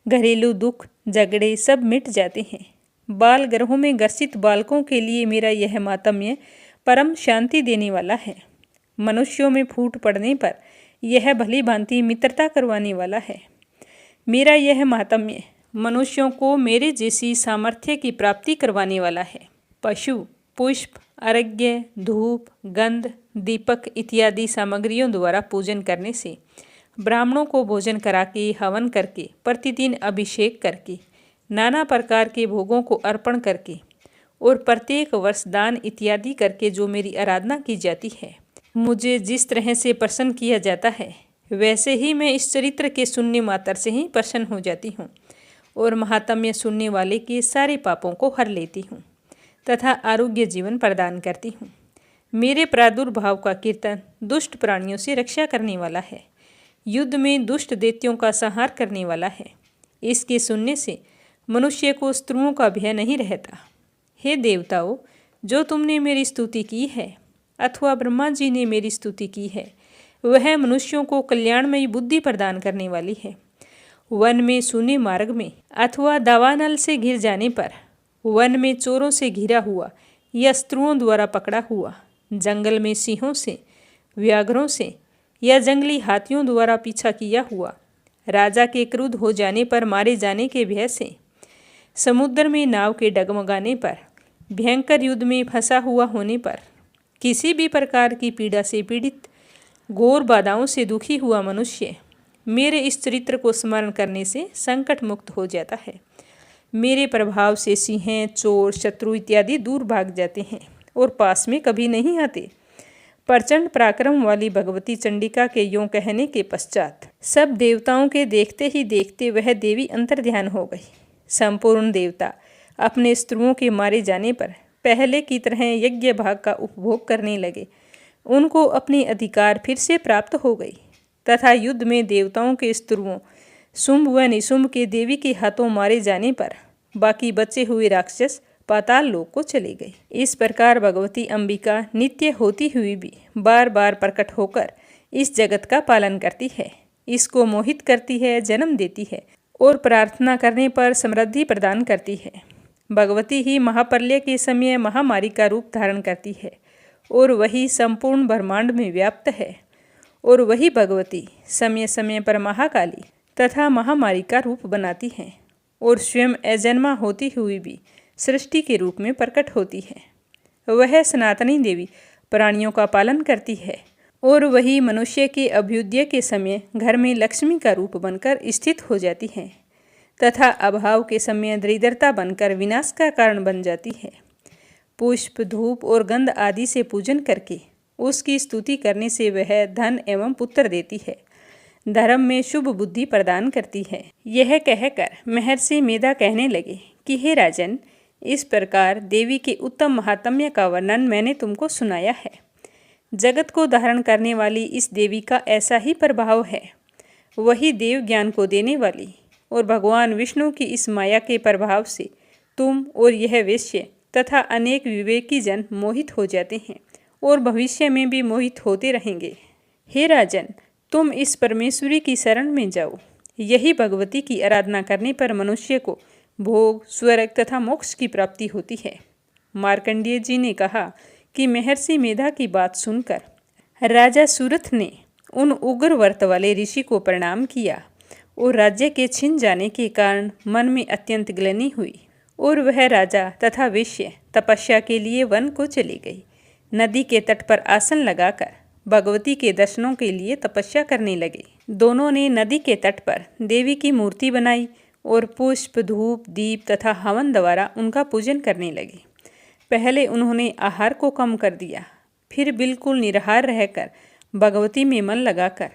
घरेलू दुख, झगड़े सब मिट जाते हैं। बाल ग्रहों में ग्रसित बालकों के लिए मेरा यह महात्म्य परम शांति देने वाला है। मनुष्यों में फूट पड़ने पर यह भली भांति मित्रता करवाने वाला है। मेरा यह महात्म्य मनुष्यों को मेरे जैसी सामर्थ्य की प्राप्ति करवाने वाला है। पशु, पुष्प, अर्घ्य, धूप, गंध, दीपक इत्यादि सामग्रियों द्वारा पूजन करने से, ब्राह्मणों को भोजन करा के, हवन करके, प्रतिदिन अभिषेक करके, नाना प्रकार के भोगों को अर्पण करके और प्रत्येक वर्ष दान इत्यादि करके जो मेरी आराधना की जाती है, मुझे जिस तरह से प्रसन्न किया जाता है, वैसे ही मैं इस चरित्र के सुनने मात्र से ही प्रसन्न हो जाती हूँ और महात्म्य सुनने वाले के सारे पापों को हर लेती हूँ तथा आरोग्य जीवन प्रदान करती हूँ। मेरे प्रादुर्भाव का कीर्तन दुष्ट प्राणियों से रक्षा करने वाला है, युद्ध में दुष्ट दैत्यों का संहार करने वाला है। इसके सुनने से मनुष्य को शत्रुओं का भय नहीं रहता। हे देवताओं, जो तुमने मेरी स्तुति की है अथवा ब्रह्मा जी ने मेरी स्तुति की है, वह मनुष्यों को कल्याणमयी बुद्धि प्रदान करने वाली है। वन में सूने मार्ग में अथवा दावानल से घिर जाने पर, वन में चोरों से घिरा हुआ या शत्रुओं द्वारा पकड़ा हुआ, जंगल में सिंहों से, व्याघ्रों से या जंगली हाथियों द्वारा पीछा किया हुआ, राजा के क्रुद्ध हो जाने पर मारे जाने के भय से, समुद्र में नाव के डगमगाने पर, भयंकर युद्ध में फंसा हुआ होने पर, किसी भी प्रकार की पीड़ा से पीड़ित, घोर बाधाओं से दुखी हुआ मनुष्य मेरे इस चरित्र को स्मरण करने से संकट मुक्त हो जाता है। मेरे प्रभाव से सिंह, चोर, शत्रु इत्यादि दूर भाग जाते हैं और पास में कभी नहीं आते। प्रचंड पराक्रम वाली भगवती चंडिका के यों कहने के पश्चात सब देवताओं के देखते ही देखते वह देवी अंतर्ध्यान हो गई। संपूर्ण देवता अपने शत्रुओं के मारे जाने पर पहले की तरह यज्ञ भाग का उपभोग करने लगे। उनको अपनी अधिकार फिर से प्राप्त हो गई तथा युद्ध में देवताओं के शत्रुओं शुंभ व निशुंभ के देवी के हाथों मारे जाने पर बाकी बचे हुए राक्षस पाताल लोक को चले गए। इस प्रकार भगवती अंबिका नित्य होती हुई भी बार बार प्रकट होकर इस जगत का पालन करती है, इसको मोहित करती है, जन्म देती है और प्रार्थना करने पर समृद्धि प्रदान करती है। भगवती ही महाप्रलय के समय महामारी का रूप धारण करती है और वही संपूर्ण ब्रह्मांड में व्याप्त है और वही भगवती समय समय पर महाकाली तथा महामारी का रूप बनाती हैं और स्वयं अजन्मा होती हुई भी सृष्टि के रूप में प्रकट होती है। वह सनातनी देवी प्राणियों का पालन करती है और वही मनुष्य के अभ्युदय के समय घर में लक्ष्मी का रूप बनकर स्थित हो जाती है तथा अभाव के समय दरिद्रता बनकर विनाश का कारण बन जाती है। पुष्प, धूप और गंध आदि से पूजन करके उसकी स्तुति करने से वह धन एवं पुत्र देती है, धर्म में शुभ बुद्धि प्रदान करती है। यह कहकर महर्षि मेधा कहने लगे कि हे राजन, इस प्रकार देवी के उत्तम महात्म्य का वर्णन मैंने तुमको सुनाया है। जगत को धारण करने वाली इस देवी का ऐसा ही प्रभाव है। वही देव ज्ञान को देने वाली और भगवान विष्णु की इस माया के प्रभाव से तुम और यह वेश्य तथा अनेक विवेकी जन मोहित हो जाते हैं और भविष्य में भी मोहित होते रहेंगे। हे राजन, तुम इस परमेश्वरी की शरण में जाओ। यही भगवती की आराधना करने पर मनुष्य को भोग, स्वर्ग तथा मोक्ष की प्राप्ति होती है। मार्कंडेय जी ने कहा कि महर्षि मेधा की बात सुनकर राजा सूरथ ने उन उग्र व्रत वाले ऋषि को प्रणाम किया और राज्य के छिन जाने के कारण मन में अत्यंत ग्लानि हुई और वह राजा तथा वेश्य तपस्या के लिए वन को चली गई। नदी के तट पर आसन लगाकर भगवती के दर्शनों के लिए तपस्या करने लगे। दोनों ने नदी के तट पर देवी की मूर्ति बनाई और पुष्प, धूप, दीप तथा हवन द्वारा उनका पूजन करने लगे। पहले उन्होंने आहार को कम कर दिया, फिर बिल्कुल निराहार रहकर भगवती में मन लगाकर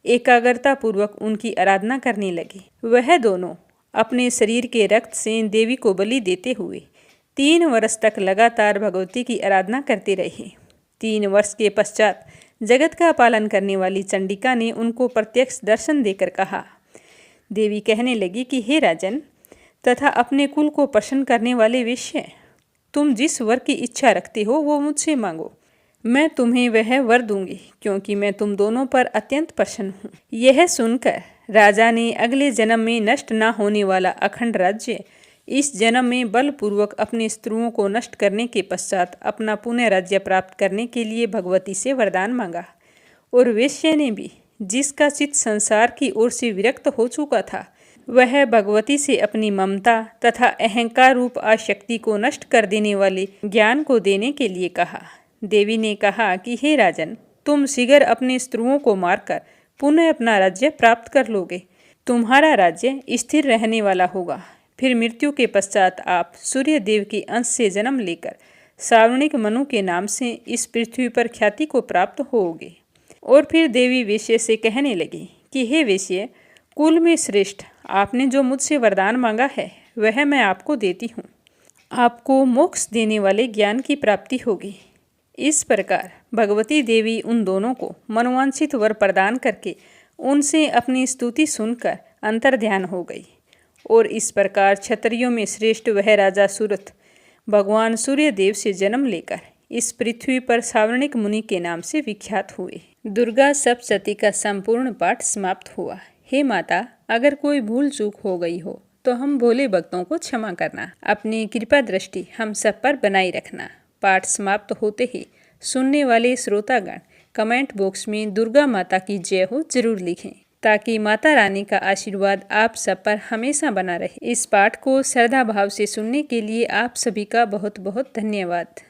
एकाग्रता पूर्वक उनकी आराधना करने लगे। वह दोनों अपने शरीर के रक्त से देवी को बलि देते हुए 3 वर्ष तक लगातार भगवती की आराधना करते रहे। 3 वर्ष के पश्चात जगत का पालन करने वाली चंडिका ने उनको प्रत्यक्ष दर्शन देकर कहा। देवी कहने लगी कि हे राजन तथा अपने कुल को प्रसन्न करने वाले वेश्य, तुम जिस वर की इच्छा रखते हो वो मुझसे मांगो, मैं तुम्हें वह वर दूंगी, क्योंकि मैं तुम दोनों पर अत्यंत प्रसन्न हूँ। यह सुनकर राजा ने अगले जन्म में नष्ट न होने वाला अखंड राज्य इस जन्म में बलपूर्वक अपने शत्रुओं को नष्ट करने के पश्चात अपना पुण्य राज्य प्राप्त करने के लिए भगवती से वरदान मांगा। और वेश्या ने भी, जिसका चित्त संसार की ओर से विरक्त हो चुका था, वह भगवती से अपनी ममता तथा अहंकार रूप आसक्ति को नष्ट कर देने वाले ज्ञान को देने के लिए कहा। देवी ने कहा कि हे राजन, तुम शीघ्र अपने शत्रुओं को मारकर पुनः अपना राज्य प्राप्त कर लोगे। तुम्हारा राज्य स्थिर रहने वाला होगा। फिर मृत्यु के पश्चात आप सूर्य देव के अंश से जन्म लेकर सावर्णिक मनु के नाम से इस पृथ्वी पर ख्याति को प्राप्त होोगे। और फिर देवी वेश्य से कहने लगी कि हे वेश्य, कुल में श्रेष्ठ, आपने जो मुझसे वरदान मांगा है वह मैं आपको देती हूँ। आपको मोक्ष देने वाले ज्ञान की प्राप्ति होगी। इस प्रकार भगवती देवी उन दोनों को मनोवांछित वर प्रदान करके उनसे अपनी स्तुति सुनकर अंतर्ध्यान हो गई। और इस प्रकार क्षत्रियों में श्रेष्ठ वह राजा सूरथ भगवान सूर्य देव से जन्म लेकर इस पृथ्वी पर सावर्णिक मुनि के नाम से विख्यात हुए। दुर्गा सप्तशती का संपूर्ण पाठ समाप्त हुआ। हे माता, अगर कोई भूल चूक हो गई हो तो हम भोले भक्तों को क्षमा करना। अपनी कृपा दृष्टि हम सब पर बनाए रखना। पाठ समाप्त होते ही सुनने वाले श्रोतागण कमेंट बॉक्स में दुर्गा माता की जय हो जरूर लिखें, ताकि माता रानी का आशीर्वाद आप सब पर हमेशा बना रहे। इस पाठ को श्रद्धा भाव से सुनने के लिए आप सभी का बहुत बहुत धन्यवाद।